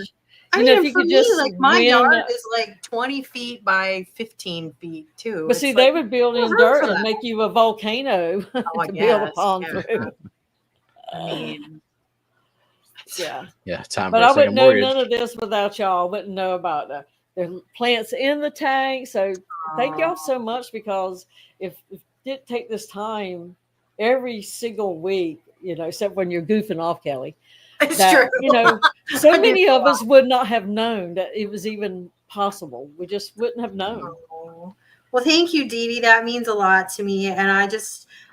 I mean, if you could just like my yard is like 20 feet by 15 feet too. But see, they would build in dirt and make you a volcano to build a pond through. I mean, yeah, time. But I wouldn't know none of this without y'all. I wouldn't know about the plants in the tank. So thank y'all so much, because if you did take this time every single week, except when you're goofing off, Kelley. It's true. So many of us would not have known that it was even possible. We just wouldn't have known. Well, thank you, Didi. That means a lot to me. And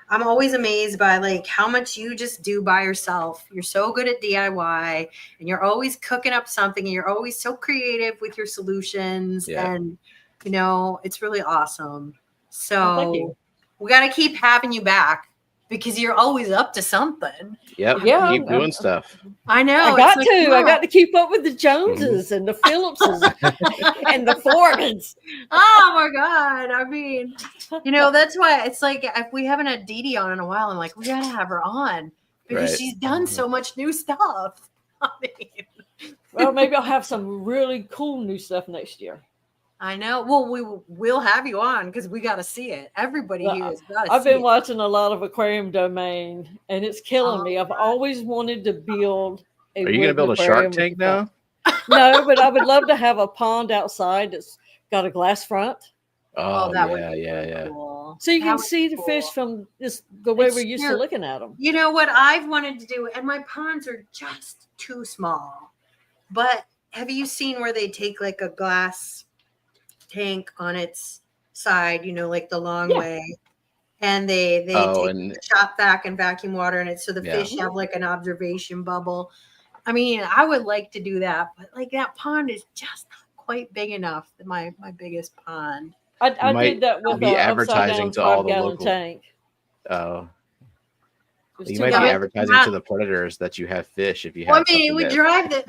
I'm always amazed by like how much you just do by yourself. You're so good at DIY, and you're always cooking up something, and you're always so creative with your solutions. Yeah. And, it's really awesome. So thank you. We got to keep having you back, because you're always up to something. Yep. Yeah. Keep doing stuff. I know. I got to keep up with the Joneses and the Phillipses and the Foremans. Oh my God. I mean, that's why it's like, if we haven't had Didi on in a while, I'm like, we got to have her on, because she's done so much new stuff. I mean, well, maybe I'll have some really cool new stuff next year. I know. Well, we'll have you on, because we got to see it. Everybody here has got to see it. I've been watching a lot of Aquarium Domain, and it's killing me. I've always wanted to build a Are you going to build a shark tank now? No, but I would love to have a pond outside that's got a glass front. Oh, yeah. Cool. So you can see the fish from the way we're used to looking at them. You know what I've wanted to do, and my ponds are just too small, but have you seen where they take like a glass tank on its side, like the long way, and they take the shop vac and vacuum water in it, so the fish have like an observation bubble. I mean, I would like to do that, but like that pond is just not quite big enough. My biggest pond. I did that with be advertising to all the local tank. Oh, you might be advertising to the predators that you have fish if you have. Well, I mean, it would drive the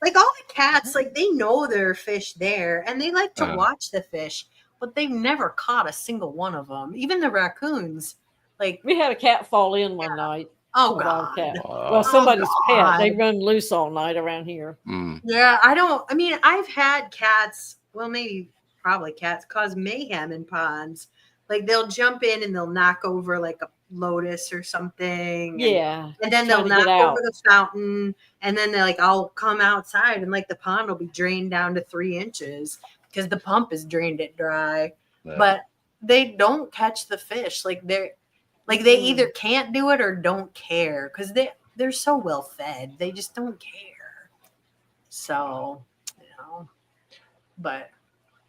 like all the cats, like they know there are fish there, and they like to watch the fish, but they've never caught a single one of them. Even the raccoons. Like, we had a cat fall in one night. Oh God! Well, somebody's pet. They run loose all night around here. Yeah, I've had cats. Well, probably cats cause mayhem in ponds. Like they'll jump in and they'll knock over like a lotus or something. And then they'll knock over the fountain, and then they're like, I'll come outside, and like the pond will be drained down to 3 inches because the pump has drained it dry. But they don't catch the fish. Like they either can't do it or don't care, because they're so well fed. They just don't care. So, but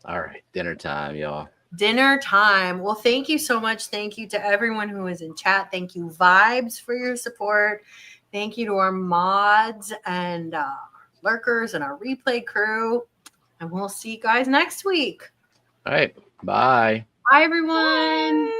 all right, dinner time, y'all. Dinner time. Well, thank you so much. Thank you to everyone who was in chat. Thank you, Vibes, for your support. Thank you to our mods and lurkers and our replay crew. And we'll see you guys next week. All right. Bye. Bye, everyone. Bye.